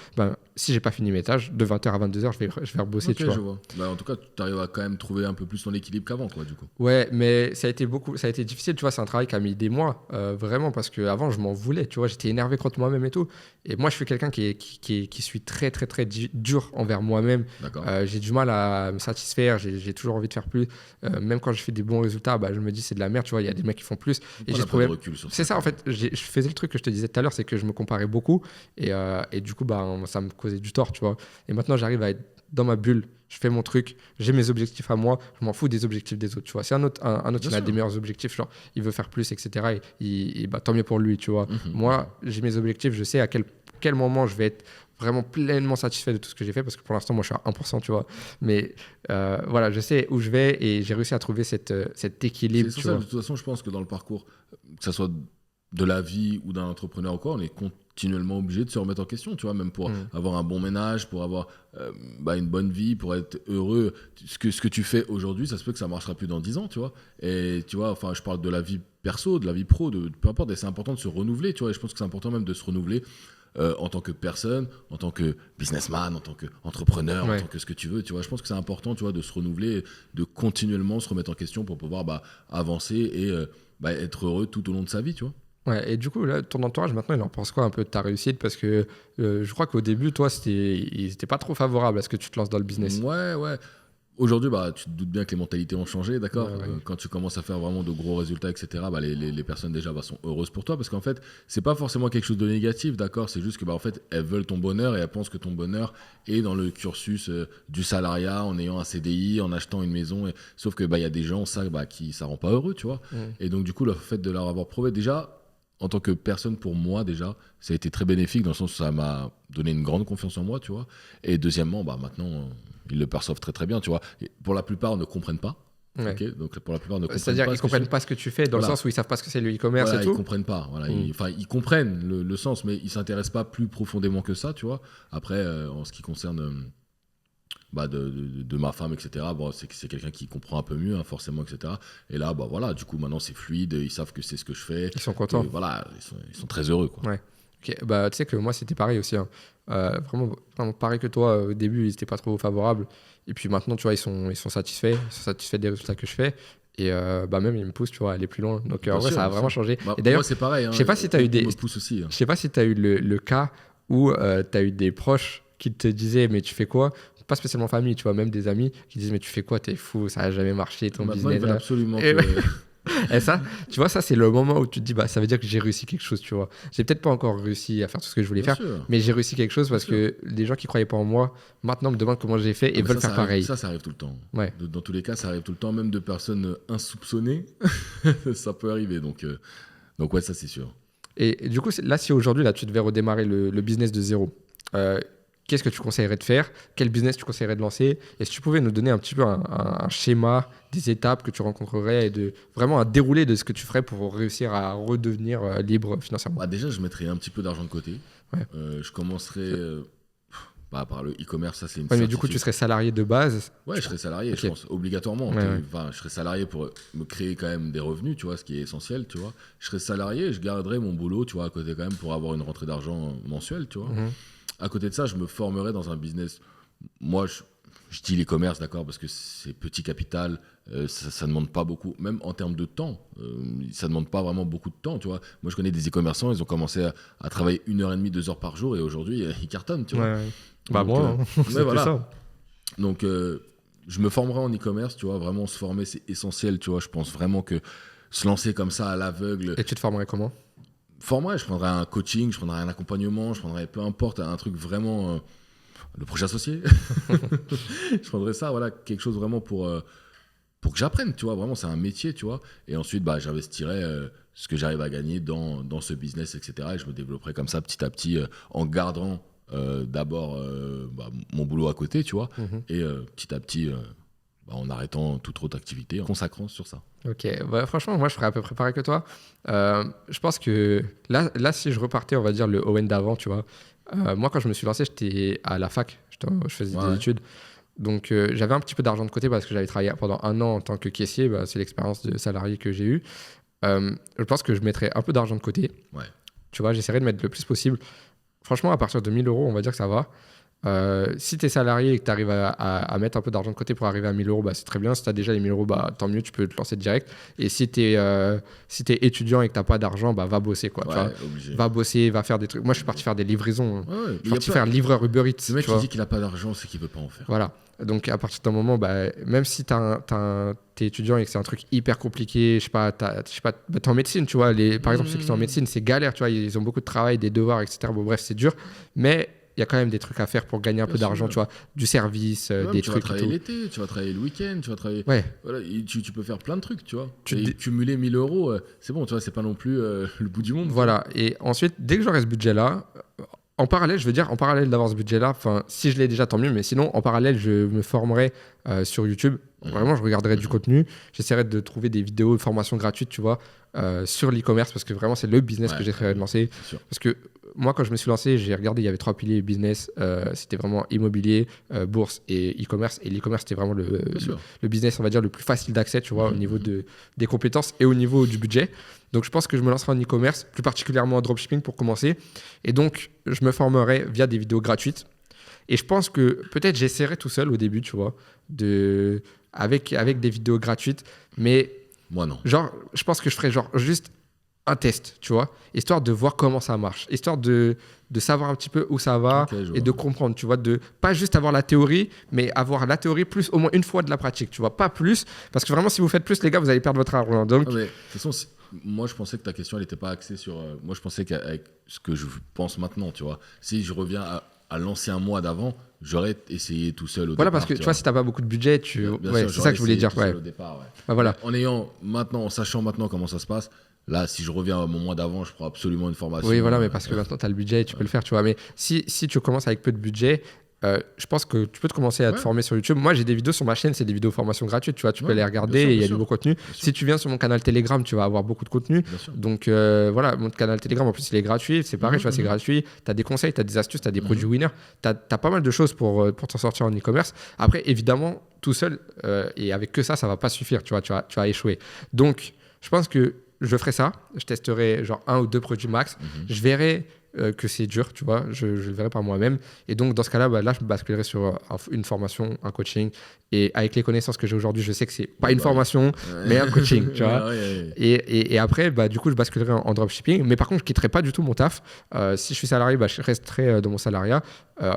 si j'ai pas fini mes tâches, de 20h à 22h, je vais rebosser, tu vois. Je vois. En tout cas, tu arrives à quand même trouver un peu plus ton équilibre qu'avant, quoi, du coup. Ouais, mais ça a été difficile, tu vois, c'est un travail qui a mis des mois, vraiment, parce qu'avant, je m'en voulais, tu vois, j'étais énervé contre moi-même et tout. Et moi, je suis quelqu'un qui suis très, très, très dur envers moi-même. J'ai du mal à me satisfaire, j'ai toujours envie de faire plus. Même quand je fais des bons résultats, je me dis c'est de la merde, tu vois, il y a des mecs qui font plus. Et j'ai ce problème. C'est ça, en fait, je faisais le truc que je te disais tout à l'heure, c'est que je me comparais beaucoup. Et du coup, ça me causait du tort, tu vois. Et maintenant, j'arrive à être dans ma bulle, je fais mon truc, j'ai mes objectifs à moi, je m'en fous des objectifs des autres, tu vois. Si un autre il a des meilleurs objectifs, genre il veut faire plus, etc., et tant mieux pour lui, tu vois. Moi, j'ai mes objectifs, je sais à quel moment je vais être vraiment pleinement satisfait de tout ce que j'ai fait, parce que pour l'instant, moi, je suis à 1%, tu vois. Mais voilà, je sais où je vais et j'ai réussi à trouver cet équilibre, tu vois. De toute façon, je pense que dans le parcours, que ça soit de la vie ou d'un entrepreneur ou quoi, on est continuellement obligé de se remettre en question, tu vois, même pour avoir un bon ménage, pour avoir une bonne vie, pour être heureux. Ce que tu fais aujourd'hui, ça se peut que ça ne marchera plus dans 10 ans, tu vois. Et tu vois, enfin, je parle de la vie perso, de la vie pro, peu importe, et c'est important de se renouveler, tu vois, et je pense que c'est important même de se renouveler en tant que personne, en tant que businessman, en tant qu'entrepreneur, en tant que ce que tu veux, tu vois. Je pense que c'est important, tu vois, de se renouveler, de continuellement se remettre en question pour pouvoir avancer et être heureux tout au long de sa vie, tu vois. Ouais, et du coup, là, ton entourage, maintenant, il en pense quoi un peu de ta réussite? Parce que je crois qu'au début, toi, ils n'étaient pas trop favorables à ce que tu te lances dans le business. Ouais. Aujourd'hui, bah, tu te doutes bien que les mentalités ont changé, d'accord. Ouais. Quand tu commences à faire vraiment de gros résultats, etc., bah, les personnes déjà bah, sont heureuses pour toi parce qu'en fait, c'est pas forcément quelque chose de négatif, d'accord. C'est juste que bah, en fait, elles veulent ton bonheur et elles pensent que ton bonheur est dans le cursus du salariat, en ayant un CDI, en achetant une maison. Sauf que bah, y a des gens qui ça rend pas heureux, tu vois. Et donc du coup, le fait de leur avoir prouvé déjà. En tant que personne, pour moi, déjà, ça a été très bénéfique dans le sens où ça m'a donné une grande confiance en moi, tu vois. Et deuxièmement, bah, maintenant, ils le perçoivent très très bien, tu vois. Et pour la plupart, ne comprennent pas. Ouais. Okay, donc pour la plupart, ne comprennent C'est-à-dire pas qu'ils ce que je comprennent fais. pas ce que tu fais, dans le Voilà. sens où ils savent pas ce que c'est le e-commerce Voilà, et ils tout. comprennent pas. Voilà. Ils comprennent le sens, mais ils s'intéressent pas plus profondément que ça, tu vois. Après, en ce qui concerne bah, de ma femme, etc., bon, c'est quelqu'un qui comprend un peu mieux, hein, forcément, etc. Et là, bah, voilà, du coup, maintenant, c'est fluide, ils savent que c'est ce que je fais. Ils sont contents. Voilà, ils sont très heureux, quoi. Ouais. Ok. Bah, tu sais que moi, c'était pareil aussi, hein. Vraiment, vraiment pareil que toi. Au début, ils n'étaient pas trop favorables. Et puis maintenant, tu vois, ils sont satisfaits. Ils sont satisfaits des résultats que je fais. Et bah, même, ils me poussent, tu vois, à aller plus loin. Donc, en Bien vrai, sûr, ça a bien vraiment sûr. changé. Bah, Et d'ailleurs, moi, c'est pareil. Hein, je sais pas si tu as eu des. me pousse aussi. Hein. Je sais pas si tu as eu le cas où tu as eu des proches qui te disaient, mais tu fais quoi? Pas spécialement famille, tu vois, même des amis qui disent, mais tu fais quoi? T'es fou, ça a jamais marché ton Maintenant, ils business. veulent Là. absolument Et, que. et ça, tu vois, ça, c'est le moment où tu te dis, bah, ça veut dire que j'ai réussi quelque chose, tu vois. J'ai peut-être pas encore réussi à faire tout ce que je voulais Bien faire, sûr. mais j'ai réussi quelque chose parce que les gens qui croyaient pas en moi, maintenant me demandent comment j'ai fait et Non, mais veulent faire ça arrive, pareil. ça arrive tout le temps. Ouais. Dans tous les cas, ça arrive tout le temps, même de personnes insoupçonnées. Ça peut arriver. Donc ouais, ça, c'est sûr. Et du coup, là, si aujourd'hui, là, tu devais redémarrer le business de zéro, qu'est-ce que tu conseillerais de faire? Quel business tu conseillerais de lancer? Et si tu pouvais nous donner un petit peu un schéma, des étapes que tu rencontrerais et vraiment un déroulé de ce que tu ferais pour réussir à redevenir libre financièrement. Bah, déjà, je mettrais un petit peu d'argent de côté. Ouais. Je commencerais par le e-commerce. Ça, c'est une Ouais, mais du coup, certitude. tu serais salarié de base. Ouais, je serais salarié, Ok. je pense, obligatoirement. Ouais. Enfin, je serais salarié pour me créer quand même des revenus, tu vois, ce qui est essentiel, tu vois. Je serais salarié et je garderais mon boulot, tu vois, à côté quand même pour avoir une rentrée d'argent mensuelle, tu vois. Mhm. À côté de ça, je me formerais dans un business. Moi, je dis l'e-commerce, d'accord, parce que c'est petit capital, ça ne demande pas beaucoup, même en termes de temps, ça ne demande pas vraiment beaucoup de temps, tu vois. Moi, je connais des e-commerçants, ils ont commencé à travailler 1h30, 2 heures par jour, et aujourd'hui, ils cartonnent, tu vois. Ouais. Bah, Donc, moi, hein. C'est plus voilà. ça. Donc, je me formerai en e-commerce, tu vois. Vraiment, se former, c'est essentiel, tu vois. Je pense vraiment que se lancer comme ça à l'aveugle. Et tu te formerais comment? Formerai, je prendrai un coaching, je prendrai un accompagnement, je prendrai peu importe, un truc vraiment. Le projet associé. Je prendrais ça, voilà, quelque chose vraiment pour que j'apprenne, tu vois. Vraiment, c'est un métier, tu vois. Et ensuite, bah, j'investirai ce que j'arrive à gagner dans ce business, etc. Et je me développerai comme ça petit à petit en gardant d'abord mon boulot à côté, tu vois. Mhm. Et petit à petit, en arrêtant toute autre activité, en consacrant sur ça. Ok, bah, franchement, moi je ferais à peu près pareil que toi. Je pense que là, si je repartais, on va dire le Owen d'avant, tu vois. Moi, quand je me suis lancé, j'étais à la fac, je faisais des Ouais. études. Donc, j'avais un petit peu d'argent de côté parce que j'avais travaillé pendant 1 an en tant que caissier. Bah, c'est l'expérience de salarié que j'ai eue. Je pense que je mettrais un peu d'argent de côté. Ouais. Tu vois, j'essaierais de mettre le plus possible. Franchement, à partir de 1 000 euros, on va dire que ça va. Si tu es salarié et que tu arrives à mettre un peu d'argent de côté pour arriver à 1 000 euros, bah, c'est très bien. Si tu as déjà les 1 000 euros, bah, tant mieux, tu peux te lancer direct. Et si tu es étudiant et que tu n'as pas d'argent, bah, va bosser. Quoi, tu vois. Obligé. Va bosser, va faire des trucs. Moi, je suis parti faire des livraisons. Ouais, Je mais suis parti faire livreur Uber Eats. Le mec tu qui vois. dit qu'il n'a pas d'argent, c'est qu'il ne veut pas en faire. Voilà. Donc, à partir d'un moment, bah, même si t'es étudiant et que c'est un truc hyper compliqué, je sais pas, t'es en médecine, tu vois. Par exemple, ceux qui sont en médecine, c'est galère, tu vois. Ils ont beaucoup de travail, des devoirs, etc. Bon, bref, c'est dur. Mais il y a quand même des trucs à faire pour gagner un Bien peu d'argent, sûr. tu vois. Du service, Même, des tu vas trucs et travailler tout. l'été, tu vas travailler le week-end, tu vas travailler. Ouais. Voilà, et tu peux faire plein de trucs, tu vois. Tu Et te cumuler 1 000 euros, c'est bon, tu vois, c'est pas non plus le bout du monde. Voilà. Et ensuite, dès que j'aurai ce budget-là, en parallèle, je veux dire, en parallèle d'avoir ce budget-là, enfin, si je l'ai déjà, tant mieux, mais sinon, en parallèle, je me formerai sur YouTube. Vraiment, je regarderai du contenu. J'essaierai de trouver des vidéos de formation gratuites, tu vois, sur l'e-commerce, parce que vraiment, c'est le business que j'essaierai de lancer. C'est sûr. Parce que moi, quand je me suis lancé, j'ai regardé, il y avait 3 piliers business. C'était vraiment immobilier, bourse et e-commerce. Et l'e-commerce, c'était vraiment Bien sûr. le business, on va dire, le plus facile d'accès, tu vois, au niveau des compétences et au niveau du budget. Donc, je pense que je me lancerai en e-commerce, plus particulièrement en dropshipping pour commencer. Et donc, je me formerai via des vidéos gratuites. Et je pense que peut-être j'essaierai tout seul au début, tu vois, avec des vidéos gratuites. Mais Moi, non. genre, je pense que je ferai genre juste un test, tu vois, histoire de voir comment ça marche, histoire de savoir un petit peu où ça va et de comprendre, tu vois, de pas juste avoir la théorie, mais avoir la théorie plus au moins une fois de la pratique, tu vois, pas plus, parce que vraiment, si vous faites plus, les gars, vous allez perdre votre argent. Donc, de toute façon, moi, je pensais que ta question, elle n'était pas axée sur... moi, je pensais qu'avec ce que je pense maintenant, tu vois, si je reviens à l'ancien moi d'avant, j'aurais essayé tout seul au départ. Voilà, parce que tu vois, si t'as pas beaucoup de budget, c'est ça que je voulais dire. Ouais. Au départ, ouais. Bah, voilà. En sachant maintenant comment ça se passe, là, si je reviens à mon mois d'avant, je prends absolument une formation. Oui, voilà, mais parce que maintenant, tu as le budget et tu peux le faire, tu vois. Mais si tu commences avec peu de budget, je pense que tu peux te commencer à te former sur YouTube. Moi, j'ai des vidéos sur ma chaîne, c'est des vidéos de formation gratuites, tu vois. Tu peux les regarder et il y a du beau contenu. Si tu viens sur mon canal Telegram, tu vas avoir beaucoup de contenu. Donc, voilà, mon canal Telegram, en plus, il est gratuit. C'est pareil, tu vois, c'est gratuit. Tu as des conseils, tu as des astuces, tu as des produits winners. Tu as pas mal de choses pour t'en sortir en e-commerce. Après, évidemment, tout seul et avec que ça va pas suffire, tu vois. Tu vas échouer. Donc, je pense que je ferai ça, je testerai genre 1 ou 2 produits max, je verrai que c'est dur, tu vois, je le verrai par moi-même. Et donc, dans ce cas-là, là, je basculerai sur une formation, un coaching. Et avec les connaissances que j'ai aujourd'hui, je sais que c'est pas une formation, mais un coaching, tu vois. Et après, du coup, je basculerai en dropshipping. Mais par contre, je quitterai pas du tout mon taf. Si je suis salarié, je resterai dans mon salariat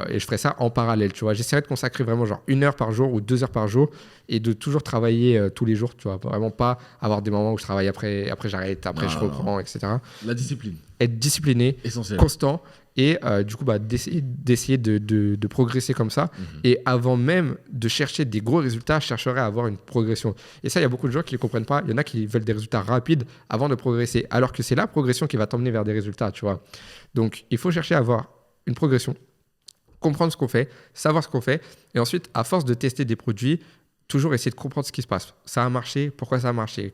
et je ferai ça en parallèle, tu vois. J'essaierai de consacrer vraiment genre 1 heure par jour ou 2 heures par jour et de toujours travailler tous les jours, tu vois. Vraiment pas avoir des moments où je travaille après j'arrête, après je reprends, etc. La discipline. Être discipliné, essentiel, constant et du coup d'essayer de progresser comme ça. Et avant même de chercher des gros résultats, je chercherai à avoir une progression. Et ça, il y a beaucoup de gens qui ne comprennent pas. Il y en a qui veulent des résultats rapides avant de progresser, alors que c'est la progression qui va t'emmener vers des résultats, tu vois. Donc, il faut chercher à avoir une progression, comprendre ce qu'on fait, savoir ce qu'on fait, et ensuite, à force de tester des produits, toujours essayer de comprendre ce qui se passe. Ça a marché, pourquoi ça a marché,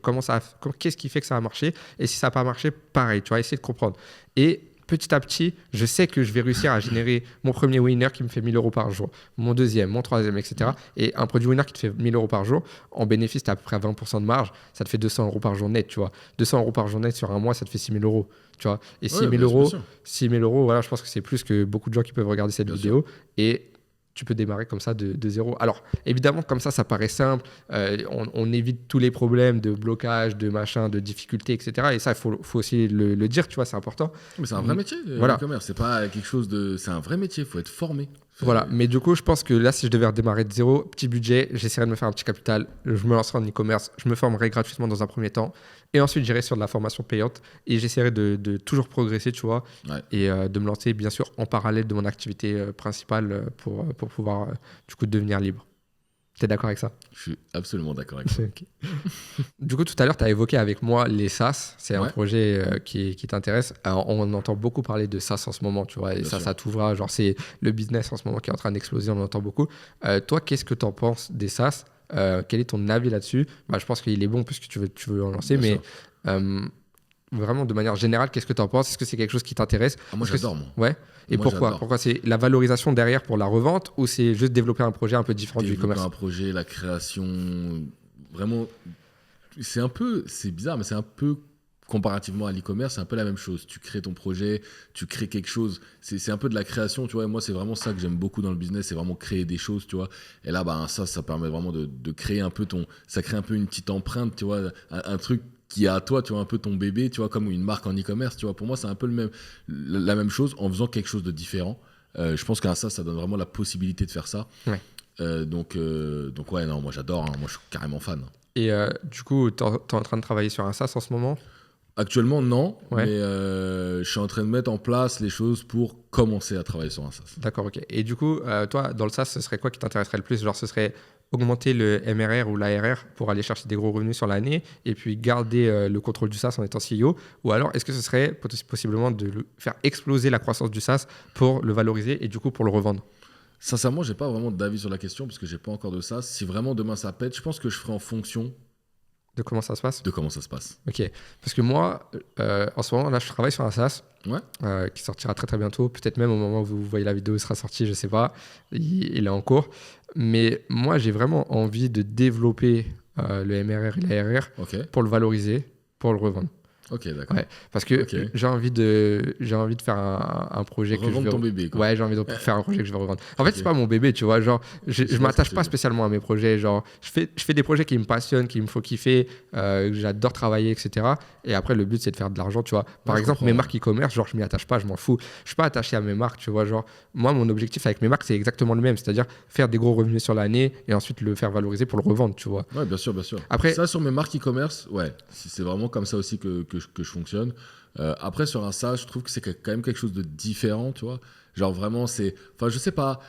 qu'est-ce qui fait que ça a marché, et si ça n'a pas marché, pareil, tu vas essayer de comprendre. Et petit à petit, je sais que je vais réussir à générer mon premier winner qui me fait 1 000 € par jour, mon deuxième, mon troisième, etc. Et un produit winner qui te fait 1 000 € par jour, en bénéfice, tu as à peu près 20% de marge, ça te fait 200 € par jour net, tu vois. 200 € par jour net sur un mois, ça te fait 6 000 €. Tu vois, et 6 000 €, voilà, je pense que c'est plus que beaucoup de gens qui peuvent regarder cette vidéo. Et tu peux démarrer comme ça de zéro. Alors, évidemment, comme ça paraît simple. On évite tous les problèmes de blocage, de machin, de difficultés, etc. Et ça, il faut aussi le dire, tu vois, c'est important. Mais c'est un vrai métier, l'e-commerce. C'est pas quelque chose de... C'est un vrai métier, il faut être formé. Voilà, mais du coup, je pense que là, si je devais redémarrer de zéro, petit budget, j'essaierais de me faire un petit capital, je me lancerai en e-commerce, je me formerai gratuitement dans un premier temps, et ensuite j'irai sur de la formation payante, et j'essaierai de toujours progresser, tu vois, et de me lancer, bien sûr, en parallèle de mon activité principale pour pouvoir, du coup, devenir libre. T'es d'accord avec ça? Je suis absolument d'accord avec ça. Okay. Du coup, tout à l'heure, tu as évoqué avec moi les SaaS. C'est un projet qui t'intéresse. Alors, on entend beaucoup parler de SaaS en ce moment, tu vois. Et ça t'ouvre. Genre, c'est le business en ce moment qui est en train d'exploser. On en entend beaucoup. Toi, qu'est-ce que tu en penses des SaaS? Quel est ton avis là-dessus? Je pense qu'il est bon puisque tu veux en lancer. Bien mais vraiment, de manière générale, qu'est-ce que tu en penses? Est-ce que c'est quelque chose qui t'intéresse? Moi, j'adore, moi. Ouais. Et moi, pourquoi c'est la valorisation derrière pour la revente ou c'est juste développer un projet un peu différent du e-commerce? Un projet, la création, vraiment, c'est bizarre, mais c'est un peu comparativement à l'e-commerce, c'est un peu la même chose. Tu crées ton projet, tu crées quelque chose. C'est un peu de la création, tu vois. Et moi, c'est vraiment ça que j'aime beaucoup dans le business, c'est vraiment créer des choses, tu vois. Et là, ça permet vraiment de créer un peu ça crée un peu une petite empreinte, tu vois, un truc qui est à toi, tu vois, un peu ton bébé, tu vois, comme une marque en e-commerce, tu vois. Pour moi, c'est un peu la même chose en faisant quelque chose de différent. Je pense qu'un ça donne vraiment la possibilité de faire ça. Ouais. Donc ouais, non, moi j'adore, hein. Moi je suis carrément fan. Et du coup, tu es en train de travailler sur un SaaS en ce moment? Actuellement, non, mais je suis en train de mettre en place les choses pour commencer à travailler sur un SaaS. D'accord, ok. Et du coup, toi, dans le SaaS, ce serait quoi qui t'intéresserait le plus? Genre, ce serait augmenter le MRR ou l'ARR pour aller chercher des gros revenus sur l'année et puis garder le contrôle du SaaS en étant CEO? Ou alors, est-ce que ce serait possiblement de faire exploser la croissance du SaaS pour le valoriser et du coup pour le revendre? Sincèrement, j'ai pas vraiment d'avis sur la question parce que j'ai pas encore de SaaS. Si vraiment demain ça pète, je pense que je ferai en fonction de comment ça se passe? De comment ça se passe. Ok. Parce que moi, en ce moment, là, je travaille sur un SaaS qui sortira très très bientôt. Peut-être même au moment où vous voyez la vidéo, il sera sorti, je sais pas. Il est en cours. Mais moi, j'ai vraiment envie de développer le MRR et l'ARR pour le valoriser, pour le revendre. Ok, d'accord. Ouais, parce que Ok. j'ai envie de faire un projet que je Revendre veux... ton bébé, quoi. Ouais, j'ai envie de faire un projet que je veux revendre. En fait, Ok. c'est pas mon bébé, tu vois. Genre, je vois ce m'attache que tu pas veux dire. spécialement à mes projets. Genre, je fais des projets qui me passionnent, qui me font kiffer, que j'adore travailler, etc. Et après, le but, c'est de faire de l'argent, tu vois. Par Ouais, je exemple, comprends, mes ouais. marques e-commerce, genre, je m'y attache pas, je m'en fous. Je suis pas attaché à mes marques, tu vois. Genre, moi, mon objectif avec mes marques, c'est exactement le même. C'est-à-dire faire des gros revenus sur l'année et ensuite le faire valoriser pour le revendre, tu vois. Ouais, bien sûr, bien sûr. Après, Ça, sur mes marques e-commerce, ouais, c'est vraiment comme ça aussi que je fonctionne. Après, sur un SaaS, je trouve que c'est quand même quelque chose de différent, tu vois. Genre, vraiment, c'est. Enfin, je sais pas.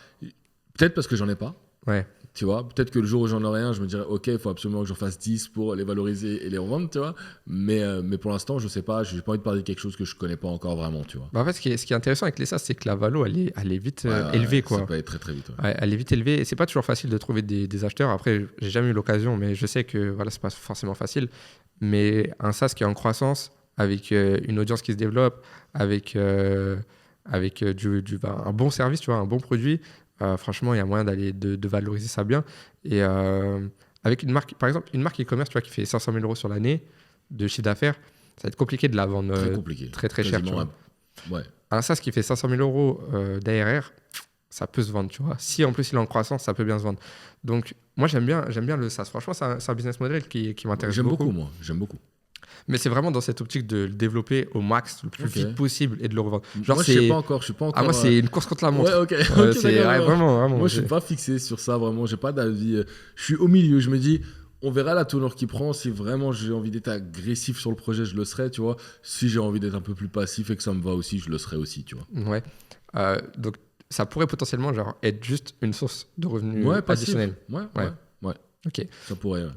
Peut-être parce que j'en ai pas, ouais. tu vois. Peut-être que le jour où j'en aurai un, je me dirais, OK, il faut absolument que j'en fasse 10 pour les valoriser et les revendre, tu vois. Mais pour l'instant, je sais pas. J'ai pas envie de parler de quelque chose que je connais pas encore vraiment, tu vois. Bah, en fait, ce qui est intéressant avec les SaaS, c'est que la valo, elle est vite Ouais, élevée, ça quoi. peut aller très, très vite. Ouais. Ouais, elle est vite élevée et c'est pas toujours facile de trouver des acheteurs. Après, j'ai jamais eu l'occasion, mais je sais que voilà, c'est pas forcément facile. Mais un SaaS qui est en croissance, avec une audience qui se développe, avec un bon service, tu vois, un bon produit, franchement, il y a moyen de valoriser ça bien. Et avec une marque, par exemple, une marque e-commerce, tu vois, qui fait 500 000 euros sur l'année de chiffre d'affaires, ça va être compliqué de la vendre Très compliqué. très très cher. Tu Quasiment. vois. Ouais. Un SaaS qui fait 500 000 euros d'ARR, ça peut se vendre, tu vois. Si en plus il est en croissance, ça peut bien se vendre. Donc, moi, j'aime bien le SaaS. Franchement, c'est un business model qui m'intéresse J'aime beaucoup. beaucoup, moi. J'aime beaucoup. Mais c'est vraiment dans cette optique de le développer au max, le plus Ok. vite possible et de le revendre. Genre, Moi, je sais pas encore. Je suis pas encore. Ah, moi, c'est une course contre la montre. Ouais, ok. Ouais, Ok, c'est d'accord, ouais, d'accord. vraiment. Moi, je suis pas fixé sur ça, vraiment. J'ai pas d'avis. Je suis au milieu. Je me dis, on verra la tournure qu'il prend. Si vraiment j'ai envie d'être agressif sur le projet, je le serai, tu vois. Si j'ai envie d'être un peu plus passif et que ça me va aussi, je le serai aussi, tu vois. Ouais. Donc, ça pourrait potentiellement genre, être juste une source de revenus Ouais, passif. additionnelle. Ouais. Ok. Ça pourrait. Ouais,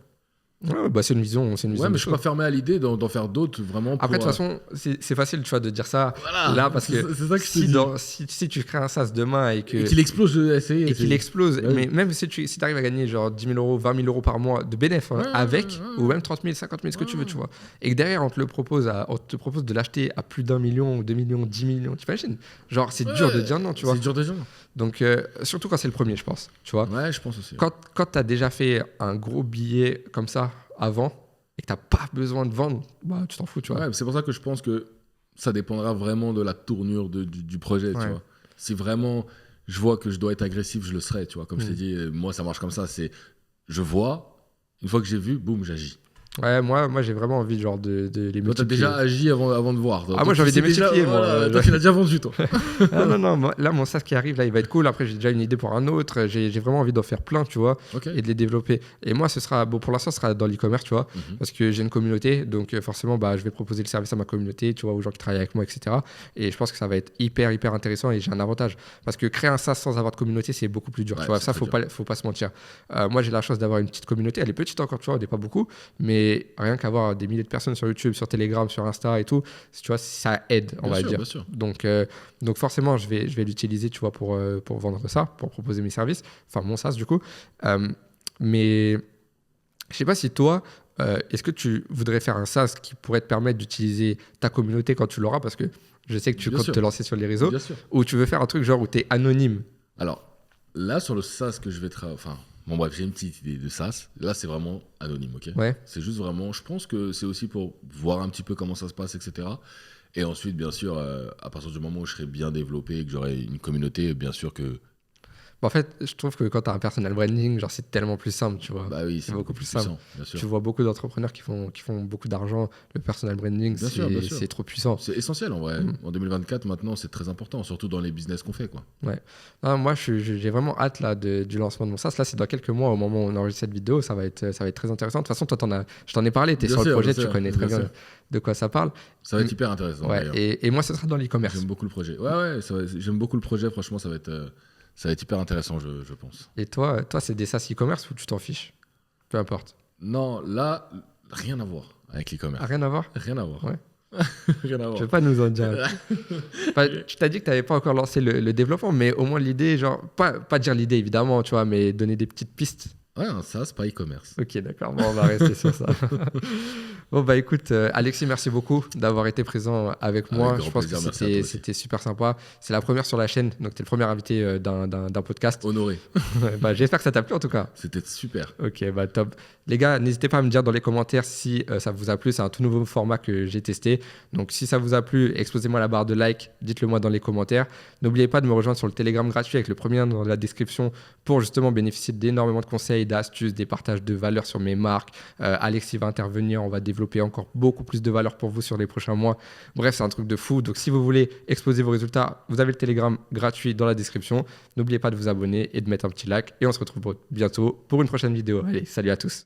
Ouais, bah, c'est une vision. Ouais, mais des je suis pas choses. fermé à l'idée d'en faire d'autres, vraiment. Après, de pour, toute façon, c'est facile, tu vois, de dire ça voilà. là parce que C'est ça que je te dis. si tu crées un SaaS demain et Et qu'il explose, je vais essayer. qu'il explose, Ouais. mais même si tu arrives à gagner genre 10 000 euros, 20 000 euros par mois de bénéfices Ouais, avec, ouais. ou même 30 000, 50 000, ce que tu veux, Ouais. tu vois, et que derrière on te propose de l'acheter à plus d'1 million, ou 2 millions, 10 millions, tu imagines? Genre, c'est dur de dire non, tu vois. C'est dur déjà. Donc, surtout quand c'est le premier, je pense, tu vois. Ouais, je pense aussi. Quand tu as déjà fait un gros billet comme ça avant et que tu n'as pas besoin de vendre, bah, tu t'en fous, tu vois. Ouais, c'est pour ça que je pense que ça dépendra vraiment de la tournure du projet, Ouais. tu vois. Si vraiment je vois que je dois être agressif, je le serai, tu vois. Comme je t'ai dit, moi, ça marche comme ça. C'est, je vois, une fois que j'ai vu, boum, j'agis. Ouais, moi j'ai vraiment envie genre de les Toi, t'as multiplier. déjà agi avant de voir. Ah, moi, j'ai envie de les multiplier, moi. Toi, tu l'as déjà vendu, toi. Ah, non, là, mon SaaS qui arrive, là, il va être cool. Après, j'ai déjà une idée pour un autre. J'ai vraiment envie d'en faire plein, tu vois, Ok. et de les développer. Et moi, ce sera, bon, pour l'instant, ce sera dans l'e-commerce, tu vois, Mhm. parce que j'ai une communauté. Donc, forcément, bah, je vais proposer le service à ma communauté, tu vois, aux gens qui travaillent avec moi, etc. Et je pense que ça va être hyper intéressant et j'ai un avantage. Parce que créer un SaaS sans avoir de communauté, c'est beaucoup plus dur, Ouais, tu vois. c'est Ça, très faut pas se mentir. Moi, j'ai la chance d'avoir une petite communauté. Elle est petite encore, tu vois, on n'est pas beaucoup. Mais rien qu'avoir des milliers de personnes sur YouTube, sur Telegram, sur Insta et tout, tu vois, ça aide, on Bien va sûr, dire. bien sûr. Donc forcément, je vais l'utiliser, tu vois, pour vendre ça, pour proposer mes services, enfin mon SaaS du coup. Mais je sais pas si toi, est-ce que tu voudrais faire un SaaS qui pourrait te permettre d'utiliser ta communauté quand tu l'auras, parce que je sais que tu Bien comptes sûr. te lancer sur les réseaux, Bien sûr. ou tu veux faire un truc genre où tu es anonyme. Alors, là, sur le SaaS que je vais travailler, enfin, bon, bref, j'ai une petite idée de SaaS. Là, c'est vraiment anonyme, ok? Ouais. C'est juste vraiment, je pense que c'est aussi pour voir un petit peu comment ça se passe, etc. Et ensuite, bien sûr, à partir du moment où je serai bien développé et que j'aurai une communauté, bien sûr que, En fait, je trouve que quand tu as un personal branding, genre c'est tellement plus simple, tu vois. bah oui, C'est beaucoup plus simple. puissant, bien sûr. Tu vois beaucoup d'entrepreneurs qui font beaucoup d'argent. Le personal branding, Bien sûr, bien sûr. c'est trop puissant. C'est essentiel en vrai. En 2024, maintenant, c'est très important, surtout dans les business qu'on fait, quoi. Non, moi, j'ai vraiment hâte là, du lancement de mon SaaS. Là, c'est dans quelques mois, au moment où on enregistre cette vidéo. Ça va être très intéressant. De toute façon, toi, je t'en ai parlé. Tu es Bien sur le sûr, projet, bien tu sûr, connais très bien bien sûr. de quoi ça parle. Ça va être hyper intéressant. Ouais, d'ailleurs. et moi, ce sera dans l'e-commerce. J'aime beaucoup le projet. Ouais, j'aime beaucoup le projet. Franchement, ça va être hyper intéressant, je pense. Et toi, c'est des SaaS e-commerce ou tu t'en fiches? Peu importe. Non, là, rien à voir avec l'e-commerce. Ah, rien à voir? Rien à voir. Ouais. Rien à Je voir. vais pas nous en dire. Tu t'as dit que tu n'avais pas encore lancé le développement, mais au moins l'idée, genre, pas dire l'idée évidemment, tu vois, mais donner des petites pistes. Ouais, un SaaS, pas e-commerce. Ok, d'accord. Bon, on va rester sur ça. Bon, bah écoute, Alexis, merci beaucoup d'avoir été présent avec moi. Avec Je grand pense que plaisir, merci à toi aussi. c'était super sympa. C'est la première sur la chaîne, donc tu es le premier invité d'un podcast. Honoré. Bah, j'espère que ça t'a plu en tout cas. C'était super. Ok, bah top. Les gars, n'hésitez pas à me dire dans les commentaires si ça vous a plu. C'est un tout nouveau format que j'ai testé. Donc si ça vous a plu, explosez-moi la barre de like, dites-le moi dans les commentaires. N'oubliez pas de me rejoindre sur le Telegram gratuit avec le premier lien dans la description pour justement bénéficier d'énormément de conseils, d'astuces, des partages de valeur sur mes marques. Alexis va intervenir, on va développer encore beaucoup plus de valeur pour vous sur les prochains mois. Bref, c'est un truc de fou. Donc si vous voulez exploser vos résultats, vous avez le Telegram gratuit dans la description. N'oubliez pas de vous abonner et de mettre un petit like. Et on se retrouve bientôt pour une prochaine vidéo. Allez, salut à tous.